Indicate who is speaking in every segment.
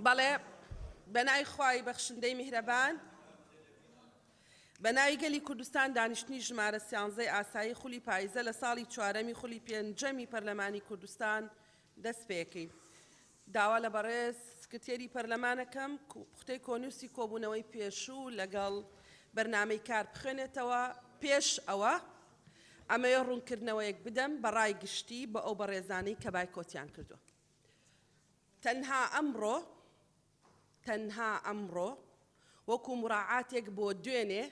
Speaker 1: بەڵێ بەناوی خوای بەخشندەی میهرەبان بەناوی گەلی کوردستان دانیشتنی ژمارە 13 ئاسایی خولی پاییزە لە ساڵی چوارەمی خولی پێنجەمی پەرلەمانی کوردستان دەست پێکەی داوا لە بەڕێز سکرتێری پەرلەمانەکەم پوختەی کۆنووسی کۆبوونەوەی پێشوو لەگەڵ بەرنامەی کار بخوێنێتەوە پێش ئەوە ئەمەیە ڕوونکردنەوەیەک بدەم بە ڕای گشتی بە ئەو بەڕێزانەی کە بایکۆتیان کردووە تەنها ئەمڕۆ وەکو مراعاتێک بۆ دوێنێ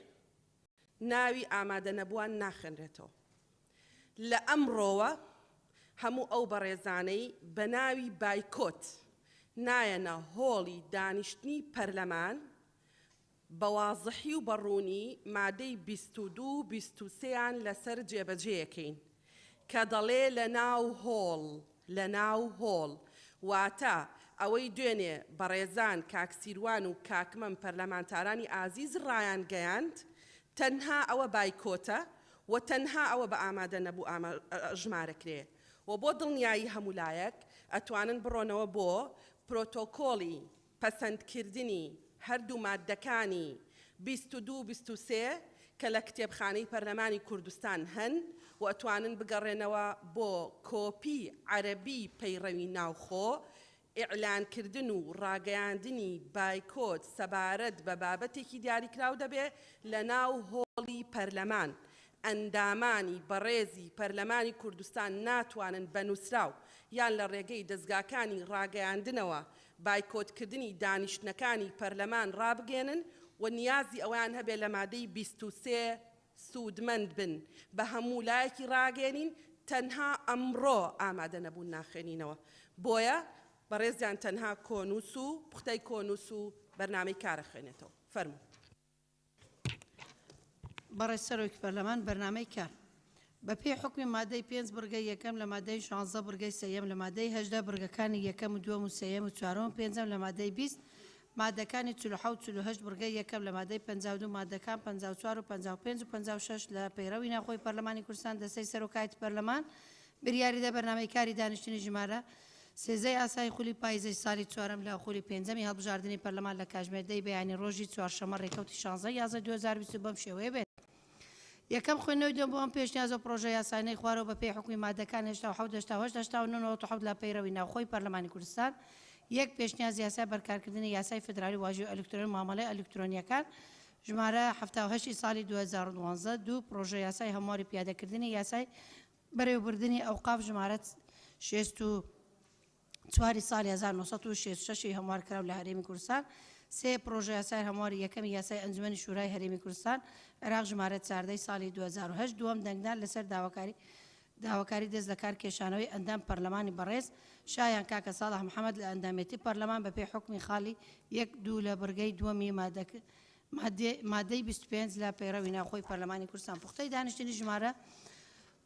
Speaker 1: ناوی ئامادە نەبووان ناخێنرێتەوە لە ئەمڕۆوە هەموو ئەو بەڕێزانەی بە ناوی بایکۆت نایەنە هۆڵی دانیشتنی پەرلەمان بە واضحی و بەڕوونی مادەی 22 و 23یان لەسەر جێبەجێیەکەین کە دەڵێ لە ناو هۆڵ واتە ئەوەی دوێنێ بەڕێزان کاکسیروان و کاکمەم پەرلەمانتارانی ئازیز ڕایان گەیاند تەنها ئەوە بایکۆتە و تەنها ئەوە بە ئامادە نەبوو ژمارەکرێ و بۆ دڵنیایی هەمولایەک ئەتوانن بڕۆنەوە بۆ پرۆتۆکۆڵی پەسەندکردنی هەردوو مادەکانی 22 و 23 کە لە کتێبخانەی پەرلەمانی کوردستان هەن و ئەتوانن بگەڕێنەوە بۆ کۆپی عەرەبی پەیڕەوی ناوخۆ ئیعلانکردن و ڕاگەیاندنی بایکۆت سەبارەت بە بابەتێکی دیاریکراو دەبێ لە ناو هۆڵی پەرلەمان ئەندامانی بەڕێزی پەرلەمانی کوردستان ناتوانن بە نووسراو یان لە ڕێگەی دەستگاکانی ڕاگەیاندنەوە بایکۆتکردنی دانیشتنەکانی پەرلەمان ڕابگێنن و نیازی ئەویان هەبێ لە مادەی 23 سوودمەند بن بە هەموو لایەکی ڕاگەێنین تەنها ئەمڕۆ ئامادە نەبوون ناخێنینەوە بۆیە بەڕێزیان تەنها کۆنووس و پوختەی کۆنووس و بەرنامەی کارە خوێنێتەوە فەرموو
Speaker 2: بەڕێز سەرۆکی پەرلەمان بەرنامەی کار بە پێی حکمی مادەی 5 بڕگەی یەکەم لە مادەی 16 بڕگەی سەیەم لە مادەی 18 بڕگەکانی یەکەم و دووەم و سەیەم و چوارەم و پێنجەم لە مادەی 20 مادەکانی 47 و 48 بڕگەی یەکەم لە مادەی 52 مادەکان 54 و 55 و 56 لە پەیڕەوی ناوخۆی پەرلەمانی کوردستان دەستەی سەرۆکایەتی پەرلەمان بریاریدە بەرنامەی کاری دانیشتنی ژمارە 13 ئاسایی خولی پاییزەی ساڵی چوارەم لە خولی پێنجەمی هەڵبژاردننی پەرلەمان لە کاتژمێردەی بەیانی ڕۆژی چوارشەمە ڕێکەوتی 16 2020 بەم شێوەیە بێت یەکەم خوێندنەوەی دووەم بۆ ئەم پێشنیازە پرۆژەی یاسانەی خوارەوە بە پێی حکمی مادەکان 1970 لە پەیڕەوی ناوخۆی پەرلەمانی کوردستان یەک پێشنیاز یاسای بەرکارکردنی یاسای فدرالی واژوی ئەلکترۆنی مامەڵەی ئەلکترۆنیەکان ژمارە 78 ساڵی 2012 دوو پرۆژە یاسای هەمواری پیادەکردنی یاسای بەڕێوەبردننی ئەوقاف ژمارە 64 ساڵی 1966 هەموارکراو لە هەرێمی کوردستان سێ پرۆژە یاسای هەمواری یەکەمی یاسای ئەنجومەنی شورای هەرێمی کوردستان عێراق ژمارە 14 ساڵی 2008 دووەم دەنگدان لەسەر داواکاری دەست لە کار کێشانەوەی ئەندام پەرلەمانی بەڕێز شایان کاکە ساڵح محەممەد لە ئەندامێتی پەرلەمان بە پێی حکمی خاڵی 1-2 لە بڕگەی دووەمی مادەی 25 لە پەیڕەوی ناوخۆی پەرلەمانی کوردستان پوختەی دانیشتنی ژمارە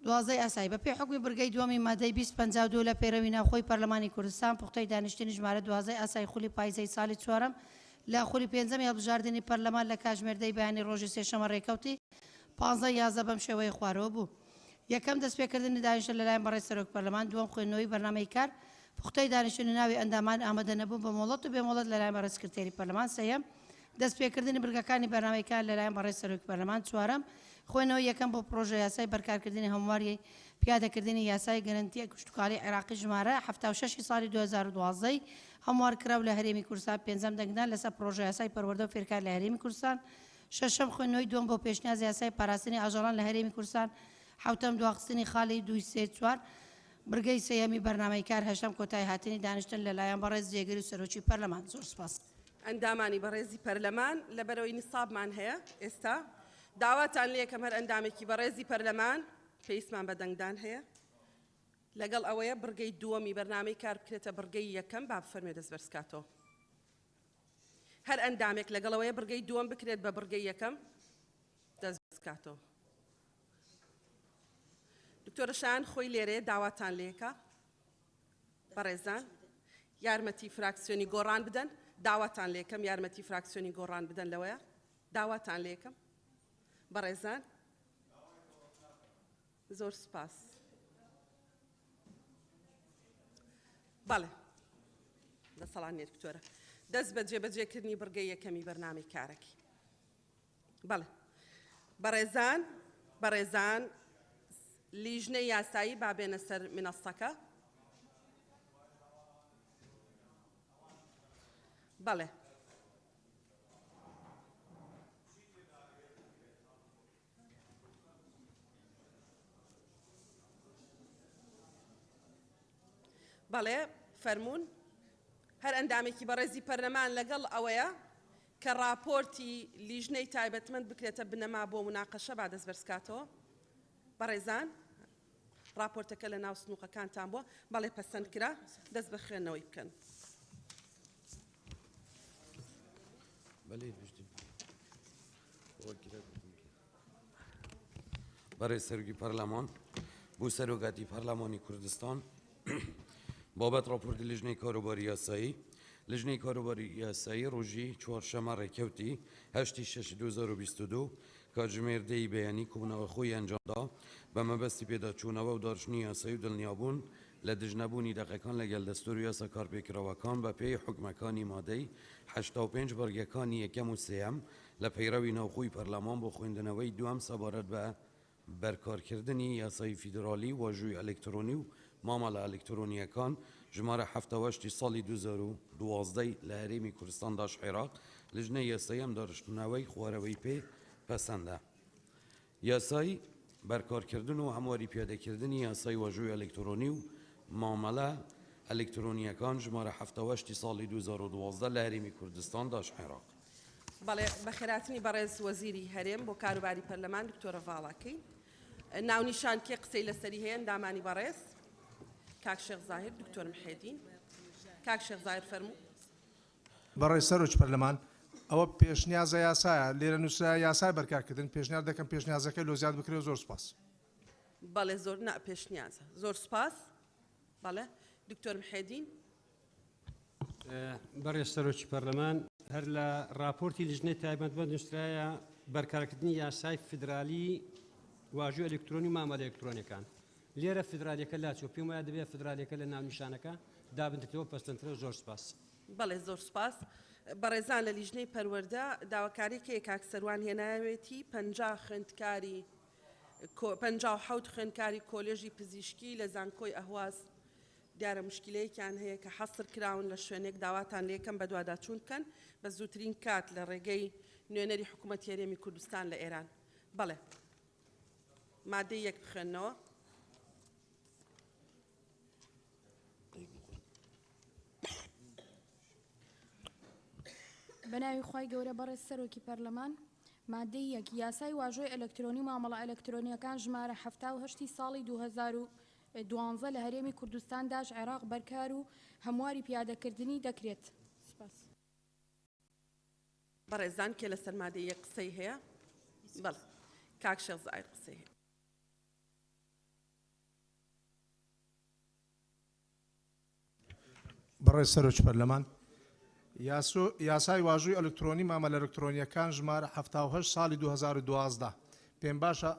Speaker 2: 12 ئاسایی بە پێی حکمی بڕگەی دووەمی مادەی 252 لە پەیڕەوی ناوخۆی پەرلەمانی کوردستان پوختەی دانیشتنی ژمارە 12 ئاسایی خولی پاییزەی ساڵی چوارەم لە خولی پێنجەمی هەڵبژاردننی پەرلەمان لە کاتژمێردەی بەیانی ڕۆژی سێشەمە ڕێکەوتی 15 بەم شێوەیە خوارەوە بوو یەکەم دەستپێکردنی دانیشتن لەلایەن بەڕێز سەرۆکی پەرلەمان دووەم خوێندنەوەی بەرنامەی کار پوختەی دانیشتنی ناوی ئەندامان ئامادە نەبوون بە مۆڵەت و بێمۆڵەت لەلایەن بەڕێز سکرتێری پەرلەمان سەیەم دەستپێکردنی بڕگەکانی بەرنامەی کار لەلایەن بەڕێز سەرۆکی پەرلەمان چوارەم خوێندنەوەی یەکەم بۆ پرۆژە یاسای بەرکارکردنی هەمواری پیادەکردنی یاسای گەرنتیە کشتتوکاری عێراقی ژمارە 76 ساڵی 2012 هەموارکراو لە هەرێمی کوردستان پێنجەم دەنگدان لەسەر پرۆژە یاسای پەروەردە و فێرکار لە هەرێمی کوردستان شەشەم خوێندنەوەی دووەم بۆ پێشنیاز یاسای پاراستنی ئاژەڵان لە هەرێمی کوردستان حوتەم دواخستنی خاڵی 234 بڕگەی سەیەمی بەرنامەی کار هەشتم کۆتایی هاتنی دانیشتن لەلایەن بەڕێز جێگەری و سەرۆکی پەرلەمان زۆر سپاس
Speaker 1: ئەندامانی بەڕێزی پەرلەمان لەبەرەوەی نسابمان هەیە ئێستا داواتان لێ کەم هەر ئەندامێکی بەڕێزی پەرلەمان پێویستمان بە دەنگدان هەیە لەگەڵ ئەوەیە بڕگەی دووەمی بەرنامەی کار بکرێتە بڕگەی یەکەم با بفەرمێ دەست بەرزکاتەوە هەر ئەندامێک لەگەڵەوەیە بڕگەی دووەم بکرێت بە بڕگەی یەکەم دەست بەرزکاتەوە دکتۆرەشان خۆی لێرەیە داواتان لێکە بەڕێزان یارمەتی فراکسیۆنی گۆڕان بدەن داواتان لێکەم یارمەتی فراکسیۆنی گۆڕان بدەن لەوەیە داواتان لێکەم بەڕێزان زۆر سپاس بەڵێ دەسەڵات نیە دکتۆرە دەست بە جێبەجێکردنی بڕگەی یەکەمی بەرنامەی کارەکەی. بەڵێ بەڕێزان لیژنەی یاسایی بابێنە سەر منەسەکە. بەڵێ بەڵێ فەرمونون هەر ئەندامێکی بەڕێزی پەرلەمان لەگەڵ ئەوەیە کە راپۆرتی لیژنەی تایبەتمەند بکرێتە بنەما بۆ مناقەشە با دەست بەرزکاتەوە. بەڕێزان راپۆرتەکە لە ناو سنووقەکانتان بووە. بەڵێ پەسەند کرا دەست بە خوێندنەوەی بکەن.
Speaker 3: برای سەرۆکی پەرلەمان بۆ سەرۆکاتی پەرلەمانی کوردستان بابەت راپۆرتی لیژنەی کاروباری یاسایی لیژنەی کاروباری یاسایی ڕۆژی چوارشەمە ڕێکەوتی 8/6/2022 کاتژمێردەی بەیانی کوبنەوە خۆی ئەنجامدا بە مەبەستی پێداچوونەوە و داڕشتنی یاسایی و دڵنیابوون لە دژنەبوونی دەقەکان لەگەڵ دەستور و یاسا کارپێکراوەکان بە پێی حکومەکانی مادەی 85 بەرگەکانی یەکەم و سێەم لە پەیڕەوی ناوخۆی پەرلەمان بۆ خوێندنەوەی دوام سەبارەت بە بەرکارکردنی یاسایی فیدرالی واژووی ئەلکترۆنی و مامەڵە ئەلکترۆنیەکان ژمارە 78 ساڵی 2012 لە هەرێمی کوردستان داش عێراق لیژنەی یاسایی ئەم داڕشتنەوەی خوارەوەی پێ پەسەندە. یاسایی بەرکارکردن و هەمواری پیادەکردنی یاسایی واژووی ئەلکترۆنی و مامەڵە ئەلکترۆنیەکان ژمارە 78 ساڵی 2012 لە هەرێمی کوردستان داش عێراق.
Speaker 1: بەڵێ بەخێراتنی بەڕێز وەزیری هەرێم بۆ کاروباری پەرلەمان دکتۆرە ڤاڵاکەی ناونیشان کێ قسەی لەسەری هەیە ئەندامانی بەڕێز کاک شێخ زاهیر دکتۆر محێدین. کاک شێخ زاهیر فەرموو.
Speaker 4: بەڕێز سەرۆکی پەرلەمان ئەوە پێشنیازە یاسایە لێرە نووسرا یاسای بەرکارکردن پێشنیار دەکەم پێشنیازەکە لۆ زیاد بکرێت. زۆر سپاس.
Speaker 1: بەڵێ زۆر پێشنیازە زۆر سپاس. بەڵێ دکتۆر محێدین.
Speaker 5: بەڕێز سەرۆکی پەرلەمان هەر لە راپۆرتی لیژنەی تایبەتمەند نووسرایە بەرکارکردنی یاسای فیدرالی واژووی ئەلکترۆنی و مامەڵە ئەلکترۆنیەکان لێرە فیدرالیەکە لاچوە پێم وایە دەبێت فیدرالیەکە لە ناونیشانەکە دابنێتەوە پەسەندترە. زۆر سپاس.
Speaker 1: بەڵێ زۆر سپاس. بەڕێزان لە لیژنەی پەروەردە داواکاریەکە کاک سەروان هێناوێتی 50 خوێندکاری 57 خوێندکاری کۆلێژی پزیشکی لە زانکۆی ئەهواز دیارە مشکلەیەکیان هەیە کە حەسر کراون لە شوێنێک داواتان لێکەم بە دوواداچوون بکەن بە زووترین کات لە ڕێگەی نوێنەری حکوومەتی هەرێمی کوردستان لە ئێران. بەڵێ مادەی یەک بخوێنەوە.
Speaker 6: بەناوی خوای گەورە بەڕێز سەرۆکی پەرلەمان مادەی یەک یاسای واژۆی ئەلکترۆنی و مامەڵە ئەلکترۆنیەکان ژمارە 78 ساڵی 2012 لە هەرێمی کوردستان داش عێراق بەرکار و هەمواری پیادەکردنی دەکرێت. سپاس.
Speaker 1: بەڕێزان کێ لەسەر مادەی یەک قسەی هەیە؟ بەڵێ کاک شێخ زاهیر قسەی هەیە.
Speaker 4: بەڕێز سەرۆکی پەرلەمان یاسای واژووی ئەلکترۆنی مامەلە ئەلکترۆنیەکان ژمارە 78 ساڵی 2012 پێم باشە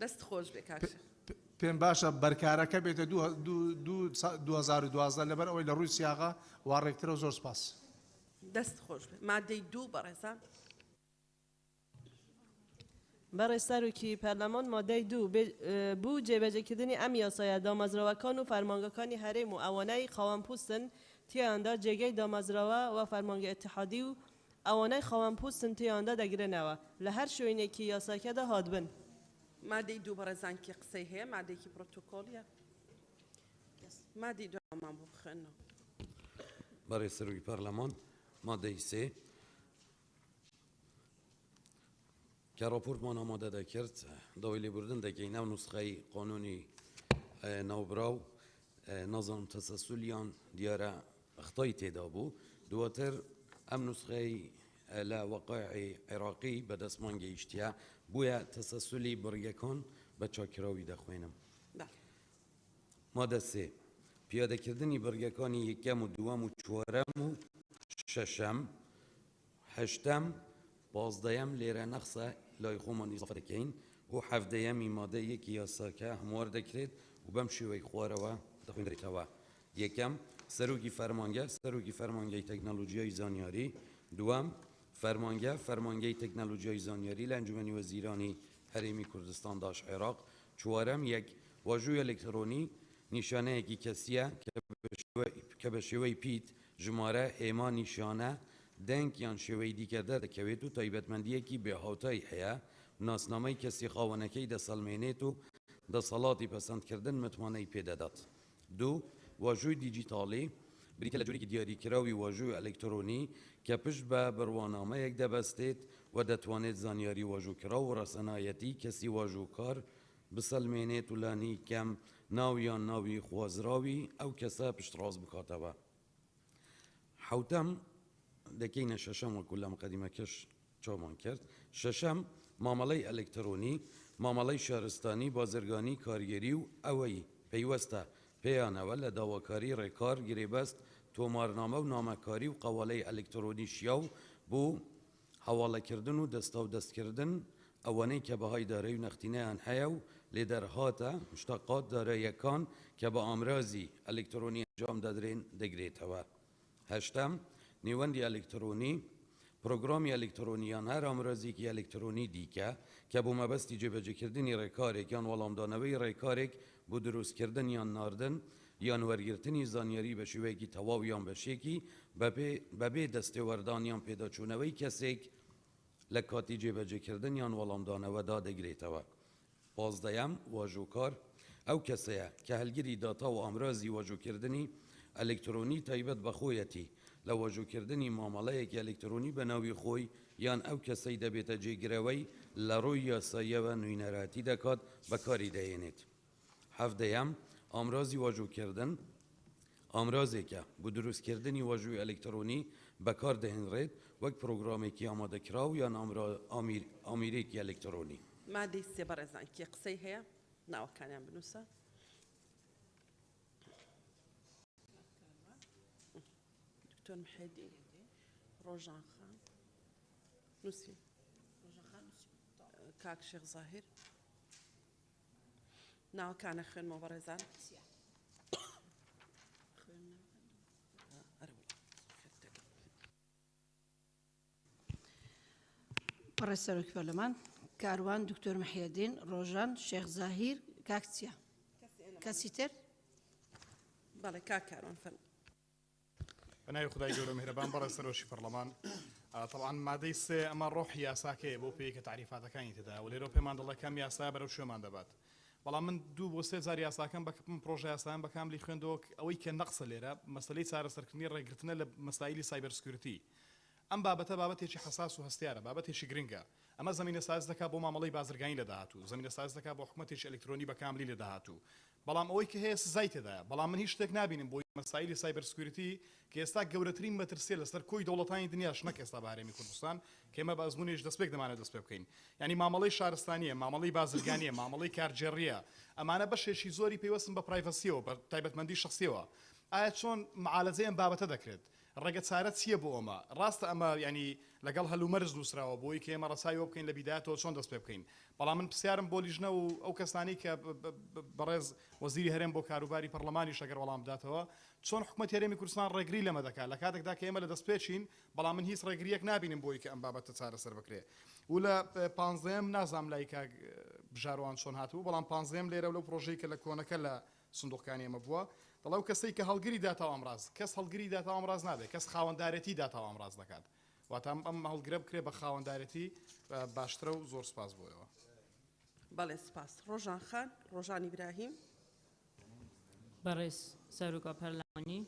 Speaker 1: دەست خۆش بێ کاک شێخ.
Speaker 4: پێم باشە بەرکارەکە بێتە 2012 لەبەر ئەوەی لە ڕووی سیاغا واڕێکترە. زۆر سپاس.
Speaker 1: دەست خۆش بێ. مادەی دوو بەڕێزان.
Speaker 7: بەڕێز سەرۆکی پەرلەمان مادەی دوو بوو جێبەجێکردنی ئەم یاسایە دامەزراوەکان و فەرمانگەکانی هەرێم و ئەوانەی خاوەنپوستن تیاندا جێگەی دامەزراوە و فەرمانگە ئیتیحادی و ئەوانەی خاوەنپوستن تیاندا دەگرنەوە لە هەر شوێنێکی یاساکەدا هاتبن.
Speaker 1: مادەی دوو بەڕێزان کێ قسەی هەیە؟ مادەیەکی پرۆتۆکۆڵیە. مادەی دووەمان بۆ بخوێنەوە.
Speaker 3: برای سەرۆکی پەرلەمان مادەی سێ کە راپۆرتمان ئامادە دەکرد داوای لێبوردن دەکەین ناو نوسخەی قانونی ناوبراو نازانم تەسەسولیان دیارە ئەخطای تێدا بوو دواتر ئەم نوسخەی لە وەقایعی عێراقی بەدەستمان گەیشتیە بووە تەسەسولی بڕگەکان بە چاکراوی دەخوێنم. مادە سێ پیادەکردنی بڕگەکانی یەکەم و دووەم و چوارەم و شەشەم هەشتەم پازدەیەم لێرە نەخسە لای خۆمان ئیزافە دەکەین و حەڤدەیەمی مادە یەکی یاساکە هەموار دەکرێت و بەم شێوەی خوارەوە دخوێنرێتەوە. یەکەم سەرۆکی فەرمانگەی تەکنۆلۆژیای زانیاری. دووەم فەرمانگەی تەکنۆلۆژیای زانیاری لە ئەنجومەنی وەزیرانی هەرێمی کوردستان داش عێراق. چوارەم یەک واژووی ئەلکترۆنی نیشانەیەکی کەسیە کە بە شێوەی پیت ژمارە هێما نیشانە دەنگ یان شێوەی دیکە دەردەکەوێت و تایبەتمەندیەکی بێهاوتایی هەیە ناسنامەی کەسی خاوەنەکەی دەسەڵمێنێت و دەسەڵاتی پەسەندکردن متمانەی پێدەدات. دوو واژووی دیجیتاڵی بریتە لە جۆرێکی دیاریکراوی واژووی ئەلکترۆنی کە پشت بە بڕوانامەیەک دەبەستێت و دەتوانێت زانیاری واژووکرا و ڕەسەنایەتی کەسی واژووکار بسەلمێنێت و لانی کەم ناویان ناوی خوازراوی ئەو کەسە پشتڕاست بکاتەوە. حوتەم دەکەینە شەشەم وەکو لە مقەدیمەکەش چامان کرد. شەشەم مامەڵەی ئەلکترۆنی مامەڵەی شارستانی بازرگانی کارگەری و ئەوەی پەیوەستە پێیانەوە لە داواکاری ڕێکار گرێبەست تۆمارنامە و نامەکاری و قەوالەی ئەلکترۆنی شیاو بۆ هەواڵەکردن و دەستکردن ئەوانەی کە بەهای دارایی و نەختینەیان هەیە و لێدەرهاتە مشتەقات داراییەکان کە بە ئامرازی ئەلکترۆنی ئەنجام دەدرێن دەگرێتەوە. هەشتەم نێوەندی ئەلکترۆنی پرۆگرامی ئەلکترۆنیان هەر ئامرازێکی ئەلکترۆنی دیکە کە بۆ مەبەستی جێبەجێکردنی ڕێکارێک یان وەڵامدانەوەی ڕێکارێک بۆ دروستکردن یان ناردن یان وەرگرتنی زانیاری بە شێوەیەکی تەواو یان بەشێکی بەبێ دەستێوەردان یان پێداچوونەوەی کەسێک لە کاتی جێبەجێکردن یان وەڵامدانەوەدا دەگرێتەوە. پازدەیەم واژووکار ئەو کەسەیە کە هەلگیری داتا و ئامرازی واژووکردنی ئەلکترۆنی تایبەت بە خۆیەتی لە واژووکردنی مامەڵەیەکی ئەلکترۆنی بە ناوی خۆی یان ئەو کەسەی دەبێتە جێگرەوەی لە ڕووی یاساییەوە نوێنەراتی دەکات بەکاری دەهێنێت. هەفتەیەم ئامرازی واژووکردن ئامرازێکە بۆ دروستکردنی واژووی ئەلکترۆنی بەکار دەهێنرێت وەک پرۆگرامێکی ئامادەکراو یان ئامیرێکی ئەلکترۆنی.
Speaker 1: مادەی سێ بەڕێزان کێ قسەی هەیە ناوەکانیان بنووسە. دکتۆر محەدی ڕۆژان خان نووسی کاک شێخ زاهیر ناوەکانە خوێنمەوە بەڕێزان.
Speaker 2: بەڕێز سەرۆکی پەرلەمان کاروان دکتۆر محیەدین ڕۆژان شێخ زاهیر کاکچیا کەسی تر
Speaker 1: بەڵێ کاک کاروان فەرموو.
Speaker 8: بەناوی خدای گەورە میهرەبان بەڕێز سەرۆکی پەرلەمان طبعا مادەی سێ ئەمە ڕۆحی یاساکەیە بۆ پێی کە تعریفاتەکانی تێدا و لێرە پێمان دەڵێ کەم یاسا بەرەو شوێمان دەبات. بەڵام من 2 بۆ 3 جار یاساکەم بەکەم پرۆژە یاسایان بە کاملی خوێندەوە ئەوەی کە نەقسە لێرە مەسەلەی چارەسەرکردنی ڕێگرتنە لە مەسایلی سایبەر سکیورتی. ئەم بابەتە بابەتێکی حساس و هەستیارە بابەتێکی گرنگە. ئەمە زمینە ساز دەکات بۆ مامەڵەی بازرگانی لە داهاتوو زمینە ساز دەکات بۆ حکومەتێکی ئەلکترۆنی بە کاملی لە داهاتوو. بەڵام ئەوەی کە هەیە سزای تێدایە بەڵام من هیچ شتێک نبینم بۆ مەسایلی سایبەر سکیورتی کە ئێستا گەورەترین مەترسیە لەسەر کۆی دەوڵەتانی دنیاش نەک ئێستا بە هەرێمی کوردستان کە ئێمە بە ئەزموونێش دەستپێک دەمانێت دەست پێ بکەین. یعنی مامەڵەی شارستانیە مامەڵەی بازرگانیە مامەڵەی کارجێڕیە ئەمانە بەشێکی زۆری پێوەستن بە پرایڤەسیەوە بە تایبەتمەندی شخصیەوە. ئایا چۆن معالەجەی ئەم بابەتە دەکرێت؟ ڕێگە چارە چییە بۆ ئەمە؟ ڕاستە ئەمە ینی لەگەڵ هەلومەرز نووسراوە بۆی کە ئێمە ڕساییەوە بکەین لە بیدایەتەوە چۆن دەست پێ بکەین. بەڵام من پرسیارم بۆ لیژنە و ئەو کەسانی کە بەڕێز وەزیری هەرێم بۆ کاروباری پەرلەمانیش ئەگەر وەڵام بداتەوە چۆن حکومەتی هەرێمی کوردستان ڕێگری لەمە دەکات لە کاتێکدا کە ئێمە لە دەست پێچین بەڵام من هیچ ڕێگریەک نبینم بۆی کە ئەم بابەتە چارەسەر بکرێ. و لە 15م نازام لای کاک بژاروان چۆن هاتووە بەڵام 15م لێرە لەو پرۆژەی کە لە کۆنەکە لە سندوقەکانی ئێمە بووە دەڵێ کەسەی کە هەڵگری داتا ئەمراز کەس هەڵگری داتا ئەمراز نابێت کەس خاوەنددارەتی داتا ئەمراز دەکات واتە ئەم هەڵگرە بکرێ بە خاوەنددارەتی باشترە و زۆر سپاس بۆیەوە.
Speaker 1: بەڵێ سپاس. ڕۆژان خان ڕۆژان ئیبراهیم
Speaker 9: بەڕێز سەرۆکە پەرلەمانی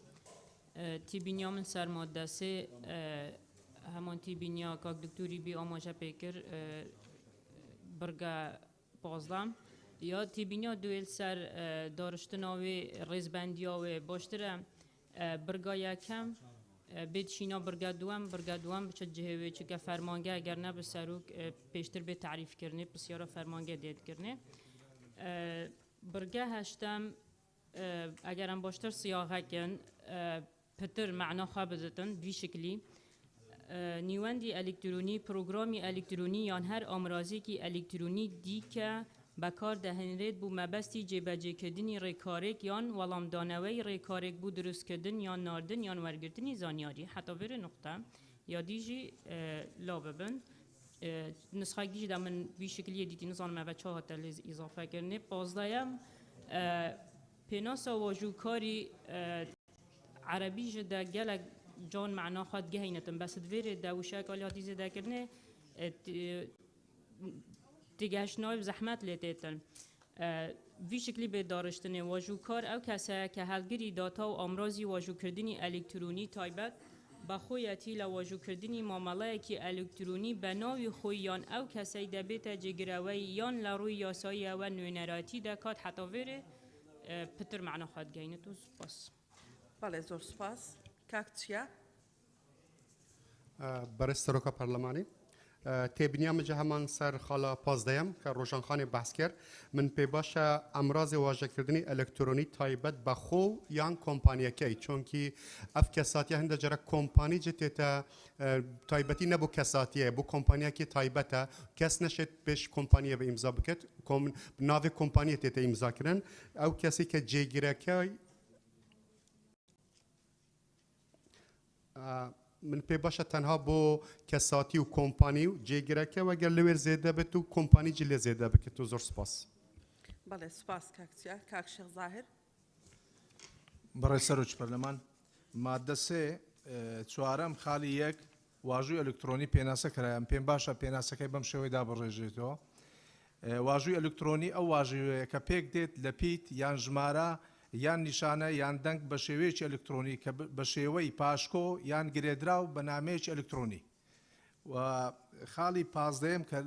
Speaker 9: تیبینیا من سەرمادە سێ هەمان تیبینیا کاک دکتوری بی ئاماژە پێکرد بڕگە 15 یا تیبینیا دوێل سەر دارشتناوێ ڕێزبەندیاوێ باشترە بڕگا یەکەم بێتشینا بڕگە دووەم بچە جهێوێ چکە فەرمانگە ئەگەر نەبە سەرۆک پێشتر بێ تعریفکردنێ پرسیارە فەرمانگە دێتکردنێ بڕگە هەشتەم ئەگەر ئەم باشتر سیاغەکن پتر معناخوا بدەتن دوی شکلی نیوەندی ئەلکترۆنی پرۆگرامی ئەلکترۆنی یان هەر ئامرازێکی ئەلکترۆنی دیکە بەکار دەهێنرێت بوو مەبەستی جێبەجێکردنی ڕێکارێک یان وەڵامدانەوەی ڕێکارێک بوو دروستکردن یان ناردن یان وەرگرتنی زانیاری حتا vêrê نقطە یادی jî lav bibin نسخەیەکی jî de min vî şekiliyê dîtî nizanim ev çawa hate lê îzafekirinê pazdayem pênasa wajûkarî عربی ji de gelek can mena xwe digihînetin bes divêrê de wişek alî hatî zêdekirinê têgehiştnavê bi zehmet lê têtin vî şeklî bêdariştinê wajûkar ew kes e ke helgirî data û amrazî wajûkirdinî elektronî taybet بەخۆیەتی لە وەژوکردنی مامەڵەیەکی ئەلکترونی بە ناوی خۆی یان ئەو کەسەی دەبێتە جێگرەوەی یان لە ڕووی یاساییەوە نوێنەراتی دەکات حتا vêrê پتر معنا خوا دگەینێت و سوپاس.
Speaker 1: بەڵێ زۆر سوپاس. کاک چییە؟
Speaker 10: بەڕێز سەرۆکە پەرلەمانی تێبینیامەجە هەمان سەر خاڵە پازدەیەم کە ڕۆژانخانی بەحس کرد من پێ باشە ئەمرازی واژەکردنی ئەلکترۆنی تایبەت بە خۆ یان کۆمپانیەکەی چۆنکی ئەف کەساتیە هەندە جەرە کۆمپانی جە تێتە تایبەتی نەبوو کەساتیە بۆ کۆمپانیاکی تایبەتە کەس نەشێت پێش کۆمپانیە بە ئیمزا بکرد ناوی کۆمپانیە تێتە ئیمزاکردن ئەو کەسی کە جێگیرەکەی من پێ باشە تەنها بۆ کەساتی و کۆمپانی و جێگیرەکە وەگەر لەوێ زێدە بێت و کۆمپانی جی لێ زێدە بکرێت و زۆر سپاس.
Speaker 1: بەڵێ سپاس کاک چییە؟ کاک شێخ زاهر.
Speaker 4: بەڕێز سەرۆکی پەرلەمان مادە سێ چوارەم خاڵی یەک واژووی ئەلکترۆنی پێناسە کرایان پێم باشە پێناسەکەی بەم شێوەی دابڕێژێتەوە واژووی ئەلکترۆنی ئەو واژوەیە کە پێک دێت لە پیت یان ژمارە یان نیشانە یان دەنگ بە شێوەیەکی ئەلکترۆنی کە بە شێوەی پاشکۆ یان گرێدرا و بە نامەیەکی ئەلکترۆنی و خاڵی پازدەیەم کە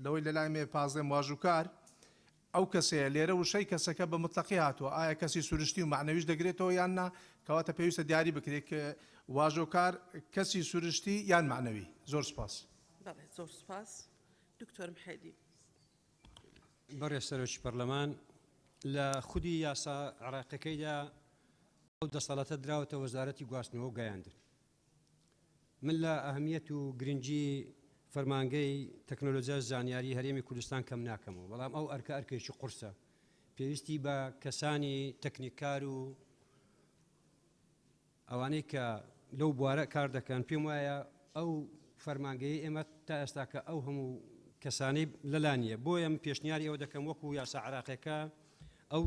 Speaker 4: لەوەی لەلایمێ پازدەم واژووکار ئەو کەسەیە لێرە وشەی کەسەکە بە مطلقی هاتووە ئایا کەسی سروشتی و معنەویش دەگرێتەوە یان نا کەواتە پێویستە دیاری بکرێت کە واژۆکار کەسی سروشتی یان معنەوی. زۆر سپاس.
Speaker 1: بەڵێ زۆر سپاس. دکتۆر محەیدی.
Speaker 5: بەڕێز سەرۆکی پەرلەمان لە خودی یاسا عراقیەکەیدا ئەو دەسەڵاتە دراوەتە وەزارەتی گواستنەوە و گەیاندن. من لە ئەهمیەت و گرنگی فەرمانگەی تەکنۆلۆژیا زانیاری هەرێمی کوردستان کەم ناکەمەوە بەڵام ئەو ئەرکێکی قورسە پێویستی بە کەسانی تەکنیکار و ئەوانەی کە لەو بوارە کار دەکەن پێم وایە ئەو فەرمانگەی ئێمە تا ئێستاکە ئەو هەموو کەسانەی لەلانیە بۆیە من پێشنیاری ئەوە دەکەم وەکو یاسا عراقیەکە ئەو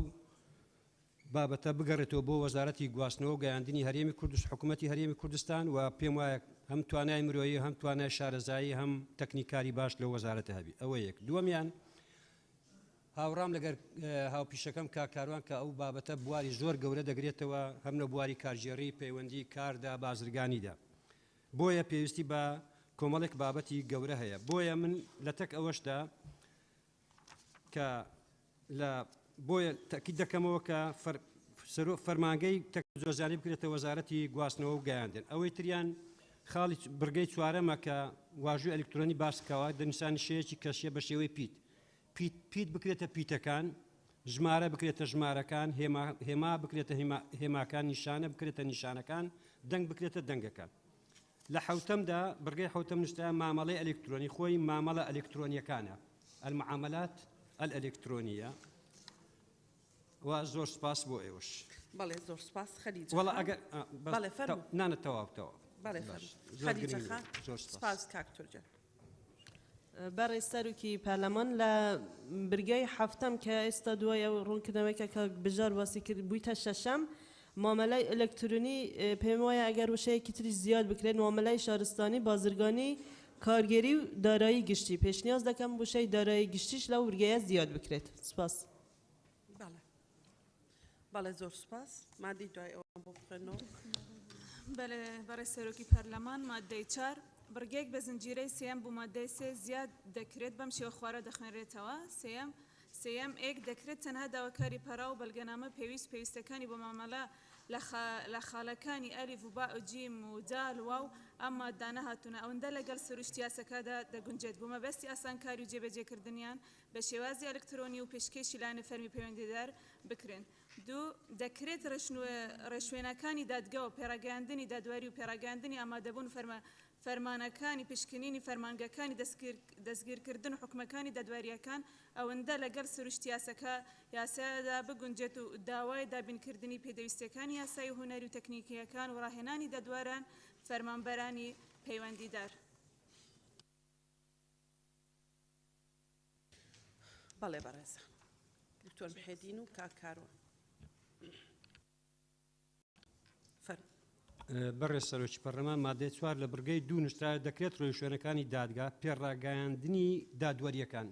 Speaker 5: بابەتە بگەڕێتەوە بۆ وەزارەتی گواستنەوە و گەیاندنی هەرێمی کوردستان حکوومەتی هەرێمی کوردستان و پێم وایە هەم توانای مرۆیی هەم توانای شارەزایی هەم تەکنیکاری باش لە وەزارەتە هەبی ئەوە یەک. دووەمیان هاوڕام لەگەر هاوپیشەکەم کاکاروان کە ئەو بابەتە بواری زۆر گەورە دەگرێتەوە هەم لە بواری کارژێڕی پەیوەندی کاردا بازرگانیدا بۆیە پێویستی بە کۆمەڵێک بابەتی گەورە هەیە بۆیە من لە تەک ئەوەشدا کە لە بۆیە تاکید دەکەمەوە کە فەرمانگەی زۆرزانی بکرێتە وەزارەتی گواستنەوە و گەیاندن ئەوەی تریان خاڵی بڕگەی چوارەمە کە واژووی ئەلکترۆنی باسکەوە دەنووسانی شەیەکی کەشیە بە شێوەی پیت بکرێتە پیتەکان ژمارە بکرێتە ژمارەکان هێما بکرێتە هێماکان نیشانە بکرێتە نیشانەکان دەنگ بکرێتە دەنگەکان. لە حوتەمدا بڕگەی حوتەم نووسرا مامەڵەی ئەلکترۆنی خۆی مامەڵە ئەلکترۆنیەکانە المعاملات الئەلکترۆنیە و زۆر سپاس بۆ ئێوەش.
Speaker 1: بەڵێ زۆر سپاس خەلیجە.
Speaker 5: وەڵا ئەگەر
Speaker 1: بەڵێ فەرموو.
Speaker 5: نانە تەواوتەوە.
Speaker 1: بەڵێ خەلیجە خان سپاس کاکتۆرجە.
Speaker 7: بەڕێز سەرۆکی پەرلەمان لە برگەی حەفتەم کە ئێستا دوایە ڕوونکردنەوەیکە کە بژار واسی کرد بوویتە شەشەم مامەلای ئەلکترۆنی پێم وایە ئەگەر وشەیەکی تری زیاد بکرێت مامەلای شارستانی بازرگانی کارگەری و دارایی گشتی پێشنیاز دەکەم وشەی دارایی گشتیش لەو ورگەیە زیاد بکرێت. سپاس.
Speaker 1: بەڵێ زۆر سپاس. مادەی دوای ئەوە بۆ بخوێنەوە.
Speaker 11: بەڵێ بەڕێز سەرۆکی پەرلەمان مادەی 4 بڕگەیەک بە زنجیرەی سێم بۆ مادەی 3 زیاد دەکرێت بەم شێوە خوارە دەخوێنرێتەوە. سێم ئێک دەکرێت تەنها داواکاری پەرا و بەڵگەنامە پێویستەکانی بۆ مامەلە لە خاڵەکانی ئەلیف و با و جیم و دال واو ئەم مادانە هاتوونە ئەوەندە لەگەڵ سروشتی یاساکەدا دەگونجێت بوو مەبەستی ئاسانکاری و جێبەجێکردنیان بە شێوازی ئەلکترۆنی و پێشکەشی لایەنە فەرمی پەیوەندیدار بکرێن. دوو دەکرێت ڕێشوێنەکانی دادگا و پێڕاگەیاندنی دادواری و پێڕاگەیاندنی ئامادەبوون فەرمانەکانی پشکنینی فەرمانگەکانی دەستگیرکردن و حکومەکانی دادواریەکان ئەوەندە لەگەڵ سروشتی یاسادا بگونجێت و داوای دابینکردنی پێدەویستەکانی یاسایی و هونەری و تەکنیکیەکان و ڕاهێنانی دادواران فەرمانبەرانی پەیوەندیدار.
Speaker 1: بەڵێ بەڕێزە دکتۆر محێدین و کاکارۆ
Speaker 5: بەڕێز سەرۆکی پەرلەمان مادەی 4 لە بڕگەی 2 نووسرا دەکرێت ڕێژوێنەکانی دادگا پێڕاگەیاندنی دادوەریەکان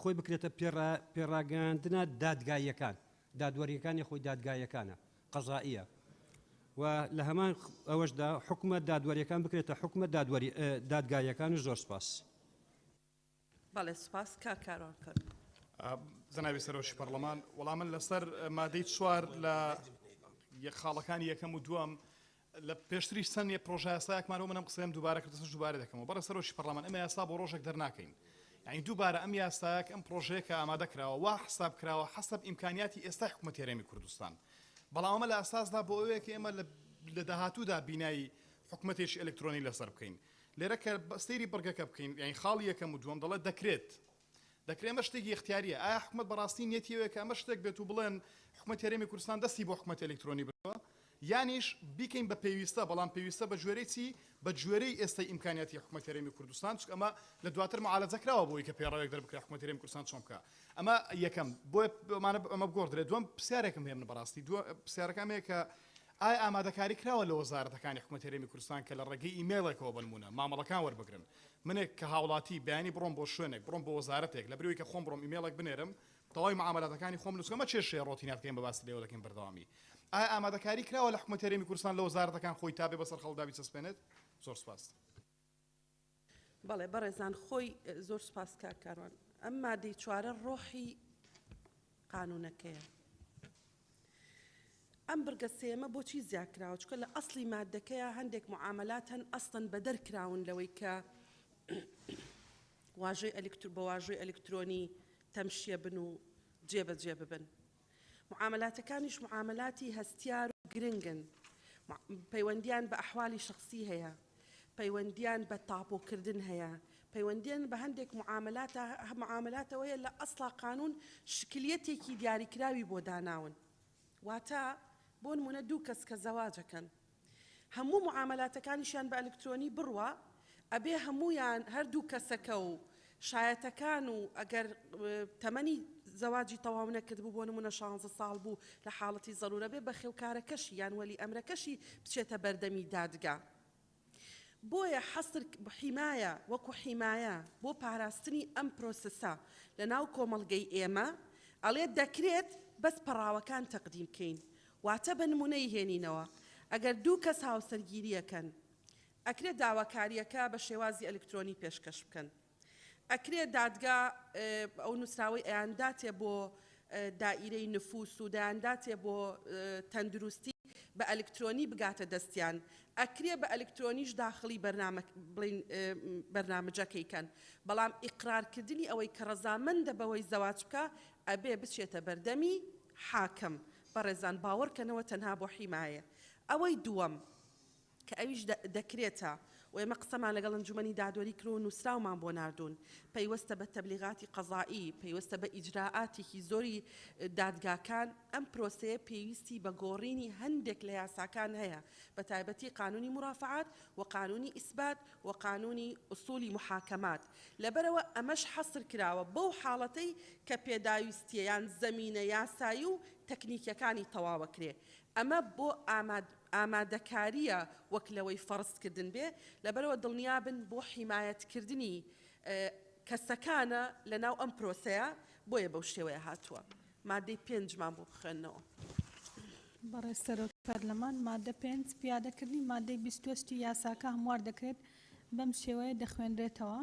Speaker 5: خۆی بکرێتە پێڕاگەیاندنە دادگاییەکان دادوەریەکانی خۆی دادگایەکانە قەزائیە و لە هەمان ئەوەشدا حکومە دادوەریەکان بکرێتە حکومە دادگایەکان و زۆر سپاس.
Speaker 1: بەڵێ سپاس کاکارۆن کرد.
Speaker 8: جەنابی سەرۆکی پەرلەمان وەڵام من لەسەر مادەی 4 لە خاڵەکانی یەکەم و دووەم لە پێشتری سەنیە پرۆژە یاسایەکمانەوە منم قسەم دووبارە کردەسەر دووبارە دەکەمەوە بەڕێز سەرۆکی پەرلەمان ئەمە یاسا بۆ ڕۆژێک دەرناکەین یعنی دووبارە ئەم یاسایەک ئەم پرۆژەیە کە ئامادە کراوە وا حساب کراوە حسب ئیمکانیاتی ئێستا حکوومەتی هەرێمی کوردستان بەڵام ئەمە لە ئاساسدا بۆ ئەوەیە کە ئێمە لە داهاتوودا بینایی حکوومەتێکی ئەلکترۆنی لەسەر بکەین لێرە کە سەیری بڕگەکە بکەین یعنی خاڵی یەکەم و دووەم دەڵێت دەکرێت ئەمە شتێکی اختیاریە ئایا حکوومەت بەڕاستی نیەتیەوەیە کە ئەمە شتێک بێت و بڵێن حکوومەتی هەرێمی کوردستان دەستی بۆ حکوومەت ئەلکترۆنی بکەوە یانیش بیکەین بە پێویستە بەڵام پێویستە بە جوێرەی چی بە جوێرەی ئێستای ئیمکانیاتی حکوومەتی هەرێمی کوردستان چونکە ئەمە لە دواتر معالەجەکراوە بۆی کە پێڕاوێک دەربکرێت حکوومەتی هەرێمی کوردستان چۆن بکە ئەمە یەکەم بۆیە ئەمە بگۆڕدرێت دووەم پرسیارێکم هەیە من بەڕاستی پرسیارەکەم هەیە کە ئایا ئامادەکاری کراوە لە وەزارەتەکانی حکوومەتی هەرێمی کوردستان کە لە ڕێگەی ئیمێڵێکەوە بنمونە مامەڵەکان وەربگرن منێک کە هاوڵاتی بەیانی بڕۆم بۆ شوێنێک بڕۆم بۆ وەزارەتێک لە برەوەی کە خۆم بڕۆم ئیمێڵێک بنێرم تەواوی معاملاتەکانی خۆم نووسکەمە چێشێ ڕۆتیناتکەین بە باسی لێوە دەکەین بەردەوامی ئایا ئامادەکاری کراوە لە حکوومەتی هەرێمی کوردستان لە وەزارەتەکان خۆی تابێ بەسەر خەڵدا بیچەسپێنێت زۆر سپاس.
Speaker 1: بەڵێ بەڕێزان خۆی زۆر سپاس کاکارۆن ئەم مادەی 4 ڕۆحی قانونەکەیە ئەم بڕگە سێمە بۆچی زیادکراوە چکە لە ئەسڵی مادەکەیە هەندێک معاملات هەن ئەستن بەدەرکراون لەوەی کە بە واژۆی ئەلکترۆنی تەمشیە بن و جێبەجێ ببن معاملاتەکانیش معاملاتی هەستیار و گرنگن پەیوەندیان بە ئەحوالی شخصی هەیە پەیوەندیان بە تاپۆکردن هەیە پەیوەندیان بە هەندێک معاملاتەوەیە لە ئەسڵا قانون شکلیەتێکی دیاریکراوی بۆ داناون واتە بۆ نمونە دوو کەس کە زەواجەکەن هەموو معاملاتەکانیشیان بە ئەلکترۆنی بڕوە ئەبێ هەمویان هەردوو کەسەکە و شایەتەکان و ئەگەر تەمەنی زەواجی تەواو نەکرد بوو بۆ نمونە 16 ساڵ بوو لە حاڵەتی زەرورە بێ بە خێوکارەکەشی یان وەلی ئەمرەکەشی بچێتە بەردەمی دادگا بۆیە حەسر حیمایە وەکو حیمایە بۆ پاراستنی ئەم پرۆسەسە لە ناو کۆمەڵگەی ئێمە ئەڵێ دەکرێت بەس پەڕاوەکان تەقدیم بکەین واتە بە نمونەی هێنینەوە ئەگەر دوو کەس هاوسەرگیریەکەن ئەکرێت داواکاریەکە بە شێوازی ئەلکترۆنی پێشکەش بکەن ئەکرێت دادگا ئەو نووسراوی ئەیانداتێ بۆ دائیرەی نفوس و دایانداتێ بۆ تەندروستی بە ئەلکترۆنی بگاتە دەستیان ئەکرێ بە ئەلکترۆنیش داخلی بەرنامەجەکەیکەن بەڵام ئیقرارکردنی ئەوەی کە ڕەزامەندە بەوەی زەواج بکە ئەبێ بچێتە بەردەمی حاکم بەڕێزان باوەڕکەنەوە تەنها بۆ حیمایە ئەوەی دووەم کە ئەویش دەکرێتە و ئێمە قسەمان لەگەڵ ئەنجومەنی دادوەری کرد و نووسراومان بۆ ناردوون پەیوەستە بە تەبلیغاتی قەزایی پەیوەستە بە ئیجراعاتێکی زۆری دادگاکان ئەم پرۆسەیە پێویستی بە گۆڕینی هەندێک لە یاساکان هەیە بە تایبەتی قانونی مرافعات و قانونی ئیسبات و قانونی ئوسولی محاکەمات لەبەرەوە ئەمەش حەسر کراوە بەو حاڵەتەی کە پێداویستیە یان زەمینە یاسایی و تەکنیکەکانی تەواوە کرێ ئەمە بۆ ئامادەکاریە وەک لەوەی فەرزکردن بێ لەبەرەوە دڵنیابن بۆ حیمایەتکردنی کەسەکانە لە ناو ئەم پرۆسەیە بۆیە بەو شێوەیە هاتووە مادەی 5مان بۆ بخوێنەوە
Speaker 6: بەڕێز سەرۆکی پەرلەمان مادە 5 پیادەکردنی مادەی 28 یاساکە هەموار دەکرێت بەم شێوەیە دەخوێنرێتەوە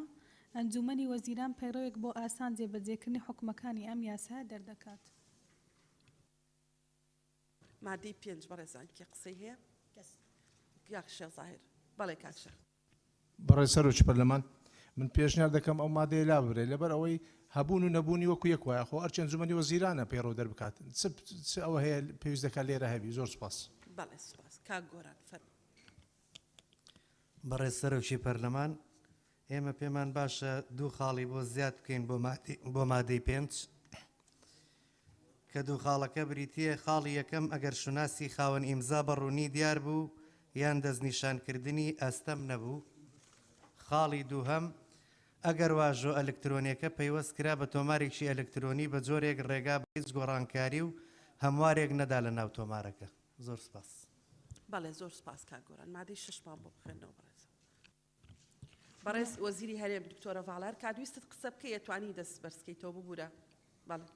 Speaker 6: ئەنجومەنی وەزیران پەیڕەوێک بۆ ئاسان جێبەجێکردنی حکومەکانی ئەم یاسایە دەردەکات
Speaker 1: مادەی 5 بەڕێزان کێ قسەی هەیە یاخ شێخ زاهیر بەڵێ کاک شێخ
Speaker 4: بەڕێز سەرۆکی پەرلەمان من پێشنیار دەکەم ئەو مادەیە لا ببرێت لەبەر ئەوەی هەبوون و نەبوونی وەکو یەک وایە خۆ ئەرچی ئەنجومەنی وەزیرانە پەیڕەو دەربکاتن چ ئەوە هەیە پێویست دەکات لێرە هەبی زۆر سوپاس
Speaker 1: بەڵێ سوپاس کاک گۆران فەرموو
Speaker 12: بەڕێز سەرۆکی پەرلەمان ئێمە پێمان باشە دوو خاڵی بۆ زیاد بکەین بۆ مادەی 5 کە دوو خاڵەکە بریتیە خاڵی یەکەم ئەگەر شوناسی خاوەن ئیمزا بەڕوونی دیار بوو یان دەستنیشانکردنی ئەستەم نەبوو. خاڵی دووهەم ئەگەر واژۆ ئەلکترۆنیەکە پەیوەست کرا بە تۆمارێکی ئەلکترۆنی بە جۆرێک ڕێگا بە هیچ گۆڕانکاری و هەموارێک نەدا لە ناو تۆمارەکە. زۆر سپاس.
Speaker 1: بەڵێ زۆر سپاس کاگۆران مادەی 6مان بۆ بخێنەوە بەڕێز وەزیری هەرێم دکتۆرە ڤاڵار کادویستت قسە بکەی ئەتوانی دەست بەرزکەیتەوە ببوورە. بەڵێ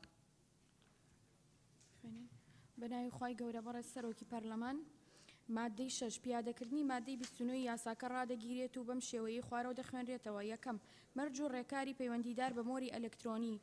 Speaker 6: بەناوی خوای گەورە بەڕێز سەرۆکی پەرلەمان مادەی 6 پیادەکردنی مادەی 29 یاساکە ڕادەگیرێت و بەم شێوەیە خوارەوە دەخوێنرێتەوە. یەکەم مەرج و ڕێکاری پەیوەندیدار بە مۆری ئەلکترۆنی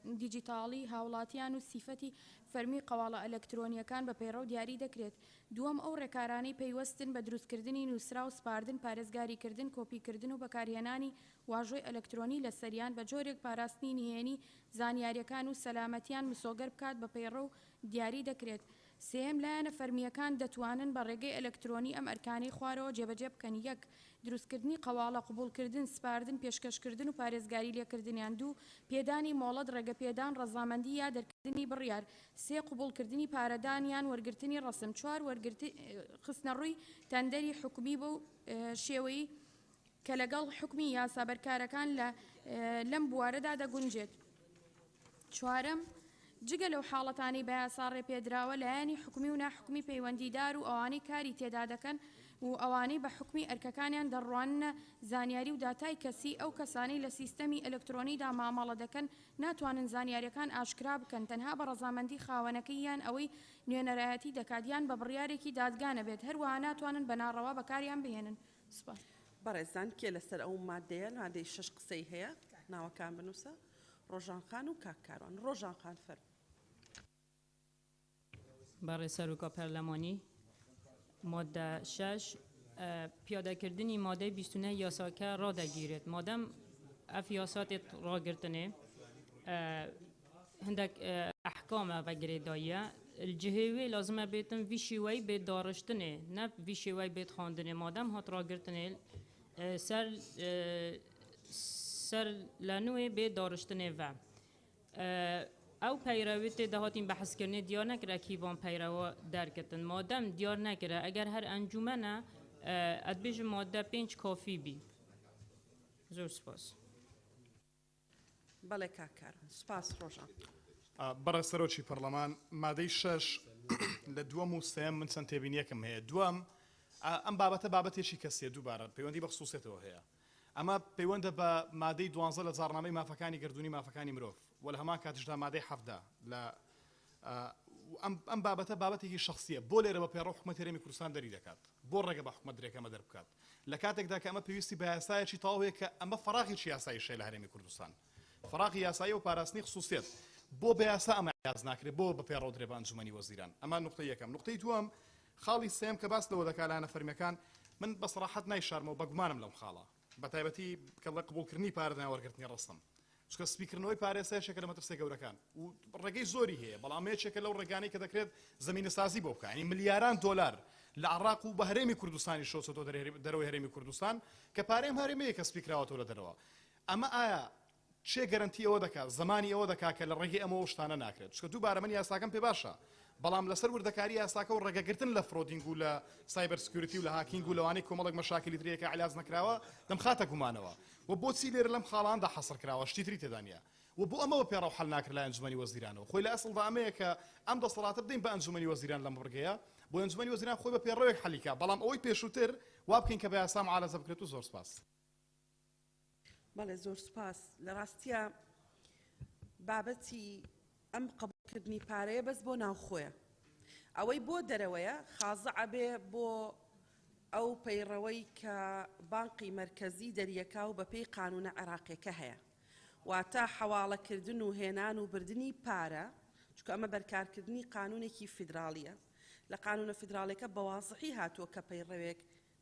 Speaker 6: و دیجیتاڵی هاوڵاتیان و سیفەتی فەرمی قەواڵە ئەلکترۆنیەکان بە پەیڕەو دیاری دەکرێت. دووەم ئەو ڕێکارانەی پەیوەستن بە دروستکردنی نووسرا و سپاردن پارێزگاریکردن کۆپیکردن و بەکارهێنانی واژۆی ئەلکترۆنی لە سەریان بە جۆرێک پاراستنی نهێنی زانیاریەکان و سەلامەتیان مسۆگەر بکات بە پەیڕەو دیاری دەکرێت. سێم لایەنە فەرمیەکان دەتوانن بە ڕێگەی ئەلکترۆنی ئەم ئەرکانەی خوارەوە جێبەجێ بکەن. یەک دروستکردنی قەواڵە قبولکردن سپاردن پێشکەشکردن و پارێزگاری لێکردنیان. دوو پێدانی مۆڵەت ڕێگەپێدان ڕەزامەندی یا دەرکردنی بڕیار. سێ قبولکردنی پارەدانیان وەرگرتنی ڕەسم. چوار خستنە ڕووی تەندەری حکومی بۆ شێوەی کە لەگەڵ حکمی یاسا بەرکارەکان لەم بوارەدا دەگونجێت. چوارەم جگە لەو حاڵەتانی بە یاسا ڕێپێدراوە لایەنی حکومی و ناحکومی پەیوەندیدار و ئەوانەی کاری تێدا دەکەن و ئەوانەی بە حکمی ئەرکەکانیان دەڕواننە زانیاری و داتای کەسی ئەو کەسانی لە سیستەمی ئەلکترۆنیدا مامەڵە دەکەن ناتوانن زانیاریەکان ئاشکرا بکەن تەنها بە ڕەزامەندی خاوەنەکەی یان ئەوەی نوێنەرایەتی دەکاتیان بە بڕیارێکی دادگانە بێت. هەروەها ناتوانن بەناڕەوا بەکاریان بهێنن. سوپاس.
Speaker 1: بەڕێزان کێ لەسەر ئەو مادەیە مادەی 6 قسەی هەیە ناوەکان بنووسە ڕۆژان خان و کاکاروان. ڕۆژان خان فەرموو.
Speaker 9: برای سروکا پارلمانی ماده 6 پیادهکردنی ماده 29 یاساکه را دگیرد. مادام اف یاسات را گرتنه هندک احکام و گریدایه الجهوی لازمه بیتن وی شیوی به دارشتنه نه وی شیوی به خواندنه. مادام هات را گرتنه سر لانوی به دارشتنه و او پیرویت دهاتین بحث کردن دیار نکره کیوان پیرو درکتن. مادام دیار نکره اگر هر انجمنه ادبیج ماده 5 کافی بی. زور سپاس.
Speaker 1: بەڵێ کاکاروان سپاس ڕۆژان.
Speaker 8: بەڕێز سەرۆکی پەرلەمان مادەی 6 لە دووەم و سێم من چەند تێبینیەکم هەیە. دووەم ئەم بابەتە بابەتێکی کەسیە دووبارە پەیوەندی بە خصوصیەتەوە هەیە. ئەمە پەیوەندە بە مادەی 12 لە جارنامەی مافەکانی گردوونی مافەکانی مرۆڤ وە لە هەمان کاتیشدا مادەی 7 لە ئەم بابەتە بابەتێکی شخصیە بۆ لێرە بە پێڕۆ حکومەت هەرێمی کوردستان دەری دەکات بۆ ڕێگە بە حکومەت درێکەمە دەربکات لە کاتێکدا کە ئەمە پێویستی بە یاسایەکی تەواوەیە کە ئەمە فەراغێکی یاساییشە لە هەرێمی کوردستان فەراغی یاسایی و پاراستنی خصوصیت بۆ بە یاسا ئەمە یاز ناکرێت بۆ بە پێڕۆ درێ بە ئەنجومەنی وەزیران. ئەمە نقطەی یەکەم. نقطەی دووەم خاڵی سێم کە باس لەوە دەکات لایەنە فەرمیەکان من بە سەراحەت نایشارمەوە بەگومانم لەم خاڵە بەتایبەتی کە لە قبولکردنی پارەدان وەرگرتنی ڕستم چکە سپیکردنەوەی پارێزەیەکە لە مەترسیە گەورەکان و ڕێگەی زۆری هەیە بەڵام یەکێکە لەو ڕێگانەی کە دەکرێت زمینە سازی بۆ بکە ینی ملیاران دۆلار لە عراق و بە هەرێمی کوردستانی شۆچەتەوە دەرەوەی هەرێمی کوردستان کە پارەی هەرێمەیە کە سپیکراوەتەوە لە دەرەوە. ئەمە ئایا چێ گەرنتی ئەوە دەکات زمانی ئەوە دەکات کە لە ڕێگەی ئەمەوە شتانە ناکرێت چکە دووبارە من یاساکەم پێ باشە بەڵام لەسەر وردەکاری یاساکە و ڕێگەگرتن لە فرۆدینگ و لە سایبەر سکیوریتی و لە هاکینگ و لەوانەی کۆمەڵێک مەشاکلی ترەکە علاج نەکراوە دەمخاتە گومانەوە و بۆچی لێرە لەم خاڵاندا حەسر کراوە شتی تری تێدانە و بۆ ئەمەوە پێڕاو حەل ناکرد لە ئەنجومەنی وەزیرانەوە خۆی لە ئەسڵدا ئەمەیە کە ئەم دەسەڵاتە بدەین بە ئەنجومەنی وەزیران لەم ڕێگەیە بۆ ئەنجومەنی وەزیران خۆی بە پێڕەوێک حەلیکا بەڵام ئەوەی پێشووتر وا بکەین کە بە یاسا معالەجە بکرێت و زۆر سپاس.
Speaker 1: بەڵێ زۆر سپاس. لە ڕاستیە بابەتی ئەم قبولکردنی پارەیە بەس بۆ ناوخۆیە ئەوەی بۆ دەرەوەیە خازعە بێ بۆ ئەو پەیڕەوەی کە بانقی مرکزی دەریەکا و بەپێی قانونە عێراقیەکە هەیە واتە حەواڵەکردن و هێنان و بردننی پارە چکە ئەمە بەرکارکردنی قانونێکی فیدراالیە لە قانونە فیدراالەکە بەوازحی هاتووە کە پەیڕەوێک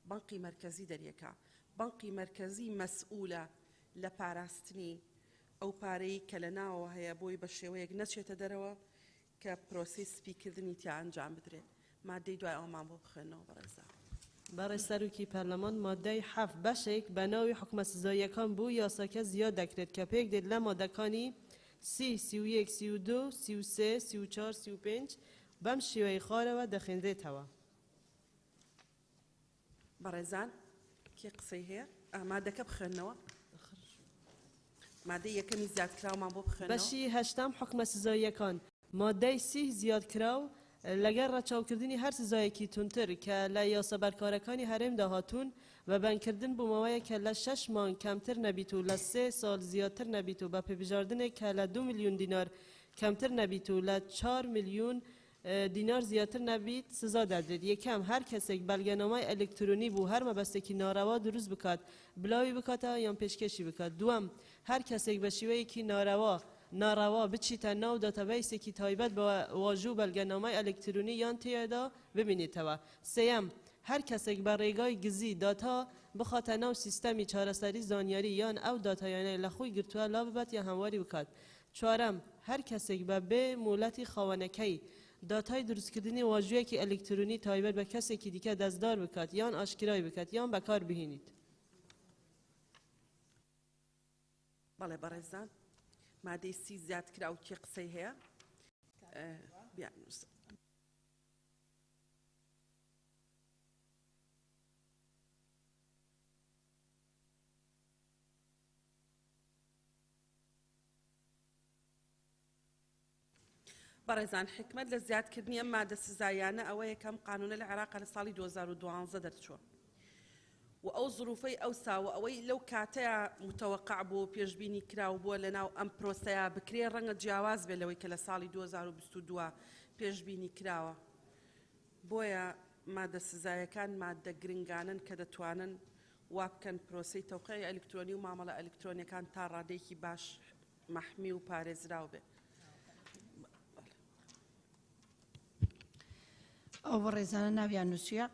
Speaker 1: بانقی مرکزی دەریەکە بانقی مرکزی مەسئولە لە پاراستنی ئەو پارەی کە لە ناوەوە هەیە بۆی بە شێوەیەک نەچێتە دەرەوە کە پرۆسی سپیکردنی تیا ئەنجام بدرێت. مادەی دوای ئەومان بۆ بخێنەوە بەڕێزە.
Speaker 7: برای سروکی پارلمان ماده 7 بشک به نوع حکم سزاییکان بو یاساکه زیاد دکرد که پیک دید لماده کانی 30 31 32 33 34 35 بم شیوه خاره و دخنده توا
Speaker 1: بەڕێزان کێ قسەی هەیە مادەکە بخێنەوە مادەی یەکەمی زیادکراومان بۆ بخێنەوە
Speaker 7: بەشی هەشتم حکم سزاییەکان مادەی 30 زیادکراو لەگەر ڕەچاوکردنی هەر سزایەکی تونتر کە لە یاسەبەرکارەکانی هەرێمدا هاتوون و بەنکردن بوومەوەیە کە لە 6 مانگ کەمتر نەبیت و لە 3 ساڵ زیاتر نەبیت و بە پێبژاردنێک کە لە 2 میلیۆن دینار کەمتر نەبیت و لە 4 میلیۆن دینار زیاتر نبید سزا دادرێت یەکەم هەر کەسێک بەڵگەنامەی ئەلکترۆنی بوو هەر مەبەستێکی ناڕەوا دروست بکات بڵاوی بکاتەوە یان پێشکەشی بکات دووەم هەر کەسێک بە شێوەیەکی ناڕەوا بچیتە ناو داتەبەیسێکی تایبەت بە واژوو بەڵگەنامەی ئەلکترۆنی یان تێدا ببینێتەوە سێەم هەر کەسێک بە ڕێگای گزی داتا بخاتە ناو سیستەمی چارەسەری زانیاری یان ئەو داتایانەی لە خۆی گرتووە لا ببات یا هەمواری بکات چوارەم هەر کەسێک بە بێ مولەتی خاوەنەکەی داتای دروستکردنی واژوویەکی ئەلکترۆنی تایبەت بە کەسێکی دیکە دەستدار بکات یان ئاشکرای بکات یان بەکار بهێنیت
Speaker 1: بەڵێ بەڕێزان مادەی 30 زیادکرا و کێ قسەی هەیە بیانووسە بەڕێزان حکمت لە زیادکردنی ئەم مادە سزایانە ئەوە یەکەم قانونە لە عێراقا لە ساڵی 2012 دەرچووە و ئەو ظروفەی ئەوساوە ئەوەی لەو کاتەیە متەوەقع بوو پێشبینی کراو بووە لەناو ئەم پرۆسەیە بکرێ ڕەنگە جیاواز بێت لەوەی کە لە ساڵی 2022 پێشبینی کراوە بۆیە مادە سزایەکان مادە گرنگانن کە دەتوانن وا بکەن پرۆسەی تەوقیعی ئەلکترۆنی و مامەڵە ئەلکترۆنیەکان تا ڕادەیەکی باش مەحمی و پارێزراو بێت
Speaker 2: ئەو بەڕێزانە ناویان نووسە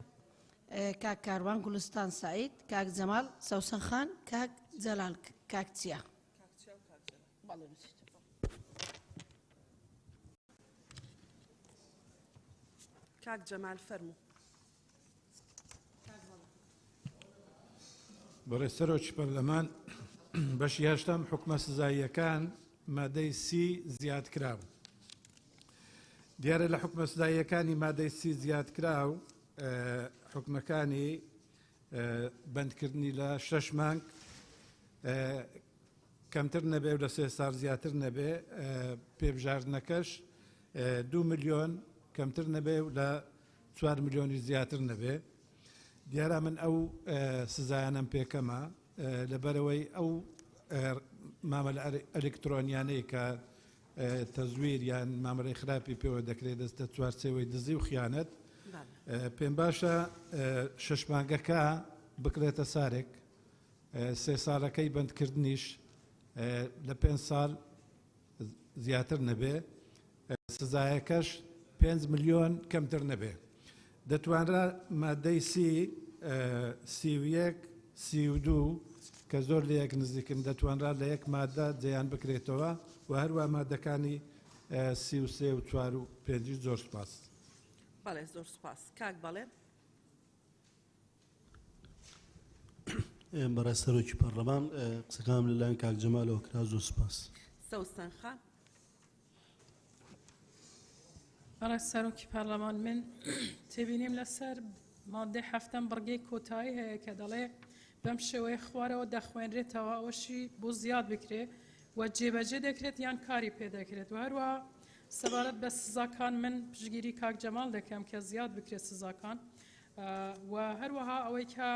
Speaker 2: کاک کاروان گولستان سعید کاک جەمال سەوسن خان کاک جەلال کاک چیا
Speaker 1: کاک جەمال فەرموو
Speaker 13: بەڕێز سەرۆکی پەرلەمان بەشی هەشتم حکومە سزاییەکان مادەی 30 زیادکراو دیارە لە حکومە سزاییەکانی مادەی 30 زیادکراو حکومەکانی بەندکردنی لە 6 مانگ کەمتر نەبێ و لە 3 ساڵ زیاتر نەبێ پێبژاردنەکەش 2 میلیۆن کەمتر نەبێ و لە 4 میلیۆنی زیاتر نەبێ دیارە من ئەو سزایانم پێکەمە لەبەرەوەی ئەو مامەلە ئەلکترۆنیانەی کە تەزویر یان مامەڵەی خراپی پێوە دەکرێت دەستە چوارچێوەی دزی و خیانەت پێم باشە 6 مانگەکە بکرێتە سارێک 3 ساڵەکەی بەندکردنیش لە 5 ساڵ زیاتر نەبێ سزایەکەش 5 میلیۆن کەمتر نەبێ دەتوانرا مادەی 31 32 کە زۆر لە یەک نزیکن دەتوانرا لە یەک مادە جێیان بکرێتەوە و هەروە مادەکانی 33 و 4 و 5 زۆر سپاس
Speaker 1: بەڵێ زۆر سپاس کاک بەڵێ
Speaker 14: بەڕێز سەرۆکی پەرلەمان قسەکانم لەلایەن کاک جەمالەوە کرا زۆر سپاس
Speaker 1: سەوسن خان
Speaker 15: بەڕێز سەرۆکی پەرلەمان من تێبینیم لەسەر مادەی هەفتەم بڕگەی کۆتایی هەیە کە دەڵێ بەم شێوەیە خوارەوە دەخوێنرێتەوە ئەوەشی بۆ زیاد بکرێ و جێبەجێ دەکرێت یان کاری پێ دەکرێت و هەروە سەبارەت بە سزاکان من پشگیری کاک جەمال دەکەم کە زیاد بکرێت سزاکان و هەروەها ئەوەی کە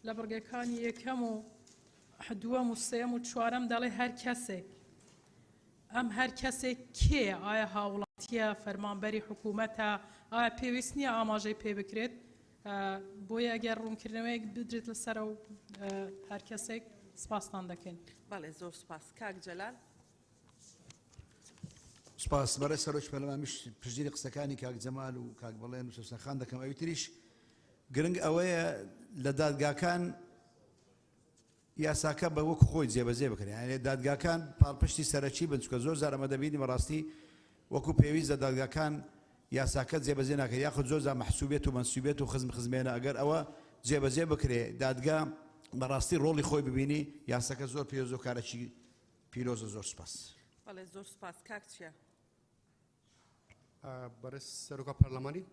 Speaker 15: لە بڕگەکانی یەکەم و دووەم و سێم و چوارەم دەڵێ هەر کەسێک ئەم هەر کەسێک کێ ئایا هاوڵاتیە فەرمانبەری حکوومەتە ئایا پێویست نییە ئاماژەی پێ بکرێت بۆیە ئەگەر ڕوونکردنەوەیەک بدرێت لەسەر و هەر کەسێک سپاسان دەکەین
Speaker 1: بەڵێ زۆر سپاس کاک جەلال
Speaker 16: سپاس بەڕێز سەرۆکی پەرلەمانیش پشتگیری قسەکانی کاک جەمال و کاک بەڵێن و سەوسن خان دەکەم ئەوی تریش گرنگ ئەوەیە لە دادگاکان یاساکە بە وەک خۆی جێبەجێ بکرێن یعنی دادگاکان پاڵپشتی سەرەکی بن چونکە زۆر جار ئەمە دەبینی بەڕاستی وەکو پێویست لە دادگاکان یاساکە جێبەجێ ناکرێت یاخود زۆر جار مەحسوبێت و منسوبێت و خزمێنە ئەگەر ئەوە جێبەجێ بکرێ دادگا بەڕاستی ڕۆڵی خۆی ببینی یاسەکە زۆر پێوز و کارێکی پیرۆزە زۆر سپاس.
Speaker 1: بەڵێ زۆر سپاس کاک چیە؟
Speaker 10: برای سروکا پارلمانی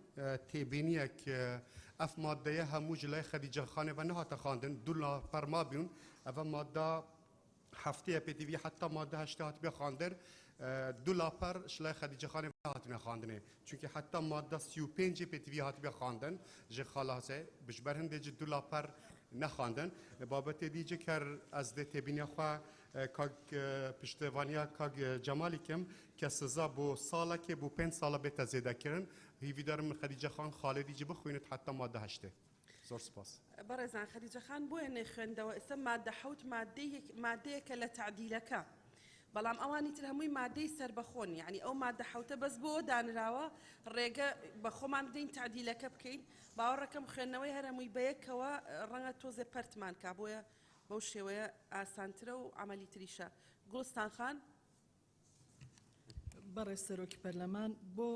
Speaker 10: تبینیه که اف ماده همو جلای خدیجه خانه و نه هات خواندن دولا پر ما بیون اف ماده هفته پیتیوی حتی ماده هشته هات بیا خواندن دولا پر شلای خدیجه خانه و نه هات بیا خواندنه چونکه حتی ماده 35 پیتیوی هات بیا خواندن جه خلاصه بشبرهن دیجه دولا پر نخواندن بابت دیجه کر از ده تبینی خوا کاگ پشتوانیا کاگ جمالی کم که سزا بو ساله که بو 5 ساله بهت زیاده کردن هیوی دارم خدیجه خان خالدی جی بخوینید حتی ماده 8 زور سپاس
Speaker 1: بەڕێزان خەدیجە خان بۆیە نەخوێندەوە ئێستا مادە حوت مادەیەکە لە تعدیلەکە بەڵام ئەوانی تر هەمووی مادەی سربەخۆن یعنی ئەو مادە حوتە بەس بۆ دانراوە ڕێگە بە خۆمان بدەین تعدیلەکە بکەین باوەڕەکەم خوێندنەوەی هەرەمووی بەیەکەوە ڕەنگە تۆزێ پەرتمان کا بۆیە بەو شێوەیە ئاسانترە و عملی تریشە گوڵستان خان
Speaker 17: بەڕێ سەرۆکی پەرلەمان بۆ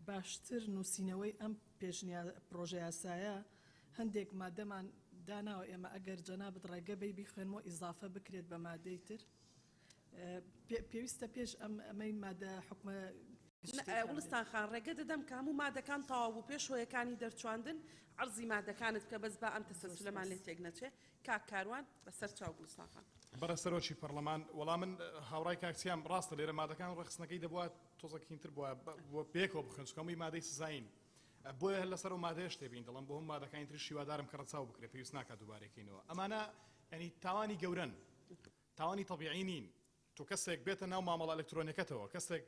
Speaker 17: باشتر نووسینەوەی ئەم پێشنیا پرۆژە یاسایە هەندێک مادەمان داناوە ئێمە ئەگەر جەنابەت ڕێگە بەی بیخوێنمەوە ئیزافە بکرێت بە مادەی تر پێویستە پێش ئەمەی مادە حکومە
Speaker 1: وڵستان خان ڕێگە دەدەم کە هەموو مادەکان تەواو بوو پێش هۆیەکانی دەرچواندن عەرزی مادەکانت کە بەس بە ئەم تەسەلسولەمان لێ تێک نەچێ کاک کاروان بەسەر چاو گوڵستان خان
Speaker 8: بەرە سەرۆکی پەرلەمان وەڵام من هاوڕای کاکسیان ڕاستە لێرە مادەکان ڕێخستنەکەی دەبووە تۆزەکینتر بووە پێکەوە بخوێنچکەمەی مادەی سزاین بۆیە لەسەر و مادەیە شتێبین دەڵم بۆ هەم مادەکانی تر شیوادارم کە ڕەچاو بکرێت پێویست ناکات دووبارەکەینەوە ئەمانە ینی تاوانی گەورن تاوانی طبیعی نین تۆ کەسێک بێتە ناو مامەڵە ئەلکترۆنیەکەتەوە کەسێک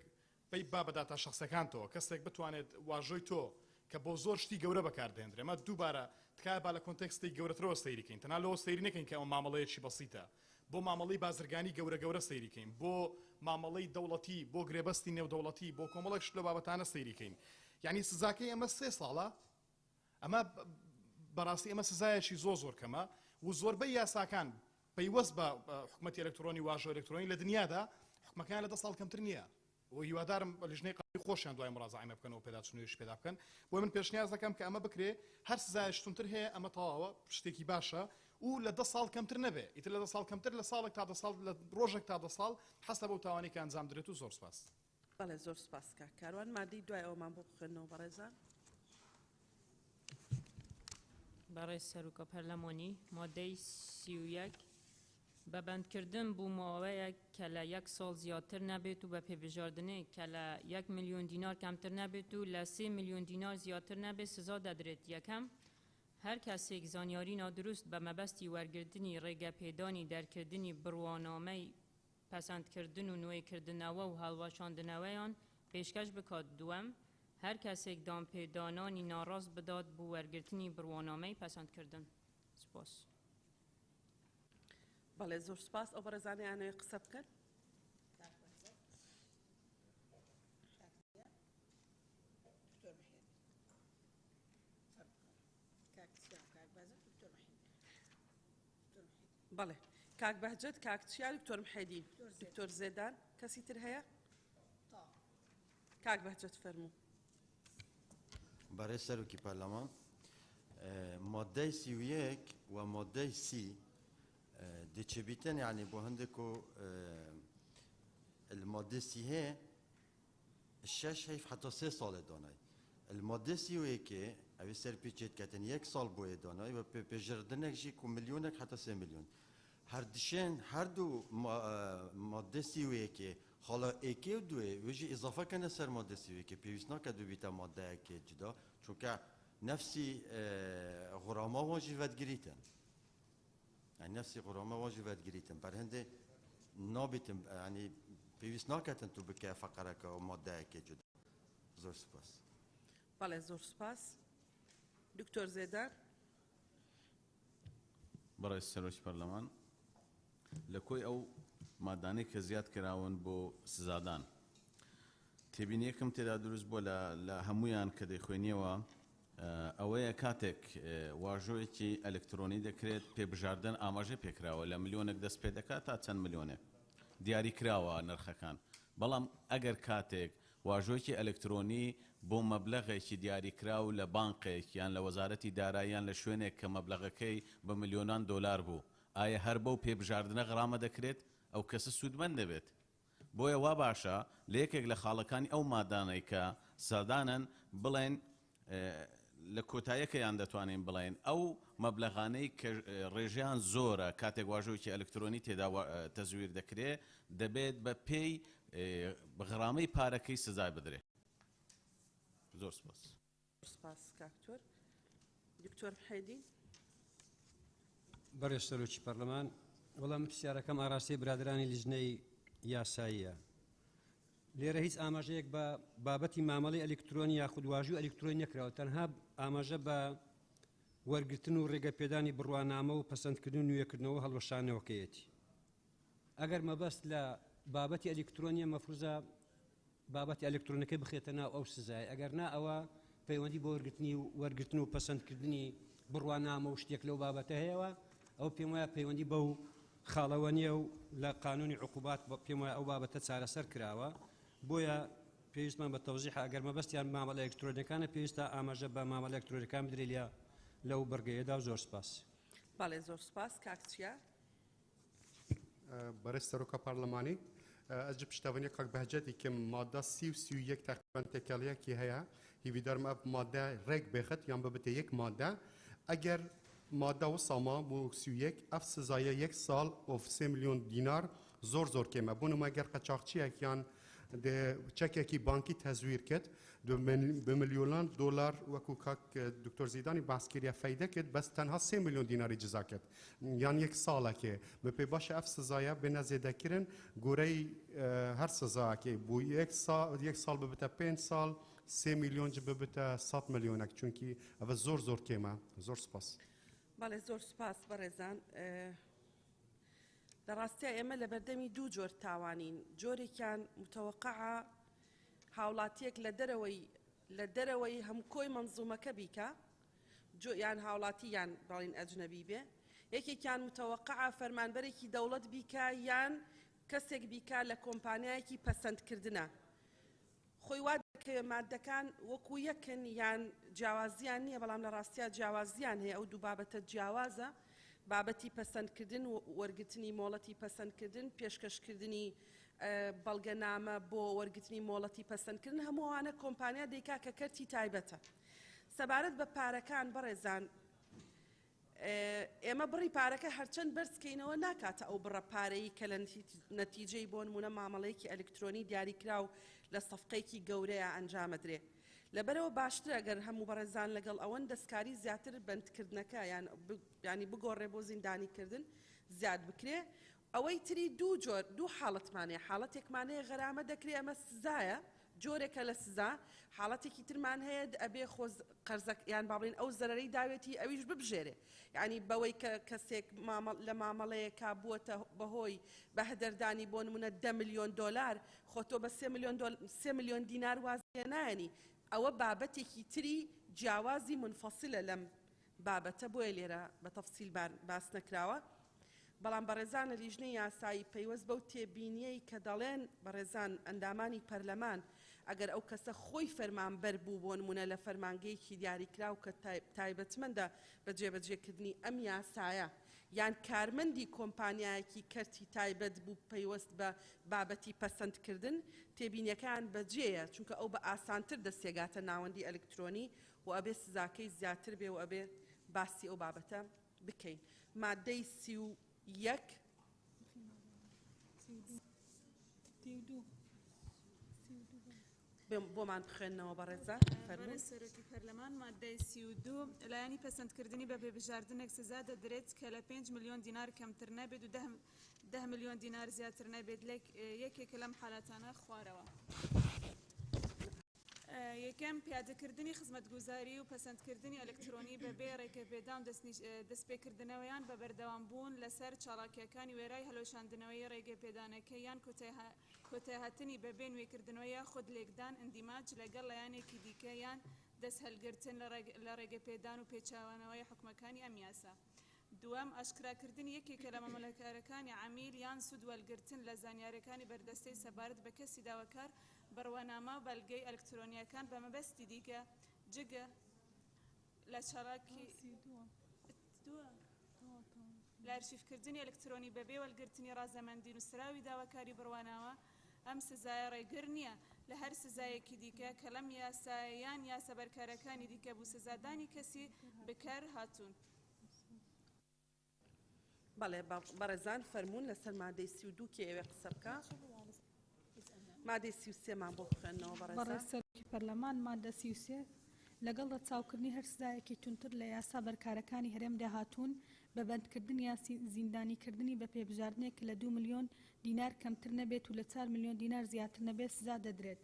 Speaker 8: پێی با بەداتا شخصەکانتەوە کەسێک بتوانێت واژۆی تۆ کە بۆ زۆر شتی گەورە بەکاردێنرێ ئەمە دووبارە تکایە با لە کۆنتێکستی گەورەترەوە سەیریکەین تەنها لەوە سەیری نەکەین کە ئەوە مامەڵەیەکی بەسیتە بۆ مامەڵەی بازرگانی گەورە سەیریکەین بۆ مامەڵەی دەوڵەتی بۆ گرێبەستی نێودەوڵەتی بۆ کۆمەڵێک شت لە بابەتانە سەیریکەین یعنی سزاکەی ئەمە 3 ساڵە ئەمە بەڕاستی ئەمە سزایەکی زۆر کەمە و زۆربەی یاساکان پەیوەست بە حکومەتی ئەلکترۆنی واژۆ ئەلکترۆنی لە دنیادا حکومەکان لە 10 ساڵ کەمتر نییە و هیوادارم لیژنەی قاضی خۆشیان دوای مڕازعەمە بکەنەوە پێداچوونەوەیش پێدا بکەن بۆ من پێشنیاز دەکەم کە ئەمە بکرێ هەر سزایەشتونتر هەیە ئەمە تەواوە شتێکی باشە و لە 10 ساڵ کەمتر نەبێ ئیتر لە 10 ساڵ کەمتر لە ساڵێک تا 10 ساڵ لە ڕۆژێک تا 10 ساڵ حەسە بەو تاوانی کە ئەنجام درێت و زۆر سپاس
Speaker 1: بەڵێ زۆر سپاس کاک کاروان مادەی دوای ئەومان بۆ بخوێنەوە بەڕێزان
Speaker 9: برای سەرۆکە پەرلەمانی مادەی 31 بەبندکردن بوو ماوەیەک کە لە 1 ساڵ زیاتر نەبێت و بە پێبژاردنێک کە لە 1 میلیۆن دینار کەمتر نەبێت و لە 3 میلیۆن دینار زیاتر نەبێت سزا دەدرێت یەکەم هەر کەسێک زانیاری نادروست بە مەبەستی وەرگرتنی ڕێگەپێدانی دەرکردنی بڕوانامەی پەسەندکردن و نوێکردنەوە و هەڵوەشاندنەوەیان پێشکەش بکات دووەم هەر کەسێک دامپێدانانی ناڕاست بدات بۆ وەرگرتنی بڕوانامەی پەسەندکردن سپاس
Speaker 1: بەڵێ زۆر سپاس ئەو بەڕێزانیانەوەی قسە بکەن بەڵێ کاک بەهجەت کاک چیا دکتۆر محەیدی دکتۆر زێدان کەسی تر هەیە کاک بەهجەت فەرموو
Speaker 18: برای سەرۆکی پەرلەمان مادەی 31 و مادەی 30 دەچێبیتن یعنی بۆ هەندێک و المادە 30 الشش هيف حتى 3 سال دانای الماده 31 اوی سر پیچید کتن 1 سال بوی دانای و پیجردنک جی کو میلیونک حتی 3 میلیون هر دشن هر دو ماده 31 حالا اکی و دوی وجی اضافه کنه سر ماده 31 پیوست نکرد بیتا ماده اکی جدا چون که نفسی غراما واجبت گریتن يعني نفسي غرامة واجبات جريتن برهنده نابتن يعني بيوس ناكتن تو بكا فقرك ومادة كجد زور سپاس
Speaker 1: بله زور سپاس دكتور زيدان
Speaker 19: برای سروش پارلمان لکوی او مادانی که زیاد کراون بو سزادان تبینی یکم تدا دروز بو لهمویان که دیخوینی و ئەوەیە کاتێک واژۆیەکی ئەلکترۆنی دەکرێت پێبژاردن ئاماژە پێکراوە لە ملیۆنێک دەست پێ دەکات تا چەند ملیۆنێک دیاری کراوە نرخەکان بەڵام ئەگەر کاتێک واژۆیەکی ئەلکترۆنی بۆ مەبلەغێکی دیاریکرا و لە بانقێک یان لە وەزارەتی داراییان لە شوێنێک کە مەبلەغەکەی بە ملیۆنان دۆلار بوو ئایا هەر بەو پێبژاردنە غرامە دەکرێت ئەو کەسە سوودمەند دەبێت بۆیە وا باشە لە یەکێک لە خاڵەکانی ئەو مادانەی کە سادانن بڵێن لە کۆتاییەکەیان دەتوانین بڵێن ئەو مەبلەغانەی کە ڕێژیان زۆرە کاتێک واژۆیەکی ئەلکترۆنی تێدا تەزویر دەکرێت دەبێت بە پێی بەغرامەی پارەکەی سزای بدرێت. زۆر سپاس.
Speaker 1: سپاس کاکتۆر. دکتۆر حەیدی.
Speaker 5: بەڕێز سەرۆکی پەرلەمان، وەڵام پرسیارەکەم ئاراستەی برادرانی لیژنەی یاساییە. لێرە هیچ ئاماژەیەک بە بابەتی مامەڵەی ئەلکترۆنی یاخود واژووی ئەلکترۆنی نەکراوە، تەنها ئاماژە بە وەرگرتن و ڕێگەپێدانی بڕوانامە و پەسەندکردن و نوێکردنەوە هەڵوەشانەوەکەیەتی. ئەگەر مەبەست لە بابەتی ئەلکترۆنیە مەفروزە بابەتی ئەلکترۆنەکەی بخێتە ناو ئەو سزای، ئەگەر نا ئەوە پەیوەندی بە وەرگرتن و پەسەندکردنی بڕوانامە و شتێک لەو بابەتە هەیەوە، ئەو پێم وایە پەیوەندی بەو خاڵەوە نیە و لە قانونی عقوبات پێم وایە ئەو بابەتە چارەسەر کراوە. بۆیە پێویستمان بە تەوزیح ئەگەر مەبەستیان مامەڵە ئەلکترۆنیەکانە پێویستە ئاماژە بە مامەڵە ئەلکترۆنیەکان بدرێت لەو بەرگەیەدا. زۆر سپاس.
Speaker 1: بەڵێ زۆر سپاس. کاکچیا.
Speaker 10: بەڕێز سەرۆکە پارلەمانی، ئەجب پشتەوەنی کاک بەهجەتی کە مادە 31 تقریبا تێکەڵیەکی هەیە هیویدارم ئەف مادە ڕێک بێخت یان ببتە یەک مادە ئەگەر مادە وساما بۆ 31 ئەف سزایە 1 ساڵ و 3 میلیۆن دینار زۆر کێمە بوونم ئەگەر قەچاقچیەکیان چەکێکی بانکی تەزویر کرد بە ملیۆنان دۆلار وەکو کاک دکتۆر زیدانی باسکریە فەیدە کرد بەس تەنها 3 میلیۆن دیناری جزا کرد یان 1 ساڵەکێ بە پێی باشە ئەف سزایە بێنە زێدەکردن گۆرەی هەر سزاکێ بۆ 1 ساڵ ببتە 5 ساڵ 3 میلیۆن ببتە 100 میلیۆنێک چونکی ئەوە زۆر کێمە. زۆر سپاس.
Speaker 1: بەڵێ زۆر سپاس بەڕێزان. لە ڕاستیە ئێمە لە بەردەمی دوو جۆر تاوانین. جۆرێکیان متەوەقعە هاوڵاتیەک لە دەرەوەی هەموو کۆی مەنزومەکە بیکە یان هاوڵاتی یان بەڵین ئەجنەبی بێ، یەکێکیان متەوەقعە فەرمانبەرێکی دەوڵەت بیکە یان کەسێک بیکە لە کۆمپانیایەکی پەسەندکردنە. خۆی وا دەکەوێت مادەکان وەکو یەکن یان جیاوازیان نییە، بەڵام لە ڕاستیە جیاوازیان هەیە. ئەو دوو بابەتە جیاوازە، بابەتی پەسەندکردن و وەرگرتنی مۆڵەتی پەسەندکردن، پێشکەشکردنی بەڵگەنامە بۆ وەرگرتنی مۆڵەتی پەسەندکردن، هەمووانە کۆمپانیا دەیکا کە کەرتی تایبەتە. سەبارەت بە پارەکان بەڕێزان، ئێمە بڕی پارەکە هەرچەند بەرزکەینەوە ناکاتە ئەو بڕە پارەی کە لە نەتیجەی بۆ نمونە مامەڵەیەکی ئەلکترۆنی دیاریکرا و لە سەفقەیەکی گەورەیە ئەنجامەدرێ. لەبەرەوە باشترە ئەگەر هەموو بەڕێزان لەگەڵ ئەوەن دەستکاری زیاتر بەندکردنەکە ینی بگۆڕێ بۆ زیندانیکردن زیاد بکرێ. ئەوەی تری دوو حاڵەتمانەیە. حاڵەتێکمانەیە غەرامە دەکرێت ئەمە سزایە، جۆرێکە لە سزا. حاڵەتێکی ترمان هەیە ئەبێ قەرزەک یان باڵین ئەو زەرەرەی داوێتی ئەویش ببژێرێ، یعنی بەوەی کە کەسێک لە مامەڵەیەکا بووەتە بەهۆی بەهدەردانی بۆ نمونە 10 میلیۆن دۆلار خۆتۆ بە 3 میلیۆن دینار وازیە نایەنی. ئەوە بابەتێکی تری جیاوازی منفەسیلە لەم بابەتە، بۆیە لێرە بە تەفسیل باس نەکراوە. بەڵام بەڕێزان لە لیژنەی یاسایی پەیوەست بەو تێبینیەی کە دەڵێن بەڕێزان ئەندامانی پەرلەمان ئەگەر ئەو کەسە خۆی فەرمانبەر بوو بۆ نمونە لە فەرمانگەیەکی دیاریکرا و کە تایبەتمەندە بە جێبەجێکردنی ئەم یاسایە یان کارمەندی کۆمپانیایەکی کەرتی تایبەت بوو پەیوەست بە بابەتی پەسەندکردن، تێبینیەکان بەجێیە چونکە ئەو بە ئاسانتر دەستێگاتە ناوەندی ئەلکترۆنی و ئەبێ سزاکەی زیاتر بێ و ئەبێ باسی ئەو بابەتە بکەین. مادەی 31 بۆمان بخوێننەوە بەڕێزان.
Speaker 11: بەڕێز سەرۆکی پەرلەمان مادەی 32 لایەنی پەسەندکردنی بە پێبژاردنێک سزا دەدرێت کە لە 5 میلیۆن دینار کەمتر نەبێت و 10 میلیۆن دینار زیاتر نەبێت. یەکێکە لەم حالاتانە خوارەوە. یەکەم پیادەکردنی خزمەتگوزاری و پەسەندکردنی ئەلکترۆنی بەبێ ڕێگەپێدان و دەستپێکردنەوەیان بە بەردەوام بوون لەسەر چاڵاکیەکانی وێرای هەڵۆشاندنەوەی ڕێگەپێدانەکە یان کۆتایهاتنی بەبێ نوێکردنەوە یا خۆت لێکدان ئەندیماج لەگەڵ لایەنێکی دیکە یان دەست هەلگرتن لە ڕێگەپێدان و پێچاوانەوەی حکومەکانی ئەم یاسا. دوام ئاشکراکردنی یەکێکە لە مەمەلەکارەکانی عامیر یان سوود وەرگرتن لە زانیاریەکانی بەردەستەی سەبارەت بە کەسی داواکار بەڕوانامە بەلگەی ئەلکترۆنیەکان بە مەبەستی دیکە جگە لە چالاکی لە ئەرشیفکردنی ئەلکترۆنی بەبێ وەرگرتنی ڕازەمەندی نووسراوی داواکاری بڕواناوە ئەم سزایە ڕێگر نییە لە هەر سزایەکی دیکە کە لەم یاسایان یاسە بەرکارەکانی دیکە بوو سزادانی کەسی بکار هاتوون.
Speaker 1: بەڵێ بەڕێزان فەرمونون لەسەر مادەی 32 کێ ئێوێ قسە بکە مادەی 33مان بۆ بخوێنەوە
Speaker 6: بەڕێز سەرۆکی پەرلەمان مادە 33 لەگەڵ ڕەچاوکردنی هەر سزایەکی تونتر لە یاسا بەرکارەکانی هەرێمدا هاتوون بە بەندکردن یا زیندانیکردنی بە پێبژاردنێک لە 2 ملیۆن دینار کەمتر نەبێت و لە 4 ملیۆن دینار زیاتر نەبێت سزا دەدرێت.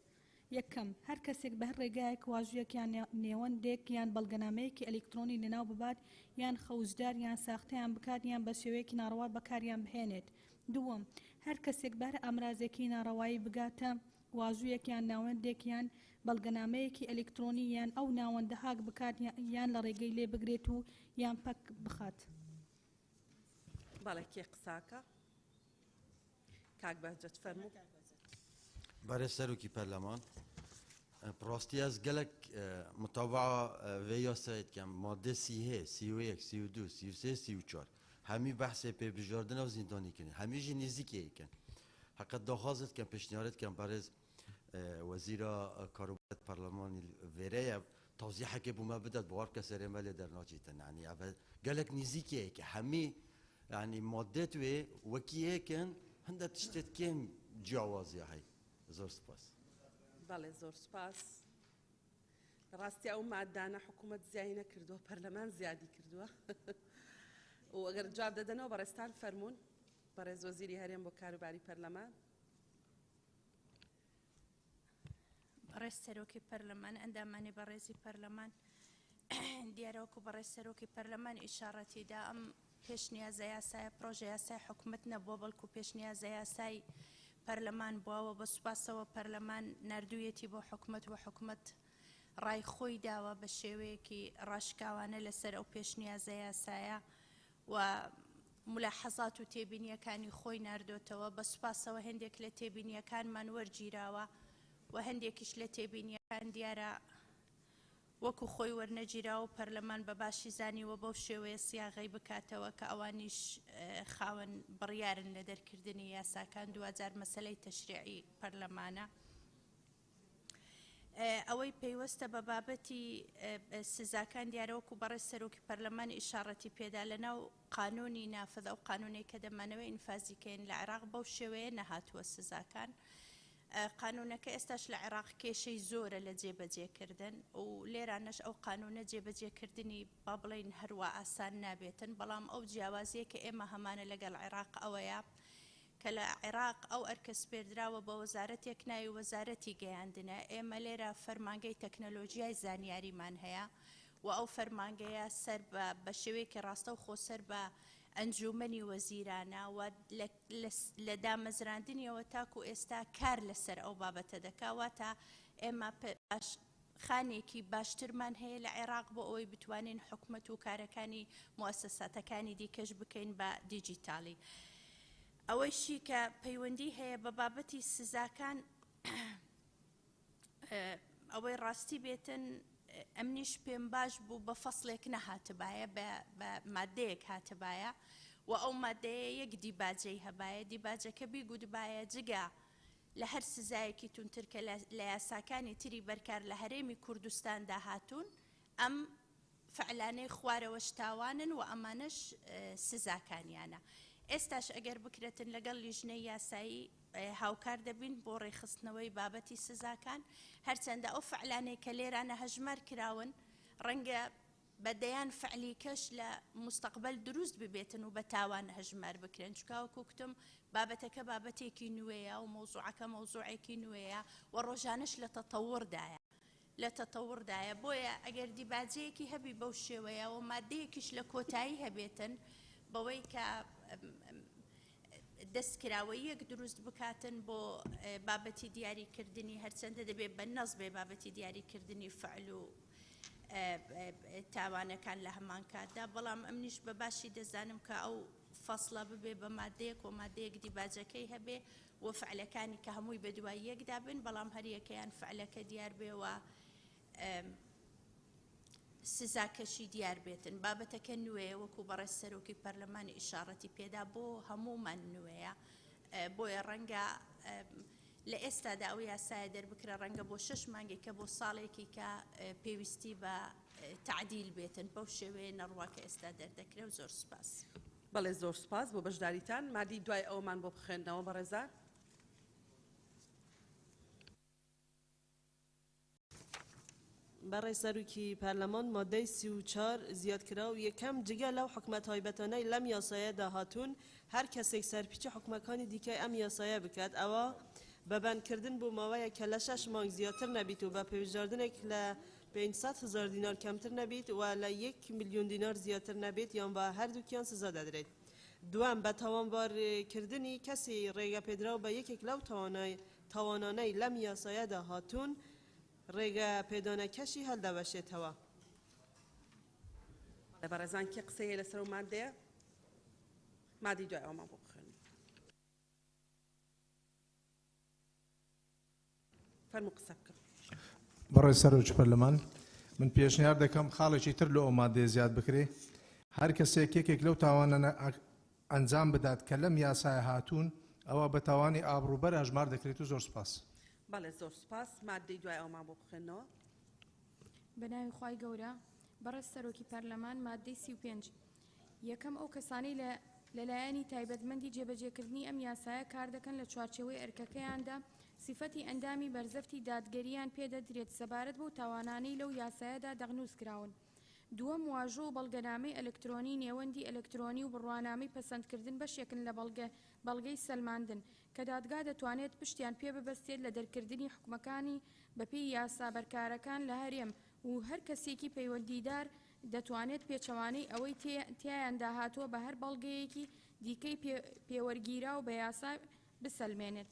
Speaker 6: یەکەم هەر کەسێک بە هەر ڕێگایەک واژویەکیان نێوەندێک یان بەڵگەنامەیەکی ئەلکترۆنی لەناو ببات یان خەوزدار یان ساختەیان بکات یان بە شێوەیەکی ناڕەوا بەکاریان بهێنێت. دووەم هەر کەسێک بەر ئەمرازێکی ناڕەوایی بگاتە واژویەکیان ناوەندێکیان بەڵگەنامەیەکی ئەلکترۆنی یان ئەو ناوەندە هاک بکات یان لە ڕێگەی لێ بگرێت و یان پەک بخات.
Speaker 1: بەڵێ کێ قساکە کاک بەهجەت فەرموو.
Speaker 18: برای سەرۆکی پەرلەمان پڕاستی ئەس gelek متابعە vê yasayê dikim madde 30 31 32 33 34 hemî behsê pêbijardina û zîndanîkirin hemî jî nêzîkê dikin heqet daxwaz dikim pêşniyarî dikim berêz wezîra karûbarê Parlemanî vêrê ye tawzîhekê bû me bide bi ke serê me lê dernacîtin yanî ev gelek nêzîkê ye hemî yanî maddet wê wekî yekin hinde tiştê kêm ciyawaziya heye. زۆر سپاس.
Speaker 1: بەڵێ زۆر سپاس ڕاستی ئەو مادانە حکوومەت زیایی نەکردووە پەرلەمان زیادی کردووە و ئەگەر جواب دەدەنەوە بەڕێستان فەرمونون بەڕێز وەزیری هەرێم بۆ کاروباری پەرلەمان.
Speaker 20: بەڕێز سەرۆکی پەرلەمان ئەندامانی بەڕێزی پەرلەمان دیارەوەکو بەڕێز سەرۆکی پەرلەمان ئیشارەتیدا ئەم پێشنیازە یاسایە پرۆژە یاسای حکوومەت نەبووە بەڵکو پێشنیازە یاسای پەرلەمان بووەوە بە سوپاسەوە پەرلەمان نردوویەتی بۆ حکوومەت و حکوومەت ڕای خۆی داوە بە شێوەیەکی ڕاشکاوانە لەسەر ئەو پێشنیازە یاسایە و ملاحەزات و تێبینیەکانی خۆی نردۆتەوە بە سوپاسەوە هەندێک لە تێبینیەکانمان وەرگیراوە و هەندێکیش لە تێبینیەکان دیارە وەکو خۆی وەرنەگیراوە پەرلەمان بە باشی زانیوە بەو شێوەیە سیاغی بکاتەوە کە ئەوانیش خاوەن بڕیارن لە دەرکردنی یاساکان 2000 مەسەلەی تەشریعی پەرلەمانە. ئەوەی پێیوەستە بە بابەتی سزاکان دیارەوەکو بەڕێز سەرۆکی پەرلەمان ئیشارەتی پێدا لەناو قانونی نافذ ئەو قانونێک کە دەمانەوە ئینفازیکەین لە عێراق بەو شێوەیە نەهاتووە سزاکان. قانونەکە ئێستاش لە عێراق کێشەی زۆرە لە جێبەجێکردن و لێرانەش ئەو قانونە جێبەجێکردنی با بڵین هەروە ئاسان نابێتن بەڵام ئەو جیاوازیە کە ئێمە هەمانە لەگەڵ عێراق ئەوەیە کە لە عێراق ئەو ئەرکەسپێردراوە بە وەزارەتێک ناوی وەزارەتی گەیاندنە ئێمە لێرە فەرمانگەی تەکنەلۆژیای زانیاریمان هەیە و ئەو فەرمانگەیە سەر بە شێوەیەکی ڕاستە و خۆسەر بە ئەنجومەنی وەزیرانە و لە دامەزراندنیەوە تاکو ئێستا کار لەسەر ئەو بابەتە دەکاواتە ئێمە خانێکی باشترمان هەیە لە عێراق بۆ ئەوەی بتوانین حکوومەت و کارەکانی مؤسساتەکانی دیکەش بکەین بە دیجیتاڵی. ئەوەیشی کە پەیوەندی هەیە بە بابەتی سزاکان ئەوەی ڕاستی بێتن ئەمنیش پێم باش بوو بە فەسڵێک نەهاتبایە بە مادەیەک هاتبایە و ئەو مادەیە یەک دیباجەی هەبایە دیباجەکە بیگودبایە جگە لە هەر سزایەکی تونتر کە لە یاساکانی تری بەرکار لە هەرێمی کوردستاندا هاتوون ئەم فعلانەی خوارەوەش تاوانن و ئەمانەش سزاکانیانە. ئێستاش ئەگەر بکرێتن لەگەڵ لیژنەی یاسایی هاوکار دەبین بۆ ڕێخستنەوەی بابەتی سزاکان هەرچەندە ئەو فعلانەی کە لێرانە هەژمار کراون ڕەنگە بەدەیان فعلی کەش لە مستەقبل دروست ببێتن و بە تاوان هەژمار بکرێن چکاوەکو کتم بابەتەکە بابەتێکی نوێیە و مۆزوعەکە مۆزوعێکی نوێیە و ڕۆژانش لە تەتەوردایە بۆیە ئەگەر دیباجەیەکی هەبی بەو شێوەیە و مادەیەکیش لە کۆتایی هەبێتن بەوەی کە دەستکراوەیەک دروست بکاتن بۆ بابەتی دیاریکردنی هەرچەندە دەبێت بە نەز بێ بابەتی دیاریکردنی فعل و تاوانەکان لە هەمان کاتدا بەڵام ئەمنیش بە باشی دەزانم کە ئەو فەسڵە ببێ بە مادەیەک و مادەیەک دیباجەکەی هەبێ و فعلەکانی کە هەمووی بە دوای یەکدا بن بەڵام هەریەکەیان فعلەکە دیار بێەوە سزاکەشی دیار بێتن بابەتەکە نوێیە وەکو بەڕێز سەرۆکی پەرلەمانی ئیشارەتی پێدا بۆ هەموومان نوێیە بۆیە ڕەنگە لە ئێستادا ئەو یاسایە دەربکرە ڕەنگە بۆ 6 مانگێکە بۆ ساڵێکی کە پێویستی بە تعدیل بێتن بەو شێوەیە نەڕواکە ئێستا دەردەکرێ و زۆر سپاس.
Speaker 1: بەڵێ زۆر سپاس بۆ بەشداریتان مادی دوای ئەومان بۆ بخوێندنەوە بەڕێزان.
Speaker 7: برای سروکی پارلمان ماده 34 زیاد کرا و یکم جگه لو حکمت های بتانه لم یاسایه دهاتون هر کسی سرپیچ حکمکانی دیگه ام یاسایه بکد اوا ببند کردن بو ماوای کلشش مانگ زیادتر نبید و با پیوشداردن که 500,000 دینار کمتر نبید و ل 1 میلیون دینار زیادتر نبید یا با هر دو کیان سزا دادرید. دوام به توانبار کردنی کسی ریگا پدرا با یک لو توانانه لم یاسایه دهاتون ڕێگە پێدانەکەشی هەڵدەبەشێتەوە.
Speaker 1: لە بەڕێزان کێ قسەیە لەسەر و مادەیە؟ مادی دوای ئەومان بۆ بخوێن. فەرموو قسە بکە.
Speaker 4: بەڕێز سەرۆکی پەرلەمان من پێشنیار دەکەم خاڵێکی تر لە ئەو مادەیە زیاد بکرێ هەر کەسێک یەکێک لەو تاوانە ئەنجام بدات کە لەم یاسایە هاتوون ئەوە بە تاوانی ئابڕوبەر هەژمار دەکرێت و زۆر سپاس.
Speaker 1: بەڵێ زۆر سپاس مادەی دوای ئەومان بۆ بخوێنەوە.
Speaker 6: بە ناوی خوای گەورە بەڕێز سەرۆکی پەرلەمان مادەی 35 یەکەم ئەو کەسانی لەلایەنی تایبەتمەندی جێبەجێکردنی ئەم یاسایە کار دەکەن لە چوارچێوەی ئەرکەکەیاندا سیفەتی ئەندامی بەرزەفتی دادگەریان پێدەدرێت سەبارەت بۆ تاوانانەی لەو یاسایەدا دەغنووس کراون. دووەم واژۆ و بەڵگەنامەی ئەلکترۆنی نێوەندی ئەلکترۆنی و بڕوانامەی پەسەندکردن بەشێکن لە بەڵگەی سەلماندن کە دادگا دەتوانێت پشتیان پێ ببەستێت لە دەرکردنی حکومەکانی بەپێی یاسا بەرکارەکان لە هەرێم و هەر کەسێکی پەیوەندیدار دەتوانێت پێچەوانەی ئەوەی تیایان داهاتووە بە هەر بەڵگەیەکی دیکەی پێوەرگیرا و بە یاسا بسەلمێنێت.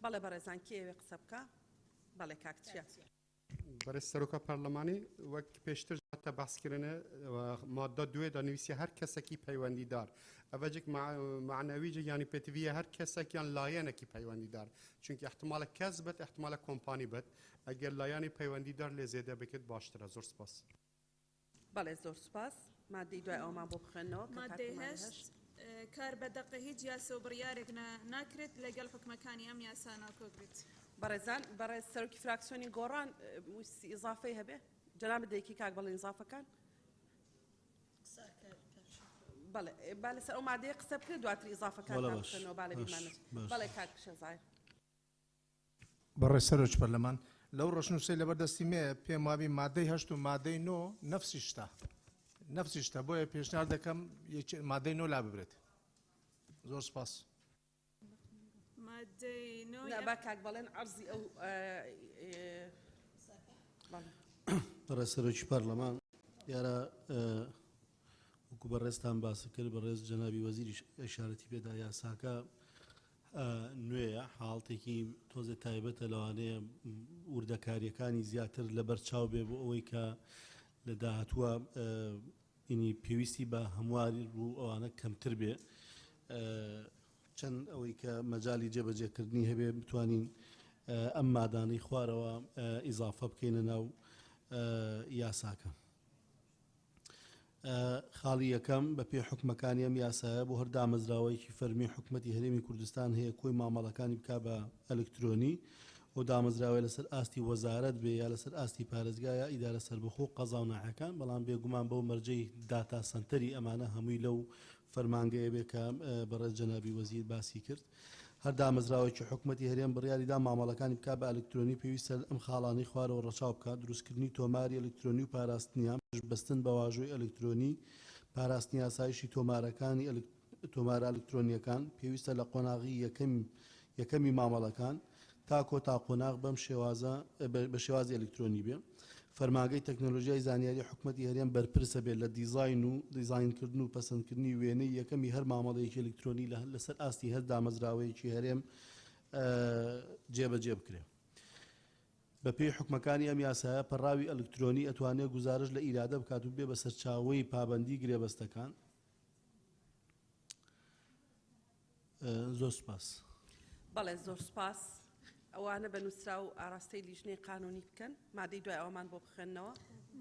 Speaker 1: بەڵێ بەڕێزان کێوێ قسە بکە؟ بەڵێ کاکچیا.
Speaker 10: برای سروکا پارلمانی وقت پیشتر جاتا بحث کردنه و ماده 2 دانویسی هر کسی کی پیوندی دار اوجک معنوی یعنی پتویه هر کسی کی لایانه کی پیوندی دار چونکه احتمال کسبت احتمال کمپانی بد اگر لایانی پیوندی دار لزیده بکد باشتره. زور سپاس.
Speaker 1: بله زور سپاس ماده دوای ئەومان بۆ بخوێنەوە.
Speaker 11: ماده 8 کار بەدەقە هیچ یاسە و بڕیارێک ناکرێت لەگەڵ حکومەکانی ئەم یاسا ناکۆگرێت.
Speaker 1: بەڕێزان بەڕێز سەرۆکی فراکسیۆنی گۆڕان ویستی ئیزافەی هەبێ جەناب دەیەکی کاک بەڵێن ئیزافەکان. بەڵێ با لەسەر ئەو مادەیە قسە بکرێت دواتر ئیزافەکانتان بخوێنەوە با لە بیرمانێت. بەڵێ کاک شێزایر.
Speaker 4: بەڕێز سەرۆکی پەرلەمان لەو ڕەشنووسەی لەبەردەستی مێ پێم وابی مادەی 8 و مادەی 9 نەفسی شتە بۆیە پێشنیار دەکەم مادەی 9 لا ببرێت. زۆر سپاس.
Speaker 11: مادەی 9
Speaker 1: لا با کاک بەڵێن عەرزی ئەو
Speaker 14: بەڕێز سەرۆکی پەرلەمان یارە وەکو بەڕێزتان باسی کرد بەڕێز جەنابی وەزیری ئیشارەتی پێدا یاساکە نوێیە حاڵتێکی تۆزە تایبەتە لەوانەیە وردەکاریەکانی زیاتر لەبەر چاو بێ بۆ ئەوەی کە لە داهاتووە ئینی پێویستی بە هەمواری ڕوو ئەوانە کەمتر بێ چەند ئەوەی کە مەجای جێبەجێکردنی هەبێ بتوانین ئەم مادانەی خوارەوە ئیزافە بکەینە ناو یاساکە. خاڵی یەکەم بە پێ حکومەکانی ئەم یاسایە بۆ هەر دامەزراوەیەکی فەرمی حکومەتی هەرێمی کوردستان هەیە کۆی مامەڵەکانی بکا بە ئەلکترۆنی و دامەزراوەیە لەسەر ئاستی وەزارەت بێ یا لەسەر ئاستی پارێزگا یا ئیدارە سەربەخۆ قەزا و ناحەکان بەڵام بێگومان بەو مەرجەی داتا سنتەری ئەمانە هەمووی لەو فەرمانگەیە بێ کە بەڕێز جەنابی وەزیر باسی کرد. هەر دامەزراوەیەکی حکومەتی هەرێم بڕیاریدا مامەڵەکانی بکا بە ئەلکترۆنی پێویستە ئەم خاڵانەی خوارەوە ڕەچاو بکات دروستکردنی تۆماری ئەلکترۆنی و پاراستنیان بەستن بە واژۆی ئەلکترۆنی پاراستنی یاسایشی تۆمارەکانی تۆمارە ئەلکترۆنیەکان پێویستە لە قۆناغی یەکەمی مامەڵەکان تا کۆتا قۆناغ بەم شێوازە بە شێوازی ئەلکترۆنی بێ. فەرمانگەی تەکنۆلۆژیای زانیاری حکومەتی هەرێم بەرپرسە بێت لە دیزاین و دیزاینکردن و پەسەندکردنی وێنەی یەکەمی هەر مامەڵەیەکی ئەلکترۆنی لەسەر ئاستی هەر دامەزراوەیەکی هەرێم جێبەجێ بکرێ. بە پێی حکومەکانی ئەم یاسایە پەڕاوی ئەلکترۆنی ئەتوانێت گزارش لە ئیرادە بکات و بێ بە سەرچاوەی پابەندی گرێبەستەکان. زۆر سپاس.
Speaker 1: بەڵێ زۆر سپاس. ئەوانە بە نووسرا و ئاراستەی لیژنەی قانونی بکەن مادەی دوای ئەومان بۆ بخێنەوە.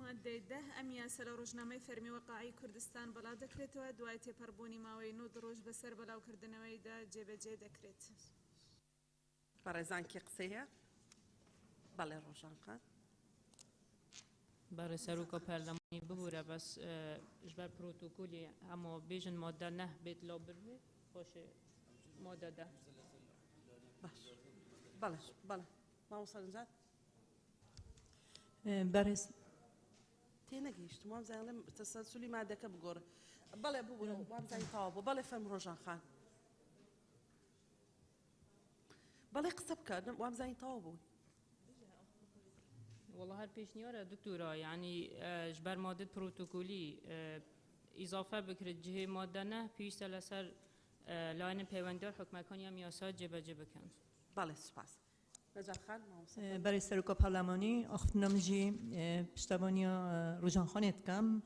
Speaker 11: مادەی 10 ئەم یاسە لە ڕۆژنامەی فەرمی وەقاعی کوردستان بەڵاو دەکرێتەوە دوای تێپەڕبوونی ماوەی 9 ڕۆژ بەسەر بەلاوکردنەوەیدا جێبەجێ دەکرێت.
Speaker 1: بەڕێزان کێ قسەی هەیە؟ بەڵێ ڕۆژان خان.
Speaker 9: برای سروکا پارلمانی ببوره بس جبر پروتکولی اما بیشن ماده نه بیت لابرمی باشه ماده 10.
Speaker 1: باش بەڵێ بەڵێ مامۆستا نجات
Speaker 21: بەڕێز
Speaker 1: تێنەگەیشتم وام زانڵێم تەسەلسولی مادەکە بگۆڕە. بەڵێ ببوورە وام زانی تەواو بوو. بەڵێ فەرم ڕۆژان خان. بەڵێ قسە بکە وام زانی تەواو بوو.
Speaker 9: والله هر پیشنیاره دکتورا یعنی جبر ماده پروتکولی اضافه بکرد جهه ماده نه پیش لسر لاین پیوندار حکمکانی هم یاسا جبجه بکن.
Speaker 1: بله سپاس. نجات خان
Speaker 21: برای سروکا پارلمانی اختنام جی پشتوانیا روزان خانت کم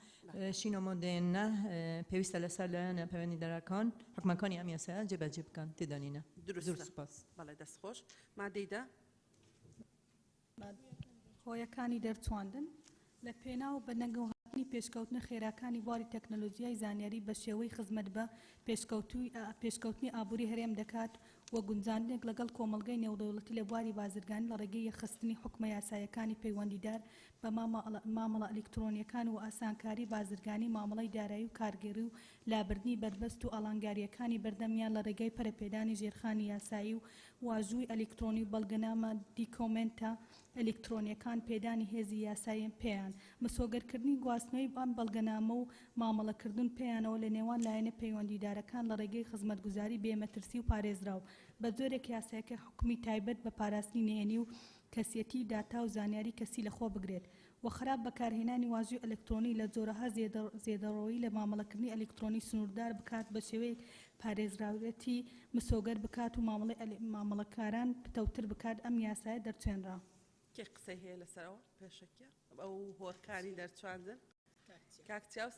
Speaker 21: شینا ماده نه پیوست لسر لاین پیوندار کان حکمکانی هم یاسا جبجه بکن تدانینه.
Speaker 1: درسته.
Speaker 21: سپاس.
Speaker 1: بله دست خوش. ماده ده
Speaker 22: هۆیەکانی دەرچواندن لە پێناو بە نەگەوهاتنی پێشکەوتنە خێراکانی بواری تەکنەلۆژیای زانیاری بە شێوەی خزمەت بە پێشکەوتنی ئابووری هەرێم دەکات و گونجاندنێک لەگەڵ کۆمەلگەی نێودەوڵەتی لە بواری بازرگانی لە ڕێگەی یەخستنی حکمە یاسایەکانی پەیوەندیدار بە مامەڵە ئەلکترۆنیەکان و ئاسانکاری بازرگانی مامەڵەی دارایی و کارگەری و لابردنی بەربەست و ئەڵانگاریەکانی بەردەمیان لە ڕێگەی پەرەپێدانی ژێرخانی یاسایی و واژووی ئەلکترۆنی و بەڵگەنامە دیکۆمنتە ئەلکترۆنیەکان پێدانی هێزی یاساییان پێیان مسۆگەرکردنی گواستنەوەی ئەم بەڵگەنامە و مامەڵەکردن پێیانەوە لە نێوان لایەنە پەیوەندیدارەکان لە ڕێگەی خزمەتگوزاری بێمەترسی و پارێزراو بە جۆرێک یاسایەکە حکومی تایبەت بە پاراستنی نهێنی و کەسیەتی داتا و زانیاری کەسی لەخۆ بگرێت و خراپ بەکارهێنانی واژووی ئەلکترۆنی لە جۆرەها زێدەڕەوەی لە مامەڵەکردنی ئەلکترۆنی سنووردار بکات بە شێوەیەک پارێزراوەتی مسۆگەر بکات و مامەڵەکاران پتەوتر بکات. ئەم یاسایە دەرچێنرا.
Speaker 1: کێ قسەی هەیە لەسەرەوە پێشەکە ئەو هۆرکانی دەرچواندن کاکتیا و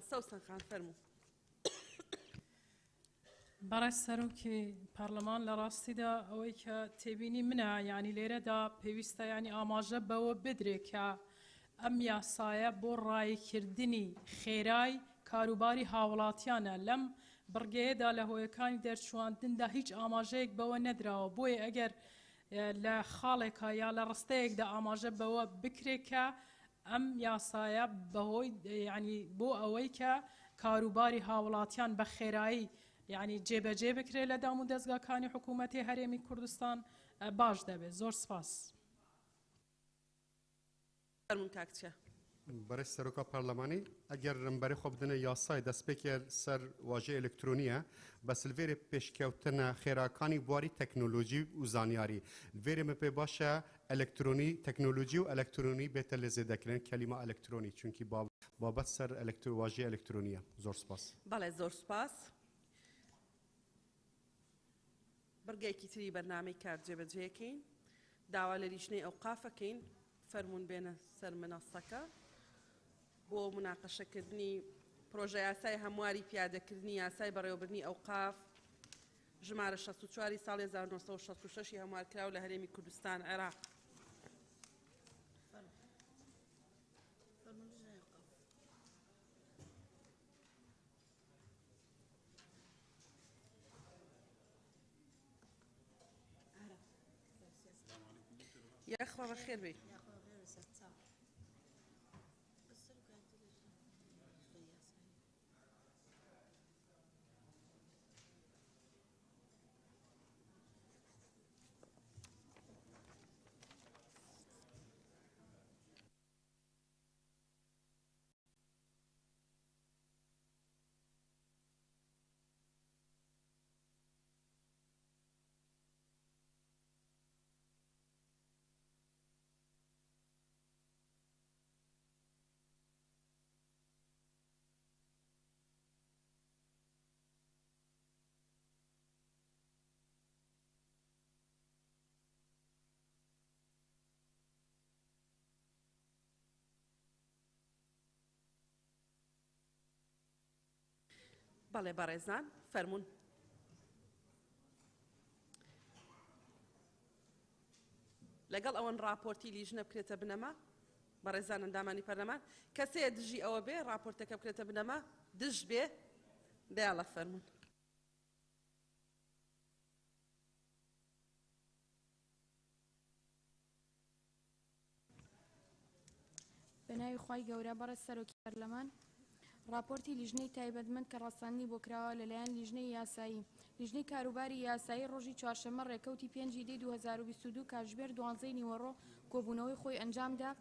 Speaker 1: سەوسن خان فەرموو.
Speaker 15: بەڕێز سەرۆکی پەرلەمان لە ڕاستیدا ئەوەی کە تێبینی منە یعنی لێرەدا پێویستە ینی ئاماژە بەوە بدرێت کە ئەم یاسایە بۆ ڕایکردنی خێرای کاروباری هاوڵاتیانە لەم بڕگەیەدا لە هۆیەکانی دەرچواندندا هیچ ئاماژەیەک بەوە نەدراوە بۆیە ئەگەر لە خاڵێکە یا لە ڕستەیەکدا ئاماژە بەوە بکرێت کە ئەم یاسایە بەهۆی ینی بۆ ئەوەی کە کاروباری هاوڵاتیان بە خێرایی یعنی جێبەجێ بکرێت لە دام و دەستگاکانی حکوومەتی هەرێمی کوردستان باش دەبێت. زۆر سپاس.
Speaker 10: برای سروکا پارلمانی اگر رنبری خوب دنه یاسای دست بکر سر واژه الکترونیه بس الویر پیشکوتن خیراکانی بواری تکنولوژی و زانیاری الویر مپی باشه الکترونی تکنولوژی و الکترونی بهتر لزیده کردن کلمه الکترونی چونکی بابت سر واژه الکترونیه. زور سپاس.
Speaker 1: بله زور سپاس. بەرگەیەکی تری بەرنامەی کار جێبەجێکەین داوا لە لیژنەی ئەوقافەکەین فەرموون بێنە سەر منەسەکە بۆ مناقەشەکردنی پرۆژە یاسای هەمواری پیادەکردنی یاسای بەڕێوەبردنی ئەوقاف ژمارە 64 ساڵی 1966 هەموارکراو لە هەرێمی کوردستان عێراق. يا أخوة بخير بي بەڵێ بەڕێزان فەرمونون. لەگەڵ ئەوەن راپۆرتی لیژنە بکرێتە بنەما بەڕێزان ئەندامانی پەرلەمان کەسەیە دژی ئەوە بێ راپۆرتەکە بکرێتە بنەما دژ بێ دەیاڵە فەرمونون.
Speaker 6: بەناوی خوای گەورە بەڕێز سەرۆکی پەرلەمان راپۆرتی لیژنەی تایبەتمەند کە ڕاستاندنی بۆ کراوە لەلایەن لیژنەی یاسایی لیژنەی کاروباری یاسایی ڕۆژی چوارشەممە ڕێکەوتی 5 دی 2022 کاتژمێر 12 نیوەڕۆ کۆبوونەوەی خۆی ئەنجامدا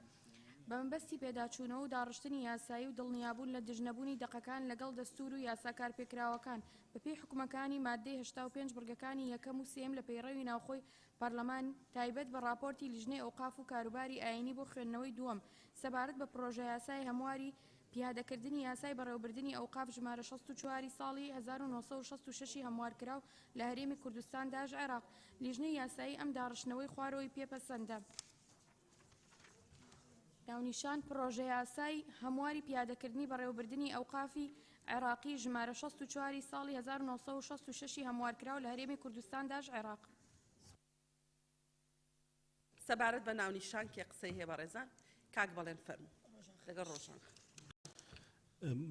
Speaker 6: بە مەبەستی پێداچوونەوە و داڕشتنی یاسایی و دڵنیابوون لە دژنەبوونی دەقەکان لەگەڵ دەستور و یاساکار پێکراوەکان بەپێی حکومەکانی مادەی 85 بڕگەکانی یەکەم و سێم لە پەیڕەوی ناوخۆی پەرلەمان تایبەت بە راپۆرتی لیژنەی ئەوقاف و کاروباری ئاینی بۆ خوێندنەوەی دووەم سەبارەت بە پرۆژە یاسای هەمواری پیادەکردنی یاسای بەڕێوەبردننی ئەوقاف ژمارە 64 ساڵی 1966 هەموارکراو لە هەرێمی کوردستان داژ عێراق لیژنەی یاسایی ئەم داڕشتنەوەی خوارەوەی پێپەسەندە. ناونیشان پرۆژە یاسای هەمواری پیادەکردنی بەڕێوەبردننی ئەوقافی عێراقی ژمارە 64 ساڵی 1966 هەموارکراو لە هەرێمی کوردستان داژ عێراق.
Speaker 1: سەبارەت بە ناونیشان کێ قسەی هەیە بەڕێزان کاک بەڵێن فەرموون لەگەڵ ڕۆژان.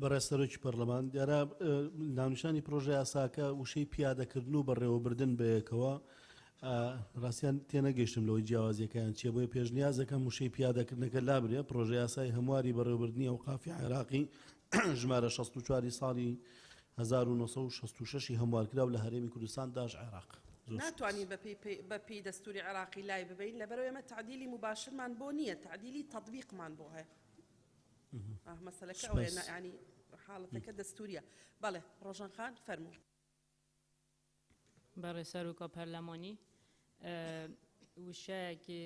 Speaker 14: بەڕێستەرۆکی پەرلەمان دیارە ناونیشانی پرۆژە یاساکە وشەی پیادەکردن و بەڕێوەبردن بەیەکەوە ڕاستیان تێنەگەیشتم لەوەی جیاوازیەکەیان چیە بۆیە پێشنیازەکەم وشەی پیادەکردنەکە لابرێ پرۆژە یاسای هەمواری بەڕێوەبردننی ئەوقافی عێراقی ژمارە 64 ساڵی 1966 هەموارکراو لە هەرێمی کوردستان داژ عێراق.
Speaker 1: ناتوانین بەپێی دەستوری عێراقی لای ببین لەبەرەوە ئێمە تعدیلی مباشرمان بۆ نییە تعدیلی تەطبیقمان بۆ هەیە. مەسەلەکە ئەوەیە ینی حاڵەتەکە دەستوریە. بەڵێ ڕۆژان خان فەرموو.
Speaker 9: بەڕێ سەرۆکە پەرلەمانی وشەیەکی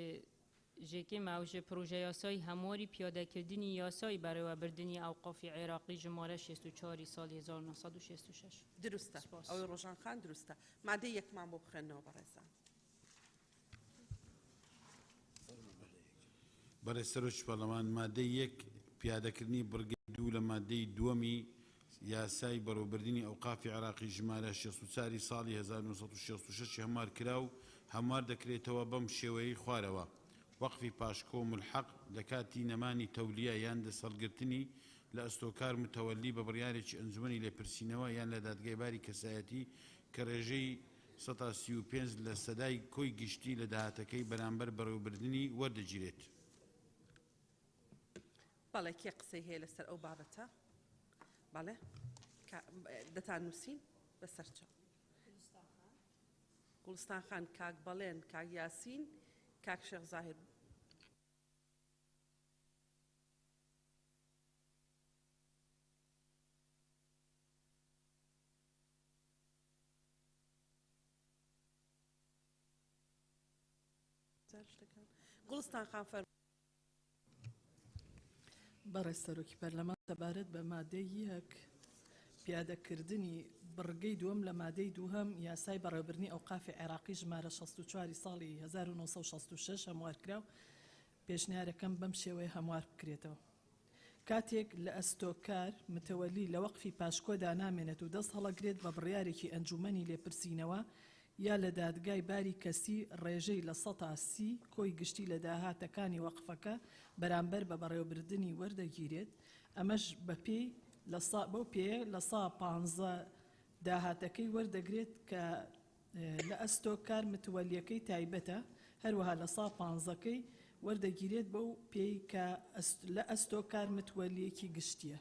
Speaker 9: ژێکی ماوژە پرۆژە یاسایی هەمواری پیادەکردنی یاسایی بەڕێوەبردننی ئەوقافی عێراقی ژمارە 64 ساڵی 1966.
Speaker 1: دروستە ئەوەی ڕۆژان خان دروستە مادەی یەکمان بۆ بخێنەوە بەڕێزان.
Speaker 3: بەڕێ سەرۆکی پەرلەمان مادەی یەک پیادەکردنی بڕگەی دوو لە مادەی دووەمی یاسای بەڕێوەبردنی ئەوقافی عێراقی ژمارە 64 ساڵی 1966 هەموار کراو هەموار دەکرێتەوە بەم شێوەیەی خوارەوە وەقفی پاشکۆ و ملحەق لە کاتی نەمانی تەولیە یان دەسەڵگرتنی لە ئەستۆکار متەوەلی بە بڕیارێکی ئەنجومەنی لێپرسینەوە یان لە دادگای باری کەسایەتی کە ڕێژەی 135 لە سەدای کۆی گشتی لە داهاتەکەی بەرامبەر بەڕێوەبردنی وەردەگیرێت.
Speaker 1: بەڵێ کێ قسەی هەیە لەسەر ئەو بابەتە؟ بەڵێ دەتان نووسین بەسەرچە. گوڵستان خان کاک بەڵێن کاک یاسین کاک شێخ زاهر. گوڵستان خان فەرموو.
Speaker 17: بەڕێز سەرۆکی پەرلەمان سەبارەت بە مادەی یەک پیادەکردنی بڕگەی دووەم لە مادەی دووهەم یاسای بەڕێوەبردنی ئەوقافی عێراقی ژمارە 64 ساڵی 1966 هەموارکراو پێشنیارەکەم بەم شێوەیە هەموار بکرێتەوە. کاتێک لە ئەستۆکار متەوەلی لە وەقفی پاشکۆدا نامێنێت و دەست هەڵەگرێت بە بڕیارێکی ئەنجومەنی لێپرسینەوە یا لە دادگای باری کەسی ڕێژەی لە 130 کۆی گشتی لە داهاتەکانی وەقفەکە بەرامبەر بە بەڕێوەبردنی وەردەگیرێت ئەمەش بەپێی بەو پێ لە 115 داهاتەکەی وەردەگرێت کە لە ئەستۆکار متوەلیەکەی تایبەتە هەروەها لە 115کەی وەردەگیرێت بەو پێی کە لە ئەستۆکار متوەلیەکی گشتیە.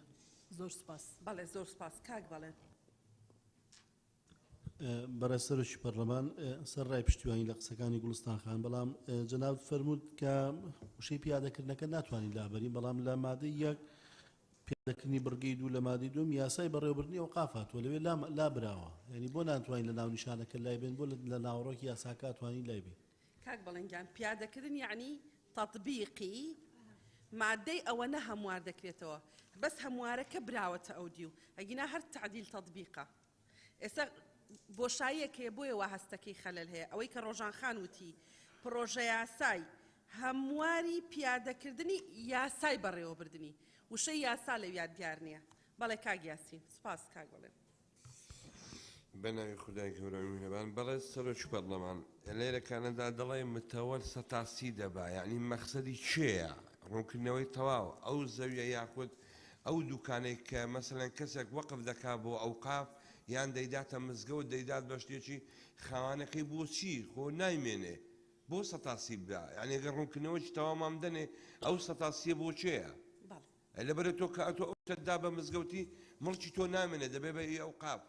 Speaker 17: زۆر سپاس.
Speaker 1: بەڵێ زۆر سپاس کاک بەڵێن.
Speaker 14: بەڕێستەرۆکی پەرلەمان سەر ڕای پشتیوانی لە قسەکانی گوڵستان خان بەڵام جەناب فەرموود کە وشەی پیادەکردنەکە ناتوانین لابەرین بەڵام لە مادەی یەک پیادەکردنی بڕگەی دوو لە مادەی دوم یاسای بەڕێوەبردنی ئەوقاف هاتووە لەوێ لابراوە یعنی بۆ ناتوانین لە ناو نیشانەکە لای بێن بۆ لە ناوڕۆکی یاساکە توانین لای بێن.
Speaker 1: کاک بەڵێنگیان پیادەکردن یعنی تەطبیقی مادەی ئەوە نە هەموار دەکرێتەوە بەس هەموارەکە براوەتە ئەو دیو ئەگینا هەر تعدیل تەطبیقە. ئێستا بۆشاییەکێ بۆیە وا هەستەکەی خەلەل هەیە ئەوەی کە ڕۆژان خان وتی پرۆژە یاسای هەمواری پیادەکردنی یاسای بەڕێوەبردنی وشەی یاسا لەویا دیار نییە. بەڵێ کاک یاسین سپاس کاک بەڵێن.
Speaker 2: بەناوی خودای گەورە و میهرەبان بەڵێ سەرۆکی پەرلەمان لێرە کانەدا دەڵێ متەوەل سەتاسی دەبا یعنی مەقسەدی چێیە ڕوونکردنەوەی تەواو ئەو زەویە یاخود ئەو دوکانێک کە مەسەلەن کەسێک وەقف دەکا بۆ ئەوقاف یان دەیداتە مزگەوت دەیدات بە شتێکی خاوانەکەی بۆ چی خۆ نایمێنێ بۆ سەتاسی بدا یعنی ئەگەر ڕوونکردنەوەی تەواو مام دەنێ ئەو سەتاسیە بۆ چێیە لەبەرە تۆ کە ئەتۆ ئەو تەدا بە مزگەوتی مڵکی تۆ نامێنێ دەبێ بە ئەوقاف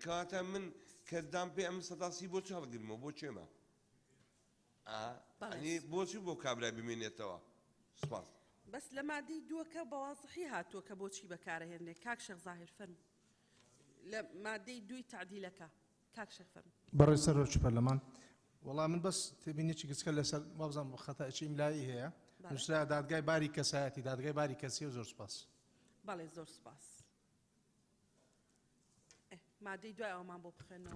Speaker 2: کەواتە من کەدام پێ ئەم سەتاسی بۆ چ هەڵگرمەوە بۆ چێمە بۆچی بۆ کابرا بمێنێتەوە سپاس
Speaker 1: بەس لە مادەی دووەکە بەوازحی هاتووە کە بۆچی بەکارەهێنێ کاک شێخ زاهر فەرمو لە مادەی دووی تعدیلەکە کاک شێخ فەرمو
Speaker 4: بەڕێ سەرۆکی پەرلەمان وەڵام من بەس تێبینێکی گچکە لەسەر وابزانم خەتایکی ئیملایی هەیە نووسرا دادگای باری کەسایەتی دادگای باری کەسی و زۆر سپاس
Speaker 1: بەڵێ زۆر سپاس مادەی دوای ئەومان بۆ بخێنەوە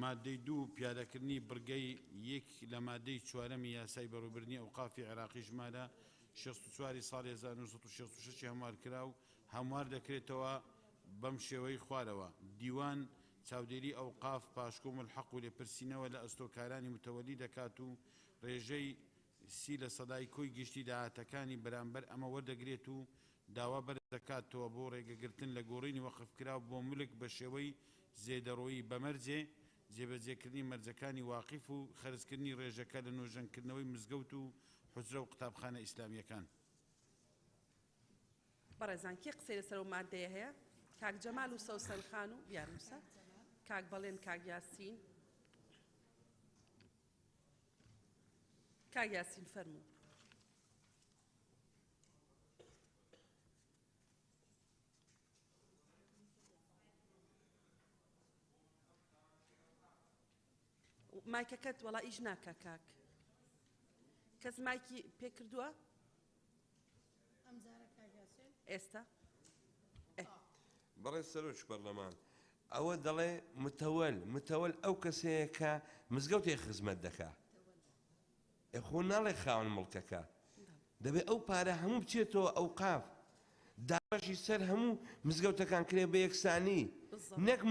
Speaker 3: مادەی دوو پیادەکردنی بڕگەی یەک لە مادەی چوارەمی یاسای بەڕێوەبردننی ئەوقافی عێراقی ژمارە 64 ساڵی 1966 هەموار کرا و هەموار دەکرێتەوە بەم شێوەی خوارەوە دیوان چاودێری ئەوقاف پاشکۆ ملحەق و لێپرسینەوە لە ئەستۆکارانی متەوەلی دەکات و ڕێژەی سی لە سەدای کۆی گشتی داهاتەکانی بەرامبەر ئەمە وەردەگرێت و داوا بەردەکاتەوە بۆ ڕێگەگرتن لە گۆڕینی وەقفکراو بۆ ملک بە شێوەی زێدەڕۆیی بەمەرجێ جێبەجێکردنی مەرجەکانی واقف و خەرجکردنی ڕێژەکە لە نۆژەنکردنەوەی مزگەوت و حوجرە و قوتابخانە ئیسلامیەکان
Speaker 1: بەڕێزان کێ قسەی لەسەر و مادەیە هەیە کاک جەمال و سەوسەن خان و بیارنووسە کاک بەڵێن کاک یاسین کاک یاسین فەرموو مایکەکەت وەڵا ئیش ناکە کاک کەس مایکی پێ کردووە ئێستا
Speaker 2: بەڵێ سەرۆکی پەرلەمان ئەوە دەڵێ متەوەل ئەو کەسەیە کە مزگەوتێ خزمەت دەکا خۆ ناڵێ خاوەن مڵکەکە دەبێ ئەو پارە هەموو بچێتەوە ئەوقاف دابەشی سەر هەموو مزگەوتەکان کرێ بە یەکسانی نەک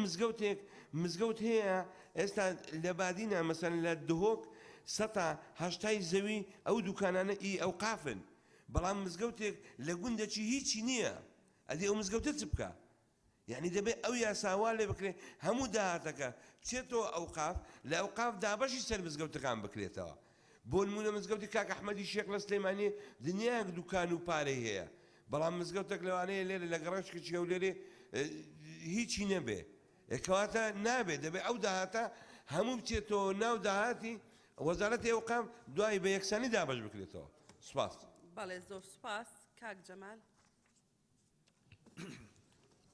Speaker 2: مزگەوت هەیە ئێستا لە بادینە مەسەن لە دهۆک سەتا هەشتای زەوی ئەو دوکانانە ئەوقافن بەڵام مزگەوتێک لە گوندێکی هیچی نییە ئەدێ ئەو مزگەوتە چ بکە یعنی دەبێت ئەو یاساوا لێ بکرێ هەموو داهاتەکە بچێتەوە ئەوقاف لە ئەوقاف دابەشی سەر مزگەوتەکان بکرێتەوە بۆ نمونە مزگەوتی کاک ئەحمەدی شێخ لە سلێمانی دنیایەک دوکان و پارەی هەیە بەڵام مزگەوتێک لەوانەیە لێرە لە گەڕەشکەچی ئەو لێرێ هیچی نەبێ کەواتە نابێت دەبێت ئەو داهاتە هەموو بچێتەوە ناو داهاتی وەزارەتی ئەوقاف دوای بە یەکسانی دابەش بکرێتەوە سپاس
Speaker 1: بەڵێ زۆر سپاس کاک جەمال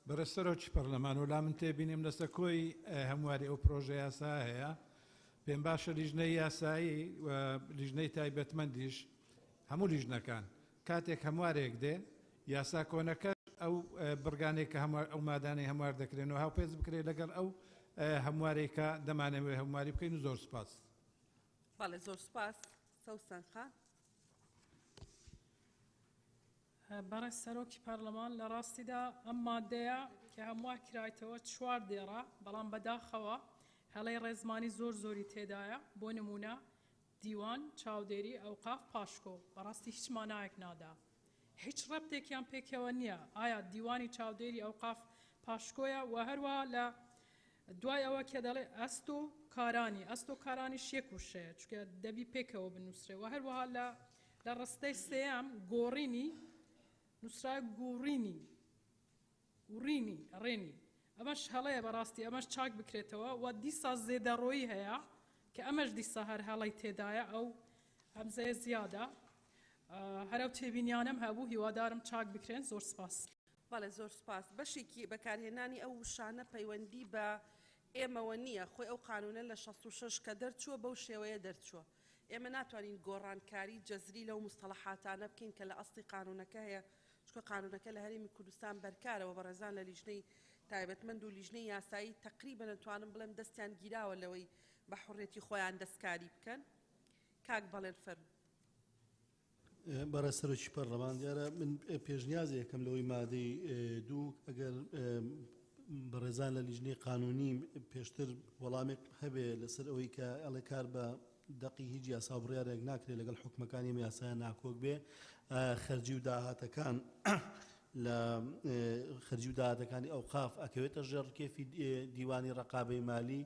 Speaker 13: بەرەسەرۆکی پەرلەمان و لا من تێبینیم لەسەر کۆی هەمواری ئەو پرۆژە یاسا هەیە پێم باشە لیژنەی یاسایی و لیژنەی تایبەتمەندیش هەموو لیژنەکان کاتێک هەموارێک دێ یاسا کۆنەکە ئەو بڕگانێک کە ئەو مادانەی هەموار دەکرێنەوە هاوپێز بکرێت لەگەڵ ئەو هەموارێکە دەمانەوێت هەمواری بکەین و زۆر سپاس
Speaker 1: بەڵێ زۆر سپاس سەوسەن خان
Speaker 15: بەڕێز سەرۆکی پەرلەمان لە ڕاستیدا ئەم مادەیە کە هەمووە کرایتەوە چوار دێڕە بەڵام بەداخەوە هەڵەی ڕێزمانی زۆری تێدایە بۆ نمونە دیوان چاودێری ئەوقاف پاشکۆ بەڕاستی هیچ مانایەک نادا هیچ ڕەبتێکیان پێکەوە نییە ئایا دیوانی چاودێری ئەوقاف پاشکۆیە و هەروە لە دوای ئەوە کە دەڵێ ئەست و کارانی شێک و شەیە چکە دەبی پێکەوە بنووسرێ و هەروەها لە ڕستەی سێەم گۆڕینی نووسرا گوڕینی ڕێنی ئەمەش هەڵەیە بەڕاستی ئەمەش چاک بکرێتەوە و دیسا زێدەڕۆیی هەیە کە ئەمەش دیسا هەر هەڵی تێدایە ئەو ئەمزەیە زیادە هەرو تێبینیانم هەبوو هیوادارم چاک بکرێن زۆر سپاس
Speaker 1: بەڵێ زۆر سپاس بەشێکی بەکارهێنانی ئەو وشانە پەیوەندی بە ئێمەوە نییە خۆی ئەو قانونە لە 66 کە دەرچووە بەو شێوەیە دەرچووە ئێمە ناتوانین گۆڕانکاری جەزری لەو مستەڵەحاتانە بکەین کە لە ئەسڵی قانونەکە هەیە چکە قانونەکە لە هەرێمی کوردستان بەرکارەوە بەڕێزان لە لیژنەی تایبەتمەند و لیژنەی یاسایی تقریبا نتوانم بڵێم دەستیان گیراوە لەوەی بە حڕێتی خۆیان دەستکاری بکەن کاک بەڵێن فەرموو
Speaker 14: بەڕێز سەرۆکی پەرلەمان دیارە من پێشنیازی یەکەم لەوەی مادەی دوو ئەگەر بەڕێزان لە لیژنەی قانونی پێشتر وەڵامێک هەبێ لەسەر ئەوەی کە ئەڵێ کار بە دەقی هیچ یاسا بڕیارێک ناکرێت لەگەڵ حکومەکانی یاسایە ناکۆک بێ خەرجی و داهاتەکان لە خەرجی و داهاتەکانی ئەوقاف ئەکەوێتە ژێر کێفی دیوانی ڕقابەی مالی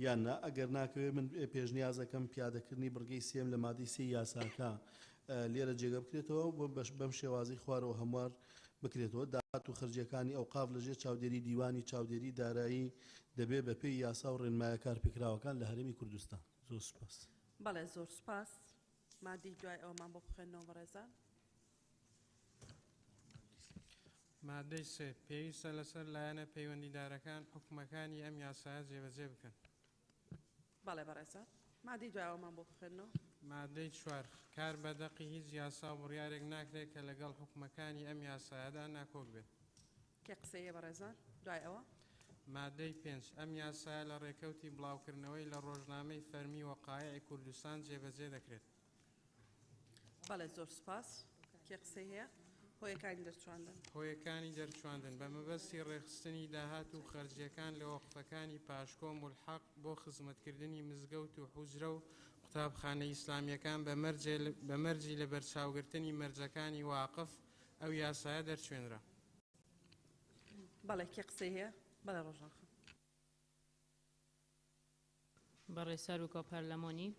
Speaker 14: یان نا ئەگەر ناکەوێت من پێشنیازەکەم پیادەکردنی بڕگەی سێم لە مادەی سێ یاساکە لێرە جێگە بکرێتەوە بەم شێوازی خوارەوە هەموار بکرێتەوە داهات و خەرجیەکانی ئەوقاف لەژێر چاودێری دیوانی چاودێری دارایی دەبێت بە پێی یاسا و ڕێنمایە کارپێکراوەکان لە هەرێمی کوردستان. زۆر سپاس.
Speaker 1: بەڵێ زۆر سپاس. مادەی دوای ئەومان بۆ بخوێنەوە بەڕێزان.
Speaker 12: مادەی سێ پێویستە لەسەر لایەنە پەیوەندیدارەکان حکومەکانی ئەم یاسایە جێبەجێ بکەن.
Speaker 1: بەڵێ بەڕێزان. مادەی دوای ئەومان بۆ بخوێنەوە.
Speaker 12: مادەی چوار کار بە دەقی هیچ یاسا و بڕیارێک ناکرێت کە لەگەڵ حکومەکانی ئەم یاسایەدا ناکۆک بێت.
Speaker 1: کێ قسەیە بەڕێزان دوای ئەوە؟
Speaker 12: مادەی پێنج ئەم یاسایە لە ڕێکەوتی بڵاوکردنەوەی لە ڕۆژنامەی فەرمی وەقایعی کوردستان جێبەجێ دەکرێت.
Speaker 1: بەڵێ زۆر سپاس. کێ قسەی هەیە؟ هۆیەکانی دەرچواندن.
Speaker 12: هۆیەکانی دەرچواندن بە مەبەستی ڕێخستنی داهات و خەرجیەکان لە وەقفەکانی پاشکۆ مولحەق بۆ خزمەتکردنی مزگەوت و حوجرە و قوتابخانەی ئیسلامیەکان بە مەرجی لە بەرچاوگرتنی مەرجەکانی واقف ئەو یاسایە دەرچوێنرا.
Speaker 1: بەڵێ کێ قسەی هەیە؟ بەڵێ ڕۆژناخە.
Speaker 9: برای سروکا پارلمانی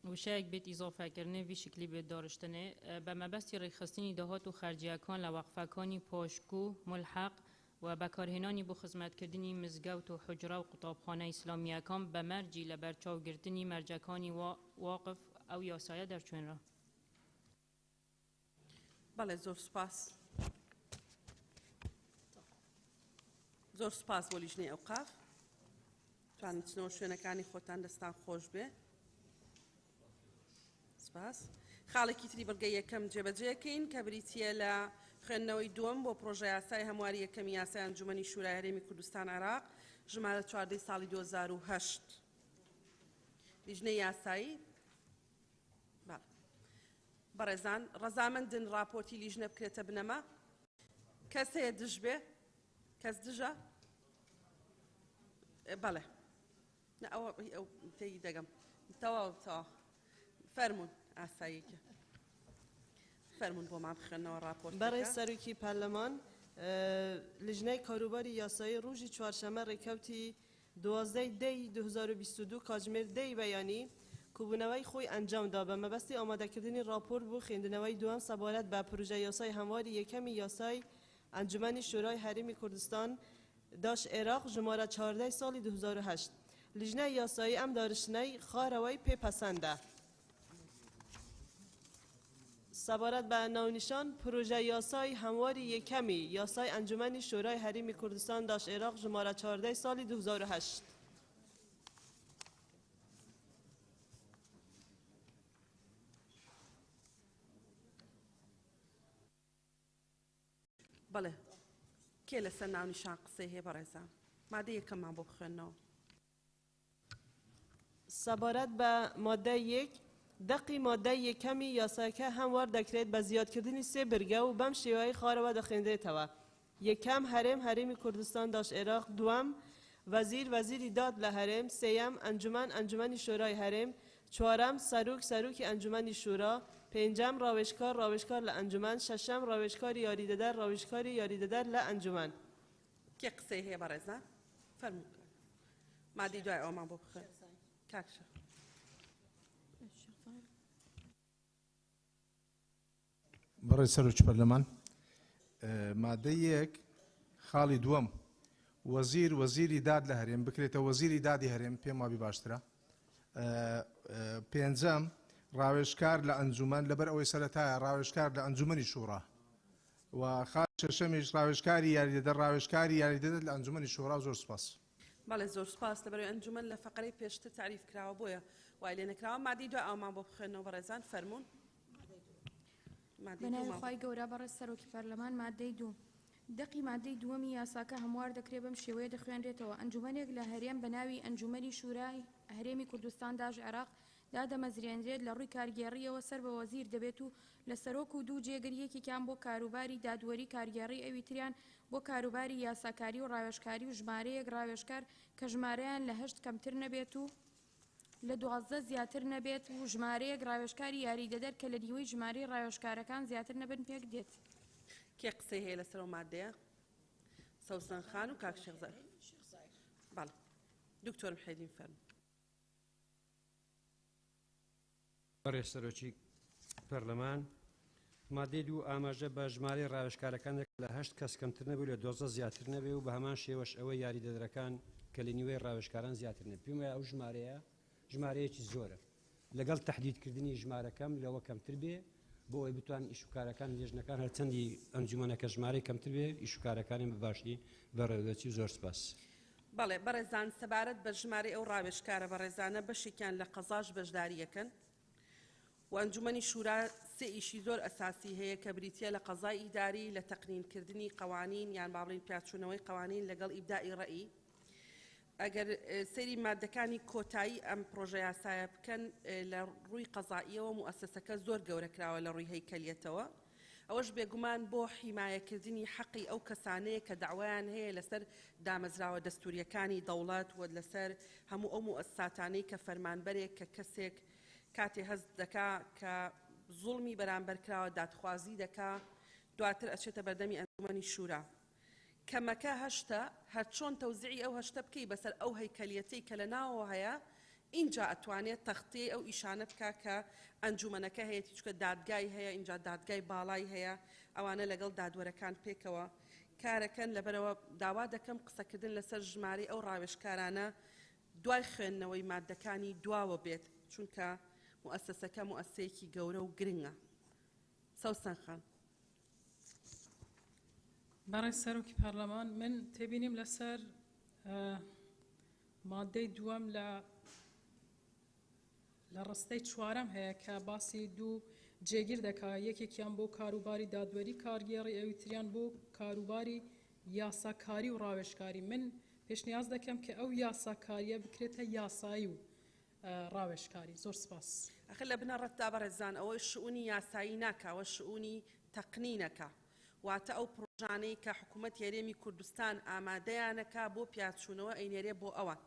Speaker 9: وشایك بيت إضافة كرنه في شكل بيت دارشتنه بمبسط رخصتني دهات و خرجيكان لوقفكاني پاشکو ملحق و بکارهنانی بو خدمت کردنی مزگوت و حجره و قطابخانه اسلامیکان به مرجی لبرچاو گرتنی مرجکانی واقف او یاسایه در چون را.
Speaker 1: بله زور سپاس. زور سپاس بۆ لیژنەی ئەوقاف. توانیتنەوە شوێنەکانی خۆتان دەستان خۆش بێ. سپاس. خاڵێکی تری بەرگەی یەکەم جێبەجێکەین کە بریتیە لە خوێندنەوەی دووەم بۆ پرۆژە یاسای هەمواری یەکەمی یاسای ئەنجومەنی شورای هەرێمی کوردستان عێراق ژمارە 14 ساڵی 2008. لیژنەی یاسایی بەڕێزان ڕەزامەندن راپۆرتی لیژنە بکرێتە بنەما. کەس هەیە دژ بێ؟ کەس دژە؟ بەڵێ ئەوە تێی دەگەم تەواو فەرمون ئاساییکە فەرمون بۆمان بخێنەوە راپۆرت.
Speaker 7: بەڕێز سەرۆکی پەرلەمان لیژنەی کاروباری یاسایی ڕۆژی چوارشەمە ڕێکەوتی 12/2022 کاتژمێر 10 بەیانی کوبوونەوەی خۆی ئەنجامدا بە مەبەستی ئامادەکردنی راپۆر بۆ خوێندنەوەی دووەم سەبارەت بە پروژە یاسای هەمواری یەکەمی یاسای ئەنجومەنی شورای هەرێمی کوردستان داش عێراق ژمارە 14 ساڵی 2008. لیژنەی یاسایی ئەم دارشتنەی خارەوەی پێپەسەندە. سەبارەت بە ناونیشان پروژە یاسای هەمواری یەکەمی یاسای ئەنجومەنی شورای هەرێمی کوردستان داش عێراق ژمارە 14 ساڵی 2008.
Speaker 1: بەڵێ کێ لەسەر ناونیشان قسەی هەیە بەڕێزان؟ مادەی یەکەممان بۆ بخوێنەوە.
Speaker 7: سەبارەت بە مادە یەک دەقی مادە یەکەمی یاساکە هەموار دەکرێت بە زیادکردنی سێ برگە و بەم شێوەیە خارەوە دەخوێندرێتەوە. یەکەم هەرێمی کوردستان داش عێراق، دووەم وەزیری داد لە هەرێم، سێیەم ئەنجومەنی شورای هەرێم، چوارەم سەرۆکی ئەنجومەنی شورا، پێنجەم ڕاوێژکار لە ئەنجومەن، شەشەم ڕاوێژکاری یاریدەدەر لە ئەنجومەن.
Speaker 1: کێ قسەی هەیە بەڕێزان؟ فەرموو. مادەی دوای ئەومان بۆ بخوێن. کاکشە.
Speaker 4: بەڕێز سەرۆکی پەرلەمان مادەی یەک خاڵی دووەم وەزیری داد لە هەرێم بکرێتە وەزیری دادی هەرێم پێم وابی باشترە. پێنجەم ڕاوێژکار لە ئەنجومەن لەبەر ئەوەی سەرەتایە ڕاوێژکار لە ئەنجومەنی شوڕا و خاڵی شەشەمیش ڕاوێژکاری یاریدەدەر لە ئەنجومەنی شوڕا. زۆر سپاس.
Speaker 1: بەڵێ زۆر سپاس لەبەرەوەی ئەنجومەن لە فەقەرەی پێشتر تعریف کراوە بۆیە وای لێ نەکراوە. مادەی دوای ئەومان بۆ بخوێنەوە بەڕێزان فەرموون.
Speaker 6: بەناوی خی گەورە بەڕێز سەرۆکی پەرلەمان مادەی دوو دەقی مادەی دووەمی یاساکە هەموار دەکرێت بەم شێوەیە دەخوێنرێتەوە. ئەنجومەنێک لە هەرێم بە ناوی ئەنجومەنی شورای هەرێمی کوردستان داژ عێراق دادەمەزرێنرێت لە ڕووی کارگێڕیەوە سەر بە وەزیر دەبێت و لە سەرۆک و دوو جێگریەکێکیان بۆ کاروباری دادوەری کارگێڕی ئەوی تریان بۆ کاروباری یاساکاری و ڕاوێژکاری و ژمارەیەک ڕاوێژکار کە ژمارەیان لە 8 کەمتر نەبێت و لە 12 زیاتر نەبێت و ژمارەیەک ڕاوێژکاری یاریدەدەر کە لە نیوەی ژمارەی ڕاوێژکارەکان زیاتر نەبن پێک دێت.
Speaker 1: کێ قسەی هەیە لەسەر مادەیە؟ سەوسن خان و کاک شێخزاد. بەڵێ دکتۆر محەیدین فەرموو.
Speaker 5: بەڕێز سەرۆکی پەرلەمان مادەی دوو ئاماژە بە ژمارەی ڕاوێژکارەکان لە 8 کەس کەمتر نەبوو لە 12 زیاتر نەبێ و بە هەمان شێوەش ئەوە یاریدەدەرەکان کە لە نیوەی ڕاوێژکاران زیاتر نەبێ. پێم وایە ئەو ژمارەیە ژمارەیەکی زۆرە لەگەڵ تەحدیدکردنی ژمارەکەم لەوە کەمتر بێ بۆ ئەوەی بتوان ئیشوکارەکان لێژنەکان هەرچەندی ئەنجومەنەکە ژمارەی کەمتر بێ ئیشوکارەکانی بەباشی بەڕێوەدەچی زۆر سپاس.
Speaker 1: بەڵێ بەڕێزان سەبارەت بە ژمارەی ئەو ڕاوێژکارە بەڕێزانە بەشێکیان لە قەزاش بەشداریەکەن و ئەنجومەنی شورا سێ ئیشی زۆر ئەساسی هەیە کە بریتە لە قەزای ئیداری لە تەقنینکردنی قوانین یان باڵین پیاچوونەوەی قوانین لەگەڵ ئیبدائی ڕەئی. ئەگەر سەیری مادەکانی کۆتایی ئەم پرۆژە یاسایە بکەن لە ڕووی قەزائیەوە موئەسسەکە زۆر گەورەکراوە لە ڕووی هەیکەلیەتەوە. ئەوەش بێگومان بۆ حیمایەکردنی حەقی ئەو کەسانەیە کە داوایان هەیە لەسەر دامەزراوە دەستوریەکانی دەوڵات و لەسەر هەموو ئەو موئەسساتانەی کە فەرمانبەرێک کە کەسێک کاتێ هەست دەکا کە زوڵمی بەرامبەرکراوە دادخوازی دەکا دواتر ئەچێتە بەردەمی ئەنجومەنی شورا. کەمەکە هەشتە هەر چۆن تەوزیعی ئەو هەشتە بکەی بەسەر ئەو هەیکەلیەتەی کە لە ناوەوە هەیە اینجا ئەتوانێت تەختەی ئەو ئیشانە بکا کە ئەنجومەنەکە هەیەی چکە دادگای هەیە اینجا دادگای باڵای هەیە ئەوانە لەگەڵ دادوەرەکان پێکەوە کارەکەن. لەبەرەوە داوا دەکەم قسەکردن لەسەر ژمارەی ئەو ڕاوێژکارانە دوای خوێندنەوەی مادەکانی دواوە بێت چونکە موئەسسەکە موئەسسەیەکی گەورە و گرنگە. سەوسن خان.
Speaker 15: بەڕێز سەرۆکی پەرلەمان من تێبینیم لەسەر مادەی دووەم لە ڕستەی چوارەم هەیە کە باسی دوو جێگیر دەکا یەکێکیان بۆ کاروباری دادوەری کارگێڕی ئەوی تریان بۆ کاروباری یاساکاری و ڕاوێژکاری. من پێشنیاز دەکەم کە ئەو یاساکاریە بکرێتە یاسایی و ڕاوێژکاری. زۆر سپاس.
Speaker 1: ئەخە لە بنەڕەتدا بەڕێزان ئەوەی شؤونی یاسایی ناکە ئەوە شؤونی تەقنینەکە واتە ئەو پرۆژانەی کە حکوومەت هێرێمی کوردستان ئامادەیانەکە بۆ پیاچوونەوە ئەینێرێ بۆ ئەوان.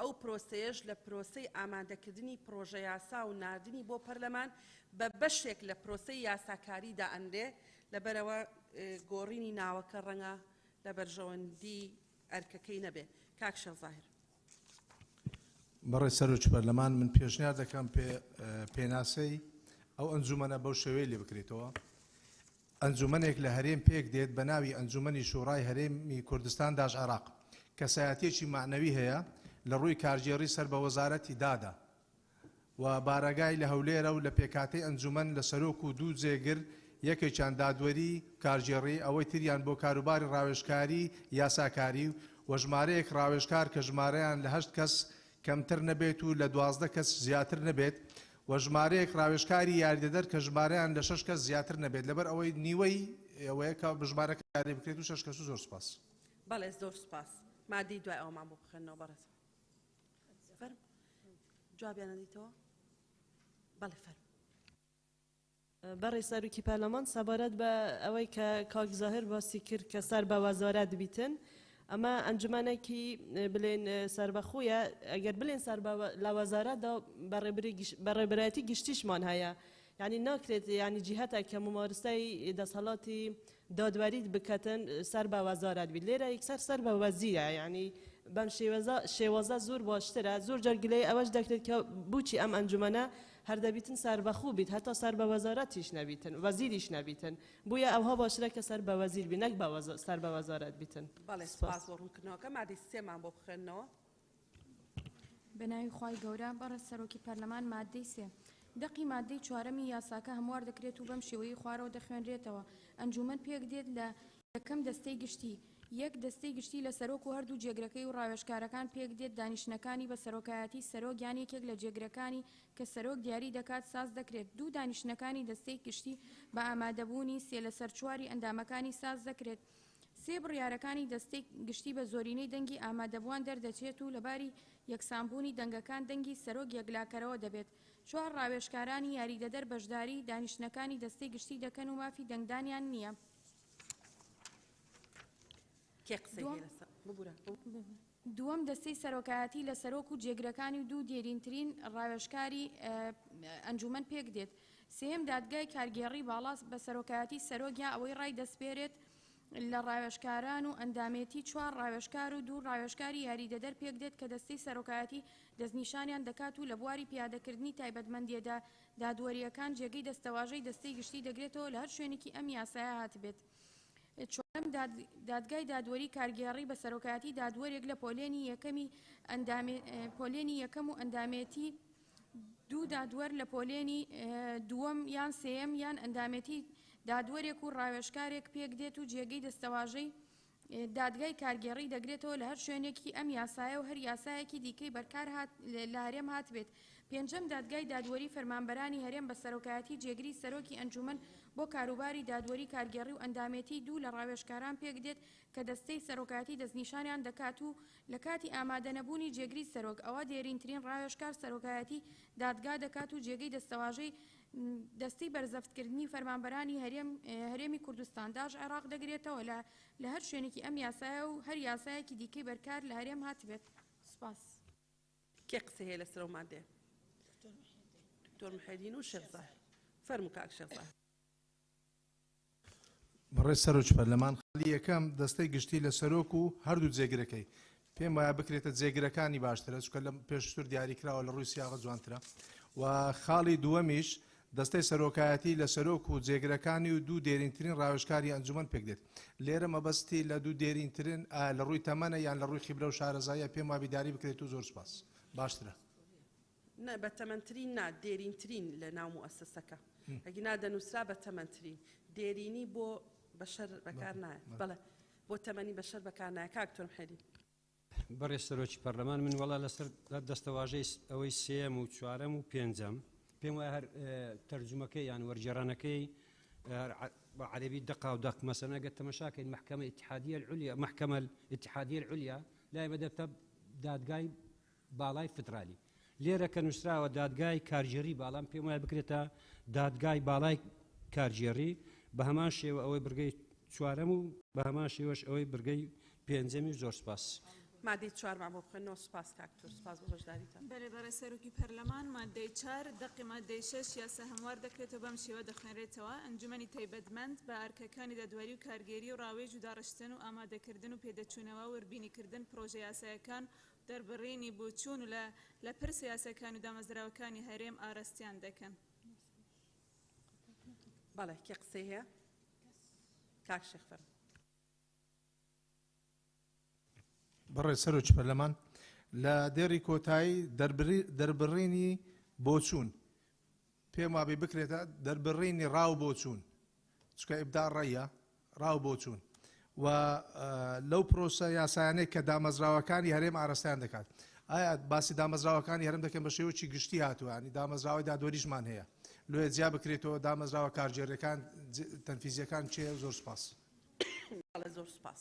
Speaker 1: ئەو پرۆسەیەش لە پرۆسەی ئامادەکردنی پرۆژە یاسا و ناردنی بۆ پەرلەمان بە بەشێک لە پرۆسەی یاساکاریدا ئەندێ لەبەرەوە گۆڕینی ناوەکە ڕەنگە لە بەرژەوەندی ئەرکەکەی نەبێ. کاک شێخزاهر.
Speaker 4: بەڕێز سەرۆکی پەرلەمان من پێشنیار دەکەم پێناسەی ئەو ئەنجومەنە بەو شێوەیە لێ بکرێتەوە. ئەنجومەنێک لە هەرێم پێک دێت بە ناوی ئەنجومەنی شوڕای هەرێمی کوردستان داژ عێراق کە سایەتێکی معنەوی هەیە لە ڕووی کارگێڕی سەر بە وەزارەتی دادا و بارەگای لە هەولێرە و لە پێکاتەی ئەنجومەن لە سەرۆک و دوو جێگر یەکێکیان دادوەری کارگێڕی ئەوەی تریان بۆ کاروباری ڕاوێژکاری یاساکاری و ژمارەیەک ڕاوێژکار کە ژمارەیان لە 8 کەس کەمتر نەبێت و لە 12 کەس زیاتر نەبێت و ژمارەیەک ڕاوێژکاری یاریدەدەر کە ژمارەیان لە 6 کەس زیاتر نەبێت لەبەر ئەوەی نیوەی ئەوەیە کە بژمارەکە یاری بکرێت و 6 کەس و زۆر سپاس.
Speaker 1: بەڵێ زۆر سپاس. مادەی دوای ئەومان بۆ بخێنەوە بەڕێز. فەرم جوابیان نەدیتەوە؟ بەڵێ فەرم.
Speaker 7: بەڕێز سەرۆکی پەرلەمان سەبارەت بە ئەوەی کە کاک زاهر باسی کرد کە سەر بە وەزارەت بیتن ئەمە ئەنجومەنێکی بڵێن سەربەخۆیە ئەگەر بڵێن سەر لە وەزارەتدا بەڕێبەرایەتی گشتیشمان هەیە یعنی ناکرێت یعنی جیهەتە کە ممارستەی دەسەڵاتی دادوەریت بکەتن سەر بە وەزارەت بیت لێرە یەکسەر سەر بە وەزیرە یعنی بەم شێوازە زۆر باشترە زۆر جار گلەی ئەوەش دەکرێت کە بچی ئەم ئەنجومەنە هەردەبیتن سەربەخۆ بیت هەتا سەر بە وەزارەتیش نەبیتن وەزیریش نەبیتن بۆیە ئەوها باشترە کە سەر بە وەزیر بی نەک سەر بە وەزارەت بیتن.
Speaker 1: بەڵێ سپاس بۆ ڕوونکردنەوەکە مادەی سێمان بۆ بخێنەوە.
Speaker 6: بەناوی خوای گەورە بەڕێز سەرۆکی پەرلەمان مادەی سێ دەقی مادەی چوارەمی یاساکە هەموار دەکرێت و بەم شێوەیەی خوارەوە دەخوێنرێتەوە. ئەنجومەن پێک دێت لە یەکەم دەستەی گشتی یەک دەستەی گشتی لە سەرۆک و هەردوو جێگرەکەی و ڕاوێژکارەکان پێک دێت دانیشتەکانی بە سەرۆکایەتی سەرۆک یان یەکێک لە جێگرەکانی کە سەرۆک دیاری دەکات ساز دەکرێت. دوو دانیشتەکانی دەستەی گشتی بە ئامادەبوونی سێ لە سەر چواری ئەندامەکانی ساز دەکرێت. سێ بڕیارەکانی دەستەی گشتی بە زۆرینەی دەنگی ئامادەبووان دەردەچێت و لەباری یەکسانبوونی دەنگەکان دەنگی سەرۆک یەکلاکەرەوە دەبێت. چوار ڕاوێژکارانی یاریدەدەر بەشداری دانیشتنەکانی دەستەی گشتی دەکەن و مافی دەنگدانیان نییە. دووەم دەستەی سەرۆکایەتی لە سەرۆک و جێگرەکانی و دوو دێرینترین ڕاوێژکاری ئەنجومەن پێک دێت. سێم دادگای کارگێڕی باڵا بە سەرۆکایەتی سەرۆکیان ئەوەی ڕای دەسپێرێت لە ڕاوێژکاران و ئەندامێتی چوار ڕاوێژکار و دوو ڕاوێژکاری یاریدەدەر پێک دێت کە دەستەی سەرۆکایەتی دەستنیشانیان دەکات و لە بواری پیادەکردنی تایبەتمەندیەدا دادوەریەکان جێگەی دەستەواژەی دەستەی گشتی دەگرێتەوە لە هەر شوێنێکی ئەم یاسایە هاتبێت. چوارەم دادگای دادوەری کارگێڕی بە سەرۆکایەتی دادوەرێک لە پۆلێنی یەکەم و ئەندامێتی دوو دادوەر لە پۆلێنی دووەم یان سێەم یان ئەندامێتی دادوەرێک و ڕاوێژکارێک پێک دێت و جێگەی دەستەواژەی دادگای کارگێڕی دەگرێتەوە لە هەر شوێنێکی ئەم یاسایە و هەر یاسایەکی دیکەی بەرکار لە هەرێم هاتبێت. پێنجەم دادگای دادوەری فەرمانبەرانی هەرێم بە سەرۆکایەتی جێگری سەرۆکی ئەنجومەن بۆ کاروباری دادوەری کارگێڕی و ئەندامێتی دوو لە ڕاوێژکاران پێک دێت کە دەستەی سەرۆکایەتی دەستنیشانیان دەکات و لە کاتی ئامادەنەبوونی جێگری سەرۆک ئەوە دێرینترین ڕاوێژکار سەرۆکایەتی دادگا دەکات و جێگەی دەستەواژەی دەستی بەرزەفتکردنی فەرمانبەرانی هەرێمی کوردستان داژ عێراق دەگرێتەوە لە هەر شوێنێکی ئەم یاسایە و هەر یاسایەکی دیکەی بەرکار لە هەرێم هاتبێت. سپاس.
Speaker 1: کێ قسە هەیە لەسەر ئەو مادێ؟ دکتۆر محەدین و شێخ زاهر. فەرموو کاک شێخ زاهر.
Speaker 4: بەڕێز سەرۆک پەرلەمان خاڵی یەکەم دەستەی گشتی لە سەرۆک و هەردوو جێگرەکەی پێم وایە بکرێتە جێگرەکانی باشترە چونکە لە پێشتر دیاریکراوە لە ڕووی سیاغە جوانترە و خاڵی دووەمیش دەستەی سەرۆکایەتی لە سەرۆک و جێگرەکانی و دوو دێرینترین ڕاوێژکاری ئەنجومەن پێک دێت. لێرە مەبەستی لە دوو دێرینترین لە ڕووی تەمەنە یان لە ڕووی خیبرە و شارەزاییە پێم وابی داری بکرێت و زۆر سپاس باشترە.
Speaker 1: بە تەمەنترین نا دێرینترین لە ناو موەسسەکە ئەگی نادەنووسرا بە تەمەنترین دێرینی بۆ بەشەر بەکار نایە بەڵێ بۆ تەمەنی بەشەر بەکار نایە. کاک دکتۆر محەدین.
Speaker 5: بەڕێز سەرۆکی پەرلەمان من وەڵا لەسەر دەستەواژەی ئەوەی سێم و چوارەم و پێنجەم پێم وایە هەر تەرجمەکەی یان وەرجێڕانەکەی عەرەبی دقا و دەق مەسەلەن ئەگەر تەماشاکەین محکەمە ئیتحادیە العولیا محکەمە الاتحادیە العولیا لای مەدەبتە دادگای باڵای فدرالی لێرە کە نووسراوە دادگای کارژێری باڵام پێم وایە بکرێتە دادگای باڵای کارژێری بە هەمان شێوە ئەوەی بڕگەی چوارەم و بە هەمان شێوەش ئەوەی بڕگەی پێنجەمی زۆر سپاس.
Speaker 1: مادەی چوارمان بۆ بخوێنەوە. سپاس کاکتۆر سپاس بۆ بەشداریتان.
Speaker 11: بەێ بەڕێ سەرۆکی پەرلەمان مادەی 4 دقی مادەی 6 یاسا هەموار دەکرێتەوە بەم شێوە دەخوێنرێتەوە. ئەنجومەنی تایبەتمەند بە ئەرکەکانی دادوەری و کارگێری و ڕاوێژ و داڕشتن و ئامادەکردن و پێدەچوونەوە و وربینیکردن پرۆژە یاسایەکان دەربڕینی بۆچوون و لە پرسە یاساکان و دامەزراوەکانی هەرێم ئاراستیان دەکەن.
Speaker 1: بەڵێ کێ قسەی هەیە؟ کاک شێخ فەرموو.
Speaker 4: بەڕێز سەرۆک پەرلەمان لە دێڕی کۆتایی دەربڕینی بۆچوون پێم وابێ بکرێتە دەربڕینی ڕاو بۆچوون چکە ئیبدا ڕەیە ڕاو بۆچوون و لەو پرۆسە یاسایانەی کە دامەزراوەکانی هەرێم ئاراستیان دەکات. ئایا باسی دامەزراوەکانی هەرێم دەکەن بە شێوەی گشتی هاتووانی دامەزراوەی دادوەریشمان هەیە لێ جیا بکرێتەوە دامەزراوە کارژێرەکان تەنفیزیەکان چێ؟ زۆر سپاس.
Speaker 1: زۆر سپاس.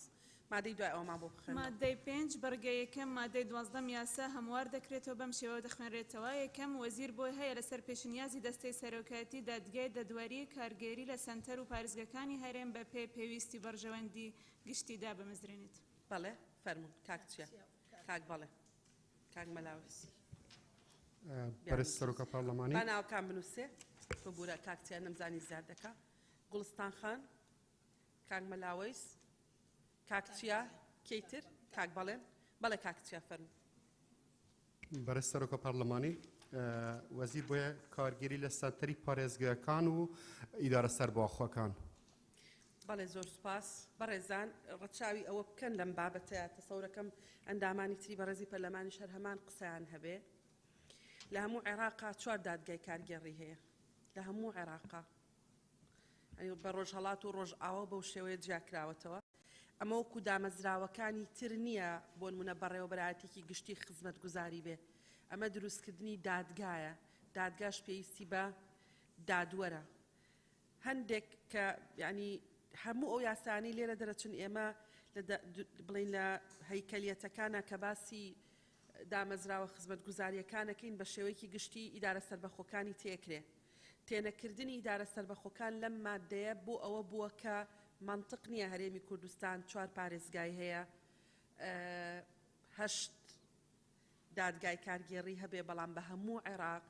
Speaker 1: مادەی دوای ئەومان بۆ بخوێنەوە.
Speaker 11: مادەی 5 بەرگە یەکەم مادەی 12 یاسا هەموار دەکرێتەوە بەم شێوە دەخوێنرێتەوە. یەکەم وەزیر بۆی هەیە لەسەر پێشنیازی دەستەی سەرۆکایەتی دادگای دەدوەری کارگێری لە سەنتەر و پارێزگەکانی هەرێم بە پێویستی بەڕژەوەندی گشتیدا بمەزرێنێت.
Speaker 1: بەڵێ فەرموون کاک چییە؟ کاک بەڵێ کاک مەلاوێس.
Speaker 10: بەڕێز سەرۆکە پەرلەمانی
Speaker 1: با ناوکان بنووسێ بۆ بورە کاک چییە نەمزانی زیاد دەکا. گوڵستان خان کاک مەلاوەیس کاک چییە؟ کەیتر کاک بەڵێن بەڵێ کاک چییە فەرموو.
Speaker 10: بەڕێز سەرۆکە پەرلەمانی وەزیر بۆیە کارگیری لە سەنتەری پارێزگاکان و ئیدارە سەرباخۆکان.
Speaker 1: بەڵێ زۆر سپاس. بەڕێزان ڕەچاوی ئەوە بکەن لەم بابەتەیە تەسەورەکەم ئەندامانی تری بەڕێزی پەرلەمانیش هەر هەمان قسەیان هەبێ. لە هەموو عێراقا 4 دادگای کارگێڕی هەیە لە هەموو عێراقا بە ڕۆژهەڵات و ڕۆژئاوە بەو شێوەیە جیاکراوەتەوە. ئەمە وەکو دامەزراوەکانی تر نییە بۆ نمونە بەڕێوەبەرایەتێکی گشتی خزمەت گوزاری بێ. ئەمە دروستکردنی دادگایە. دادگاش پێویستی بە دادوەرە. هەندێک کە یعنی هەموو ئەو یاسانی لێرە دەرەچن ئێمە بڵین لە هەیکەلیەتەکانە کە باسی دامەزراوە خزمەتگوزاریەکانەکەین بە شێوەیەکی گشتی ئیدارە سەربەخۆکانی تێکرێ تێنەکردنی ئیدارە سەربەخۆکان لەم مادەیە بۆ ئەوە بووە کە منطق نییە هەرێمی کوردستان 4 پارێزگای هەیە 8 دادگای کارگێڕی هەبێ بەڵام بە هەموو عێراق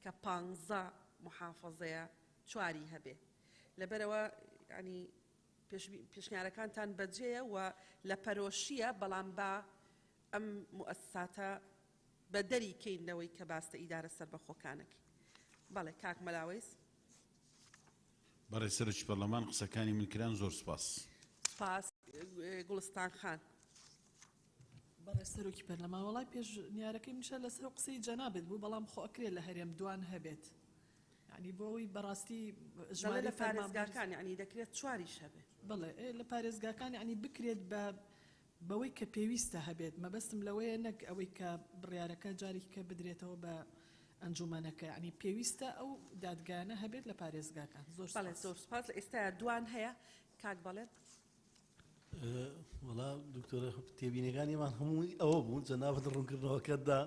Speaker 1: کە 15 محافظەیە 4 هەبێ لەبەرەوە ینی پێشنیارەکانتان بەجێە و لە پەرۆشیە بەڵام بە ئەم مؤسساتە بە دەری کەینەوەی کە باستە ئیدارە سەربەخۆکانەکەی بەڵێ کاک مەلاوەیس
Speaker 3: بەڕێ سەرۆکی پەرلەمان قسەکانی من کران زۆر سپاس
Speaker 1: سپاس گوڵستان خان
Speaker 17: بەڕێ سەرۆکی پەرلەمان وڵای پێشنیارەکەی منشە لەسەر قسەی جەنابێت بوو بەڵام خۆ ئەکرێت لە هەرێم دوان هەبێت ینی بۆەوەی بەڕاستی
Speaker 1: ژمارە پارێزگاکان ینی دەکرێت 4 هەبێت
Speaker 17: بڵێ لە پارێزگاکان ینی بکرێت بەوەی کە پێویستە هەبێت مەبەستم لەوەیە نەک ئەوەی کە بڕیارەکە جارێکی کە بدرێتەوە بە ئەنجومەنەکە ینی پێویستە ئەو دادگانە هەبێت لە پارێزگاکان زۆر
Speaker 1: سپاس لە ئێستا دوان هەیە کاک بەڵێت
Speaker 14: وڵا دکتۆرە تێبینەکانیمان هەمووی ئەوە بوون جەنابەت ڕوونکردنەوەکەتدا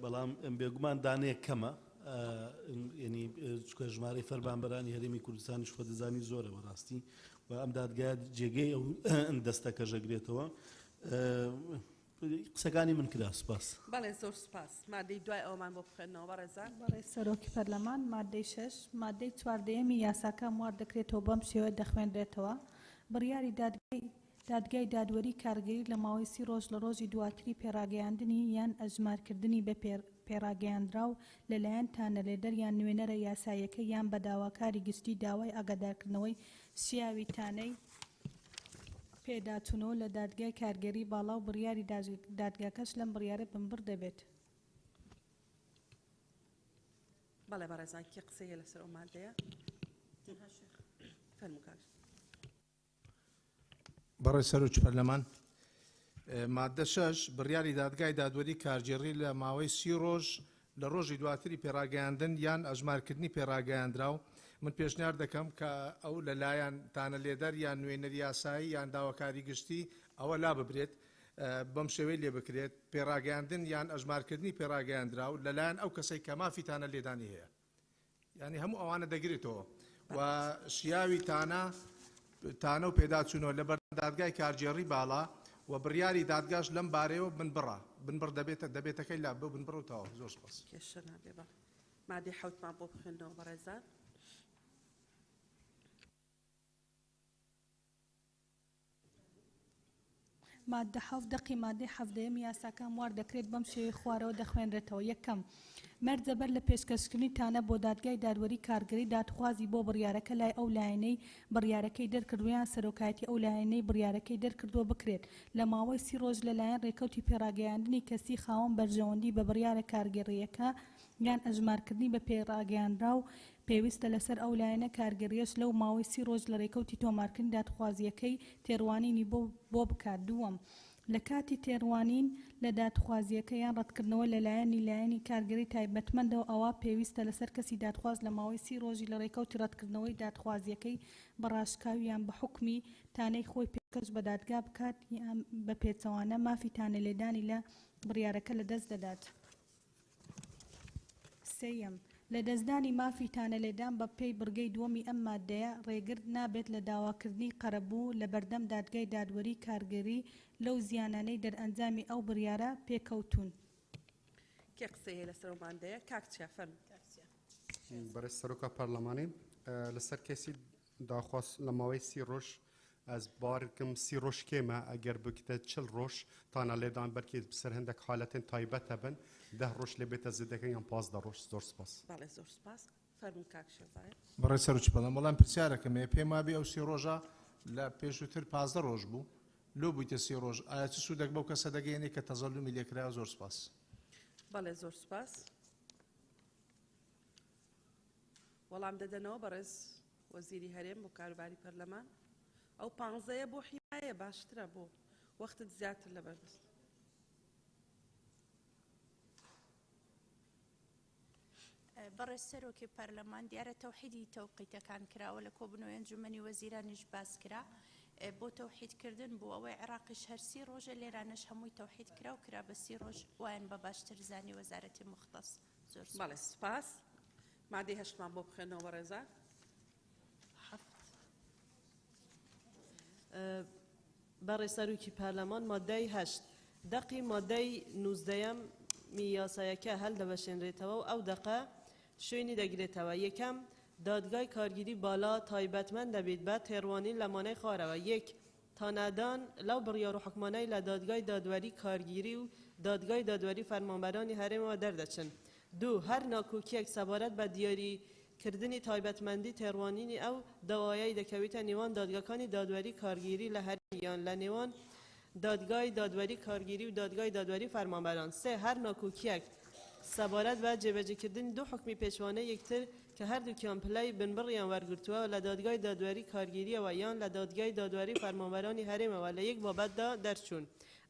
Speaker 14: بەڵام بێگومان دانەیە کەمە ینی چکە ژمارەی فەرمانبەرانی هەرێمی کوردستانیش خۆ دەزانی زۆرەوە ڕاستی و ئەم دادگای جێگەی ئەو دەستەکە ژەگرێتەوە قسەکانی من کرا سپاس
Speaker 1: بەڵێ زۆر سپاس مادەی دوای ئەومان بۆ بخێنەوە بەڕێزان
Speaker 22: بەڕێ سەرۆکی پەرلەمان مادەی 6 مادەی 14یەمی یاساکە موار دەکرێتەوە بەم شێوە دەخوێنرێتەوە بڕیاری دادگای دادوەری کارگەری لە ماوەی 30 ڕۆژ لە ڕۆژی دواتری پێڕاگەیاندنی یان ئەژمارکردنی بە پێڕاگەیاندراو لەلایەن تانەلێدەر یان نوێنەرە یاساییەکە یان بە داواکاری گشتی داوای ئاگادارکردنەوەی سیاوی تانەی پێداچوونەوە لە دادگای کارگەری باڵا و بڕیاری دادگاکەش لەم بڕیارە بنبڕ دەبێت
Speaker 1: بەڵێ بەڕێزان کی قسەیە لەسەر ئەو مادەیە فەرموو
Speaker 4: بەڕێ سەرۆکی پەرلەمان مادە 6 بڕیاری دادگای دادوەری کارگێڕی لە ماوەی 30 ڕۆژ لە ڕۆژی دواتری پێڕاگەیاندن یان ئەژمارکردنی پێڕاگەیاندراو من پێشنیار دەکەم کە ئەو لەلایەن تانەلێدەر یان نوێنەری یاسایی یان داواکاری گشتی ئەوە لا ببرێت بەم شێوەی لێ بکرێت پێڕاگەیاندن یان ئەژمارکردنی پێڕاگەیاندراو لەلایەن ئەو کەسەی کە مافی تانەلێدانی هەیە ینی هەموو ئەوانە دەگرێتەوە و شیاوی تانە و پێداچوونەوە لە بەردادگای کارگێڕی باڵا و بڕیاری دادگاش لەم بارەیەوە بنبڕ دەبێتەکەی لا بنبڕوتەوە زۆر سپاس
Speaker 1: کێشە نابێ بە مادەی حەوتمان بۆ بخوێنەوە بەڕێزان
Speaker 22: مادە حەوت دەقی مادەی 17یەمی یاساکە موار دەکرێت بەم شێوەی خوارەوە دەخوێنرێتەوە یەکەم مەرجەبەر لە پێشکەشکردنی تانە بۆ دادگای دادوەری کارگەری دادخوازی بۆ بڕیارەکە لای ئەو لایەنەی بڕیارەکەی دەرکردویان سەرۆکایەتی ئەو لایەنەی بڕیارەکەی دەرکردووە بکرێت لە ماوەی 30 ڕۆژ لەلایەن ڕێکەوتی پێڕاگەیاندنی کەسی خاوەن بەرژەوەندی بە بڕیارە کارگەڕیەکە یان ئەژمارکردنی بە پێڕاگەیاندراو پێویستە لەسەر ئەو لایەنە کارگەریەش لەو ماوەی 30 ڕۆژ لە ڕێکەوتی تۆمارکردنی دادخوازیەکەی تێڕوانینی بۆ بکات دووەم لە کاتی تێڕوانین لە دادخوازیەکە یان ڕەتکردنەوە لەلایەنی لایەنی کارگەری تایبەتمەندەوە ئەوە پێویستە لەسەر کەسی دادخواز لە ماوەی 30 ڕۆژی لە ڕێکەوتی ڕەتکردنەوەی دادخوازیەکەی بەڕاشکاوی یان بە حوکمی تانەی خۆی پێکەش بە دادگا بکات یان بە پێچەوانە مافی تانەلێدانی لە بڕیارەکە لەدەست دەدات سێیەم لە دەستدانی مافی تانەلێدان بە پێی بڕگەی دووەمی ئەم مادەیە ڕێگرت نابێت لە داواکردنی قەرەبوو لە بەردەم دادگای دادوەری کارگەری لەو زیانانەی دەرئەنجامی ئەو بڕیارە پێکەوتون
Speaker 1: کێ قسەیە لەسەر ئەو مادەیە کاک چیا فەرموو
Speaker 10: بەڕێ سەرۆکە پەرلەمانی لەسەر کەسی داخواست لە ماوەی 30 ڕۆژ ez barkim 30 roj kême eger bikite 40 roj tana lêdan berkê ser hindek haletên taybet hebin 10 roj lê bête zêdekin yan 15 roj zor spas.
Speaker 1: بەڵێ زۆر سپاس فەرموو کاک شێزایە
Speaker 4: بەڕێ سەرۆکی پەرلەمان بەڵام پرسیارەکەم پێم وابێ ئەو 30 ڕۆژە لە پێشووتر 15 ڕۆژ بوو لۆ بوویتە 30 ڕۆژ ئایا چ سوودێک بەو کەسە دەگەێنێ کە تەزەلومی لێکرا زۆر سپاس
Speaker 1: بەڵێ زۆر سپاس وەڵام دەدەنەوە بەڕێز وەزیری هەرێم بۆ کاروباری پەرلەمان ئەو 15 بۆ حیمایە باشترە بۆ وەختت زیاتر لەبەردەست
Speaker 20: بەڕێز سەرۆکی پەرلەمان دیارە تەوحیدی تەوقیتەکان کراوە لە کۆبوونەوەی ئەنجومەنی وەزیرانیش باس کرا بۆ تەوحیدکردن بوو ئەوەی عێراقیش هەر 30 ڕۆژە لێرانەش هەمووی تەوحید کرا و کرا بە 30 ڕۆژ وایان بە باشتر زانی وەزارەتی مختص زۆر
Speaker 1: بەڵێ سپاس مادەی هەشتمان بۆ بخوێنەوە ڕێزا
Speaker 7: بەڕێ سەرۆکی پارلەمان مادەی 8 دەقی مادەی 19 یاسایەکە هەل دەبەشێنرێتەوە و ئەو دەقە شوێنی دەگرێتەوە یەکەم دادگای کارگیری بالا تایبەتمەند دەبێت بە تێڕوانین لە مانای خوارەوە یەک تانەدان لەو بڕیار و حکمانەی لە دادگای دادوەری کارگیری و دادگای دادوەری فەرمانبەرانی هەرێمەوە دەردەچن دوو هەر ناکۆکیەک سەبارەت بە دیاریکردنی تایبەتمەندی تێڕوانینی ئەو دەوایەی دەکەوێتە نێوان دادگاکانی دادوەری کارگیری لە هەریان لە نێوان دادگای دادوەری کارگیری و دادگای دادوەری فەرمانبەران سێ هەر ناکۆکیەک سەبارەت بە جێبەجێکردنی دوو حکمی پێشوانەی یەکتر کە هەردووکیان پلەی بنبڕیان وەرگرتووە لە دادگای دادوەری کارگیریەوە یان لە دادگای دادوەری فەرمانبەرانی هەرێمەوە لە یەک بابەتدا دەرچوون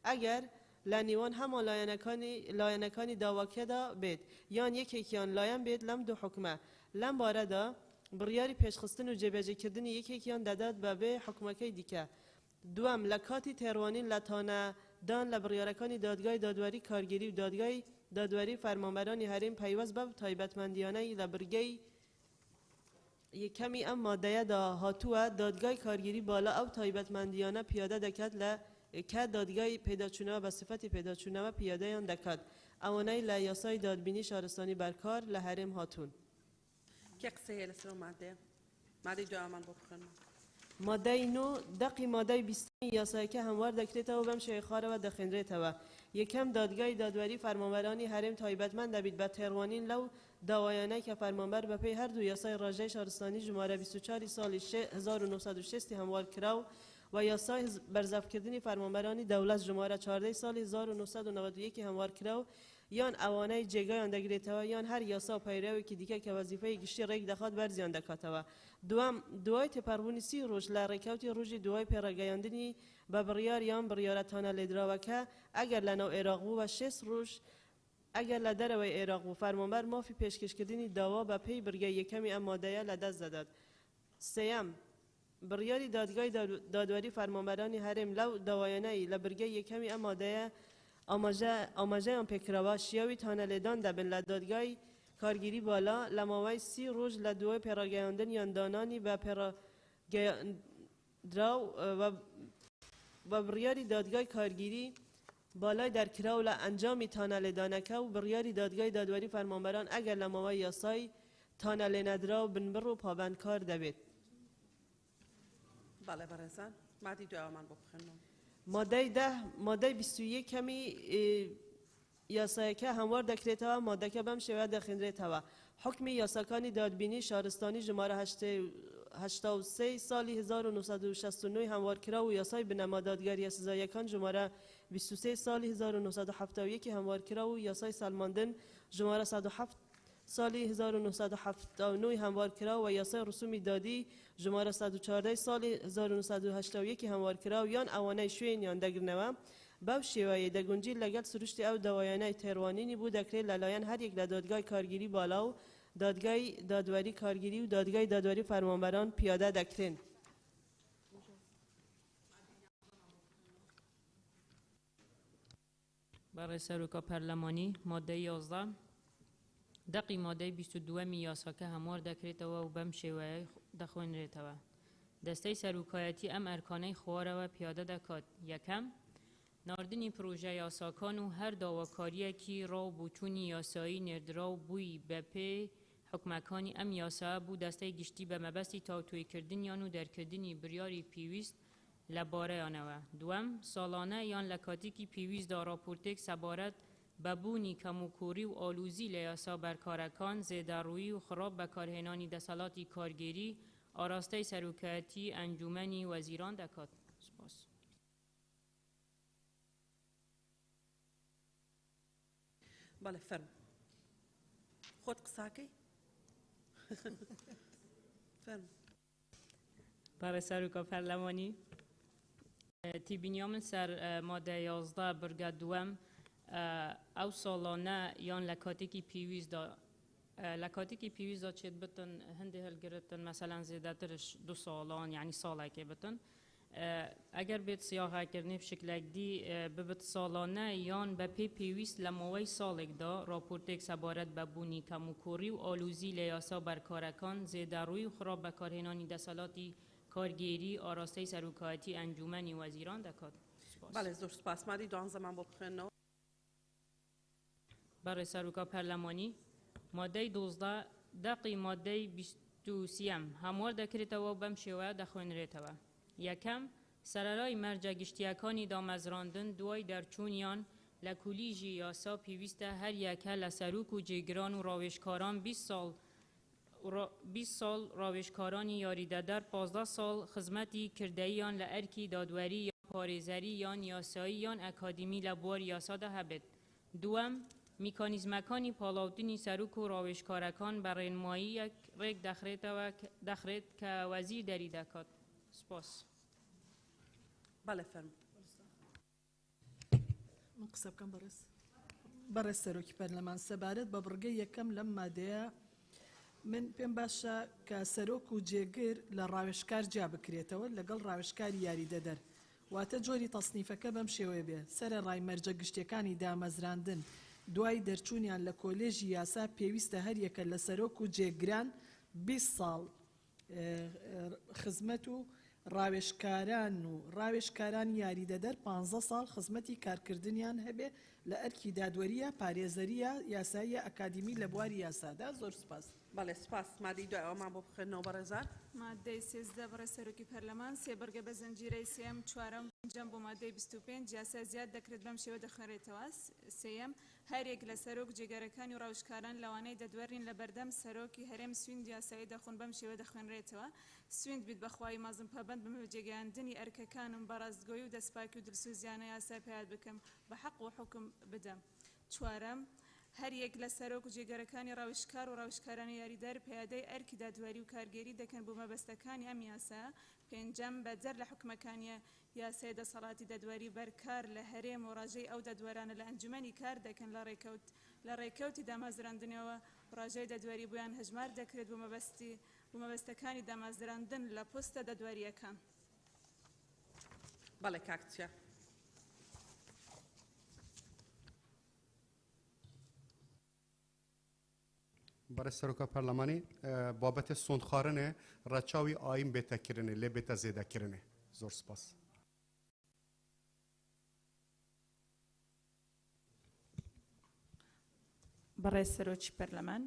Speaker 7: ئەگەر لە نێوان هەمان لایەنەکانی داواکێدا بێت یان یەکێکیان لایەن بێت لەم دوو حکمە لەم بارەدا بڕیاری پێشخستن و جێبەجێکردنی یەکێکیان دەدات بە بێ حکومەکەی دیکە دوام لە کاتی تێڕوانین لە تانەدان لە بڕیارەکانی دادگای دادوەری کارگیری و دادگای دادوەری فەرمانبەرانی هەرێم پەیوەست بە تایبەتمەندیانەی لە بڕگەی یەکەمی ئەم مادەیەدا هاتووە دادگای کارگیری بالا ئەو تایبەتمەندیانە پیادە دەکات لە کە دادگای پێداچوونەوە بە سفەتی پێداچوونەوە پیادەیان دەکات ئەوانەی لە یاسای دادبینی شارستانی بەرکار لە هەرێم هاتوون
Speaker 1: کێ قسەیە لەسەر مادەیە مادەی دوایمان بۆ بخوێنەوە
Speaker 7: مادەی نو دەقی مادەی بیستمی یاسایەکە هەموار دەکرێتەوە بەم شێوەیە خوارەوە دەخێنرێتەوە یەکەم دادگای دادوەری فەرمانبەرانی هەرێم تایبەتمەند دەبێت بە تێڕوانین لەو داوایانەی کە فەرمانبەر بەپێی هەردوو یاسای ڕێژەی شارستانی ژمارە 24 ساڵی 1960 هەموار کراو و یاسای بەرزەفکردنی فەرمانبەرانی دەوڵەت ژمارە 14 ساڵی 1991 هەموار کراو یان ئەوانەی جێگایان دەگرێتەوە یان هەر یاسا و پەیراوێکی دیکە کە وەزیفەی گشتی ڕێک دەخات بەرزیان دەکاتەوە دوای تێپەڕبوونی 30 ڕۆژ لە ڕێکەوتی ڕۆژی دوای پێڕەگەیاندنی بە بڕیار یان بڕیارەتانە لێدراوەکە ئەگەر لەناو عێراق بوو بە 6 ڕۆژ ئەگەر لە دەرەوەی عێراق بوو فەرمانبەر مافی پێشکەشکردنی داوا بە پێی بڕگەی یەکەمی ئەم مادەیە لەدەست دەدات سێەم بڕیاری دادگای دادوەری فەرمانبەرانی هەرێم لەو داوایانەی لە بڕگەی یەکەمی ئەم مادەیە ئاماژەیان پێکراوە شیاوی تانەلێدان دەبن لە دادگای کارگیری بالا لە ماوەی 30 ڕۆژ لە دوای پێڕەگەیاندن یان دانانی بە پێڕەگەیاندراو بە بڕیاری دادگای کارگیری بالای دەرکراو لە ئەنجامی تانەلێدانەکە و بڕیاری دادگای دادوەری فەرمانبەران ئەگەر لە ماوەی یاسای تانەلێنەدراو بنبڕ و پابەندکار دەبێت
Speaker 1: بەڵێ بەڕێزان مادەی دوایمان بۆ بخوێنەوە
Speaker 7: مادەی 21 کەمی یاسایەکە هەموار دەکرێتەوە مادەکە بەم شێوەیە دەخێنرێتەوە حکمی یاساکانی دادبینی شارستانی ژمارە 83 ساڵی 1969 هەموارکرا و یاسای بنەما دادگەریە سزاییەکان ژمارە 23 ساڵی 1971 هەموارکرا و یاسای سالماندن ژمارە 107 ساڵی 1979 هەموارکرا و یاسای ڕسومی دادی ژمارە 114 ساڵی 1981 هەموارکرا و یان ئەوانەی شوێنیان دەگرنەوە بەو شێوەیە دەگونجی لەگەڵ سروشتی ئەو داوایانەی تێڕوانینی بوو دەکرێت لەلایەن هەرێک لە دادگای کارگیری بالا و دادگای دادوەری کارگیری و دادگای دادوەری فەرمانبەران پیادە دەکرێن
Speaker 9: برای سروکا پارلمانی ماده 11 دقی ماده 22 یاساکە هەموار دەکرێتەوە و بەم شێوەیە دەخوێنرێتەوە دەستەی سەرۆکایەتی ئەم ئەرکانەی خوارەوە پیادە دەکات یەکەم ناردنی پروژه یاساکان و هەر داواکاریەکی ڕاو بووچوونی یاسایی نێردراو بووی بەپێ حکومەکانی ئەم یاسا بوو دەستەی گشتی بە مەبەستی تاوتوێکردنیان و دەرکردنی بڕیاری پێویست لە بارەیانەوە دووەم ساڵانە یان لە کاتێکی پێویستدا راپۆرتێک سەبارەت بەبوونی کەموکوری و ئالوزی لە یاسا بەرکارەکان زێدەڕووی و خراپ بەکارهێنانی دەسەڵاتی کارگێری ئاراستەی سەرۆکایەتی ئەنجومەنی وەزیران دەکات سپاس
Speaker 1: بەڵێ فەرمو خۆت قساکەی فەرمو
Speaker 9: برای سروکا پارلمانی تیبینیامن سر ماده 11 برگه دوم او سالانه یان لکاتیکی پیویز دا چید بتن هنده هل گرتن مثلا زیده ترش 2 سالان یعنی ساله که بتن اگر بيت صياغه كرني بشكل دي ببت سالانه يان بپی پیویست لموی سالک دا راپورتک سبارت ببونی کموکوری و آلوزی لیاسا برکارکان زیدروی و خراب بکارهنانی دسالاتی کارگیری آراسته سروکاتی انجمنی وزیران دکات.
Speaker 1: بله زور سپاس مادی دوان زمان با بخنو.
Speaker 9: برای سروکا پرلمانی ماده 12 دقی ماده 23 هموار دکرت و بمشیوه دخوین ریتوه. یکم سررای مرجع گشتیکانی دامزراندن دوای در چونیان لکولیجی یاسا پیوسته هر یک لسروک و جگران و راوشکاران 20 سال راوشکارانی یاریده در 15 سال خدمتی کردهیان لارکی دادوری یا پارێزەری یان یاسایی یان ئەکادمی لە بوار یاسادا هەبێت. دووەم میکانیزمەکانی پاڵاوتنی سەرک و ڕاوێژکارەکان بە ڕێنماییەک ڕێک دەخرێت کە وەزیر دەری دەکات. سپاس.
Speaker 1: بەڵێ فەرمو.
Speaker 17: من قسە بکەم بەڕێز سەرۆکی پەرلەمان سەبارەت بە بڕگەی یەکەم لەم مادەیە من پێم باشە کە سەرۆک و جێگر لە ڕاوێژکار جیا بکرێتەوە لەگەڵ ڕاوێژکاری یاریدەدەر. واتە جۆری تەصنیفەکە بەم شێوەیە بێ سەرە ڕای مەرجە گشتیەکانی دامەزراندن دوای دەرچوونیان لە کۆلێژی یاسا پێویستە هەر یەکە لە سەرۆک و جێگران 20 ساڵ خزمەت و ڕاوێژکاران یاریدەدەر 15 ساڵ خزمەتی کارکردنیان هەبێ لە ئەرکی دادوەریە پارێزەریە یاساییە ئەکادمی لە بواری یاسادا. زۆر سپاس.
Speaker 1: بەڵێ سپاس مادەی دوای ئەومان بۆ بخێنەوە بەڕێزان.
Speaker 11: مادەی 13 بەڕێز سەرۆکی پەرلەمان سێ بەرگە بە زەنجیرەی سێم چوارەم پێنجەم بۆ مادەی 25 یاسا زیاد دەکرێت بەم شێوە دەخوێنرێتەوە. سێیەم هەرێک لە سەرۆک جێگەرەکانی و ڕاوشکاران لەوانەی دەدوەرین لە بەردەم سەرۆکی هەرێم سویند یاسایی دەخۆن بەم شێوە دەخوێنرێتەوە. سویند بیت بەخوای مازم پابند بمە جێگەیاندنی ئەرکەکانم بە ڕاستگۆیی و دەستپاکی و دڵسوزیانە یاسا پێیاد بکەم بە حەق و حکم بدەم. چوارەم هەر یەک لە سەرۆک و جێگەرەکانی ڕاوشکار و ڕاوشکارانی یاریدەر پەیادەی ئەرکی دادوەری و کارگێری دەکەن بۆ مەبەستەکانی ئەم یاسا. پێنجەم بەجەر لە حکومەکانی یاسای دەسەڵاتی دەدوەری بەرکار لە هەرێم و ڕاژەی ئەو دەدوەرانە لە ئەنجومەنی کار دەکەن لە ڕێکەوتی دامەزراندنەوە ڕاژەی دەدوەری بۆیان هەژمار دەکرێت بۆ مەبەستەکانی دامەزراندن لە پۆستە دەدوەریەکان.
Speaker 1: بەڵێ کاکچە.
Speaker 10: برای سروکا پارلمانی بابت سوندخارنه رچاوی آیم بیتا کرنه لی بیتا زیده کرنه. زور سپاس.
Speaker 8: برای سەرۆکی پەرلەمان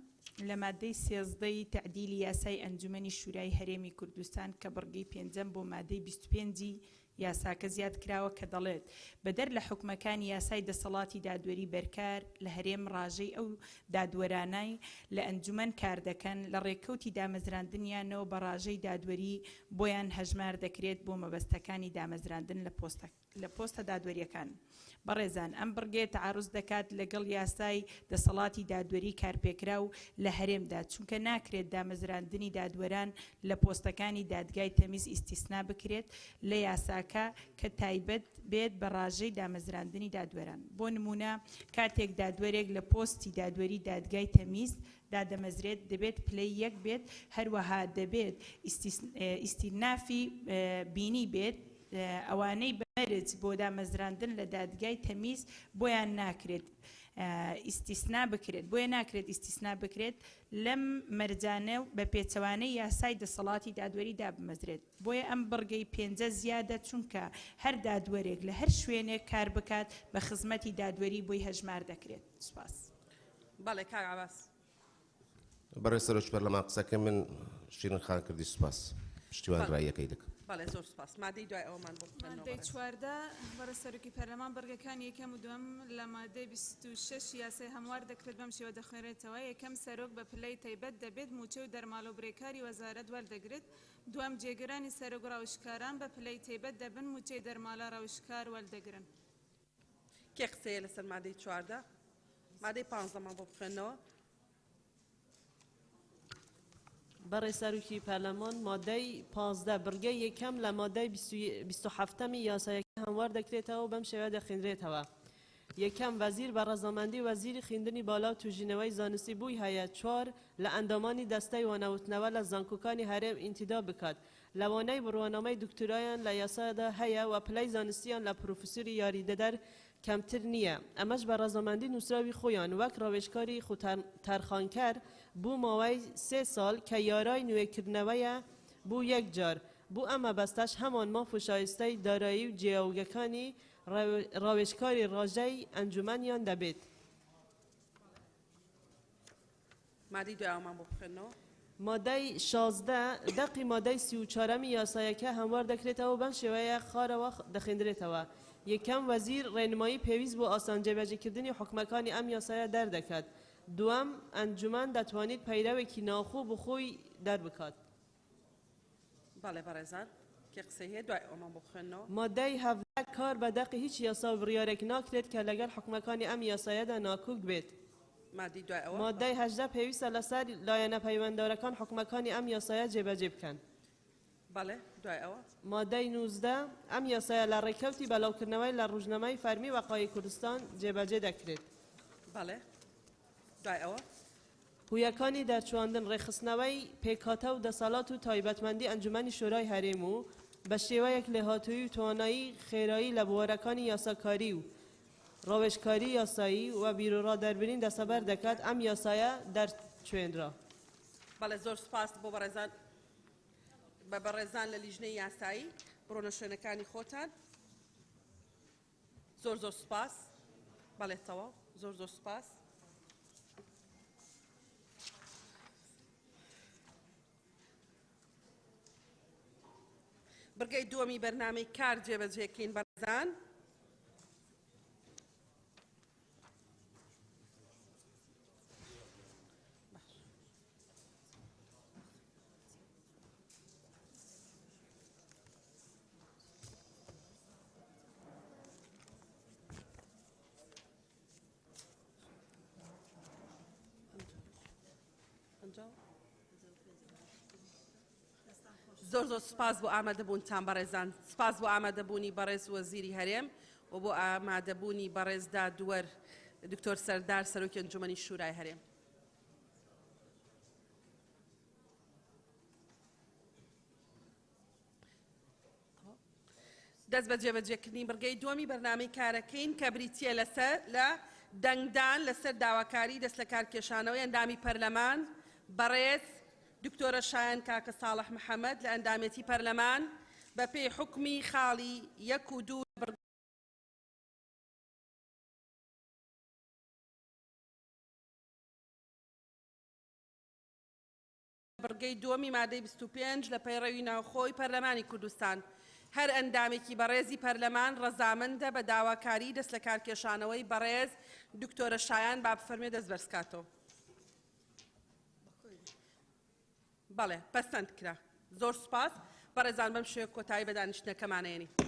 Speaker 8: لە مادەی 13 تعدیلی یاسای ئەنجومەنی شورای هەرێمی کوردستان کە بڕگەی پێنجەم بۆ مادەی 25 یاساکە زیاد کراوە کە دەڵێت بەدەر لە حکومەکانی یاسای دەسەڵاتی دادوەری بەرکار لە هەرێم ڕاژەی ئەو دادوەرانای لە ئەنجومەن کار دەکەن لە ڕێکەوتی دامەزراندنیانەوە بە ڕاژەی دادوەری بۆیان هەژمار دەکرێت بۆ مەبەستەکانی دامەزراندن لە پۆستە دادوەریەکان. بەڕێزان ئەم بڕگێ تعاڕوز دەکات لەگەڵ یاسای دەسەڵاتی دادوەری کارپێکرا و لە هەرێمدا چونکە ناکرێت دامەزراندنی دادوەران لە پۆستەکانی دادگای تەمیز ئیستیسنا بکرێت لە یاساکە کە تایبەت بێت بە ڕاژەی دامەزراندنی دادوەران. بۆ نمونە کاتێک دادوەرێک لە پۆستی دادوەری دادگای تەمیز دادەمەزرێت دەبێت پلەی یەک بێت هەروەها دەبێت ئیستینافی بینی بێت ئەوانەی بەرز بۆ دامەزراندن لە دادگای تەمیز بۆیان ناکرێت ئیستیسنا بکرێت بۆیە ناکرێت ئیستیسنا بکرێت لەم مەرجانە بە پێچەوانەی یاسای دەسەڵاتی دادوەری دابمەزرێت. بۆیە ئەم بڕگەی پێنجە زیادە چونکە هەر دادوەرێک لە هەر شوێنێک کار بکات بە خزمەتی دادوەری بۆی هەژمار دەکرێت. سپاس.
Speaker 1: بەڵێ کاک عەباس.
Speaker 16: بەڕێز سەرۆکی پەرلەمان قسەکە من شیرین خان کردی سوپاس پشتیوان ڕایەکەی دەکەم.
Speaker 1: بەڵێ زۆر سپاس مادەی دوای ئەومان بۆ بخێنەوە.
Speaker 11: مادەی 14 بەڕێز سەرۆکی پەرلەمان بەرگەکانی یەکەم و دووەم لە مادەی 26 یاسای هەموار دەکرێت بەم شێوە دەخوێنرێتەوە. یەکەم سەرۆک بە پلەی تایبەت دەبێت موچە و دەرمالە و برێکاری وەزارەت وەردەگرێت. دووەم جێگرانی سەرۆک و ڕاوشکاران بە پلەی تایبەت دەبن موچەی دەرمالە ڕاوشکار وەردەگرن.
Speaker 1: کێ قسەیە لەسەر مادەی 14 مادەی 15مان بۆ بخێنەوە.
Speaker 7: برای سەرۆکی پەرلەمان مادەی 15 بڕگەی یەکەم لە مادەی 27 یاسایەکە هەموار دەکرێتەوە بەم شێوە دەخوێنرێتەوە. یەکەم وەزیر بە ڕەزامەندی وەزیری خوێندنی بالا و توژینەوەی زانستی بووی هەیە. 4 لە ئەندامانی دەستەی وانەوتنەوە لە زانکۆکانی هەرێم ئینتیدا بکات لەوانەی بڕوانامەی دکتۆرایان لە یاسادا هەیە و پلەی زانستیان لە پرۆفسوری یاریدەدەر کەمتر نییە. ئەمەش بە ڕەزەمەندی نووسراوی خۆیان وەک ڕاوێژکاری تەرخانکەر بوو ماوەی 3 ساڵ کە یارای نوێکردنەوەیە بوو یەک جار. بوو ئەمە بەستەش هەمان ماف و شایستەی دارایی و جیاوگەکانی ڕاوێژکاری ڕاژەی ئەنجومەنیان دەبێت.
Speaker 1: مادەی دوایەمان بۆ بخوێنەوە.
Speaker 7: مادەی 16 دەقی مادەی 34 یاسایەکە هەموار دەکرێتەوە بەم شێوەیە خارەوە دەخێندرێتەوە. یەکەم وەزیر ڕێنمایی پێویست بۆ ئاسان جێبەجێکردنی حکومەکانی ئەم یاسایە دەردەکات. دووەم ئەنجومەن دەتوانێت پەیرەوێکی ناوخۆ بخۆی دەربکات.
Speaker 1: بەڵێ بەڕێزان کێ قسەی هەیە دوای ئەومان بۆ بخوێنەوە.
Speaker 7: مادەی 17 کار بە دەقی هیچ یاسا و بڕیارێک ناکرێت کە لەگەڵ حکومەکانی ئەم یاسایەدا ناکوک بێت.
Speaker 1: مادەی دوای ئەوە.
Speaker 7: مادەی 18 پێویستە لەسەر لایەنە پەیوەنددارەکان حکومەکانی ئەم یاسایە جێبەجێ بکەن.
Speaker 1: بەڵێ دوای ئەوە.
Speaker 7: مادەی 19 ئەم یاسایە لە ڕێکەوتی بەلاوکردنەوەی لە ڕۆژنامەی فەرمی وەقای کوردستان جێبەجێ دەکرێت.
Speaker 1: بەڵێ دوای ئەوە.
Speaker 7: هویەکانی دەرچواندن ڕێخستنەوەی پێکهاتە و دەسەڵات و تایبەتمەندی ئەنجومەنی شورای هەرێم و بە شێوەیەک لێهاتووی و توانایی خێرایی لە بوارەکانی یاساکاری و ڕاوێژکاری یاسایی و بیرۆڕادەربرین دەسەبەر دەکات ئەم یاسایە دەرچوێنرا.
Speaker 1: بەڵێ زۆر سپاس بۆ بەڕێزان بە بەڕێزان لە لیژنەی یاسایی بڕۆنە شوێنەکانی خۆتان. زۆر زۆر سپاس. بەڵێ تەواو زۆر زۆر سپاس. بڕگەی دووەمی بەرنامەی کار جێبەجێکەین بەڕێزان. زۆر زۆر سپاس بۆ ئامادەبوونتان بەڕێزان. سپاس بۆ ئامادەبوونی بەڕێز وەزیری هەرێم و بۆ ئامادەبوونی بەڕێزدا دووەر دکتۆر سەردار سەرۆکی ئەنجومەنی شورای هەرێم. دەست بە جێبەجێکردنی بڕگەی دووەمی بەرنامەی کارەکەین کە بریتیە لە دەنگدان لەسەر داواکاری دەست لە کارکێشانەوەی ئەندامی پەرلەمان بەڕێز دکتۆرە شایان کاکە ساڵح محەممەد لە ئەندامەتی پەرلەمان بە پێی حکمی خاڵی 1 و 2 بڕگەی دووەمی مادەی 25 لە پەیڕەوی ناوخۆی پەرلەمانی کوردستان هەر ئەندامێکی بەڕێزی پەرلەمان ڕەزامەندە بە داواکاری دەست لە کارکێشانەوەی بەڕێز دکتۆرە شایان با بفەرمێ دەست بەرزکاتەوە. بەڵێ پەسەند کرا. زۆر سپاس بەڕێزان بەم شوێ کۆتایی بە دانیشتنەکەمانەیەنی.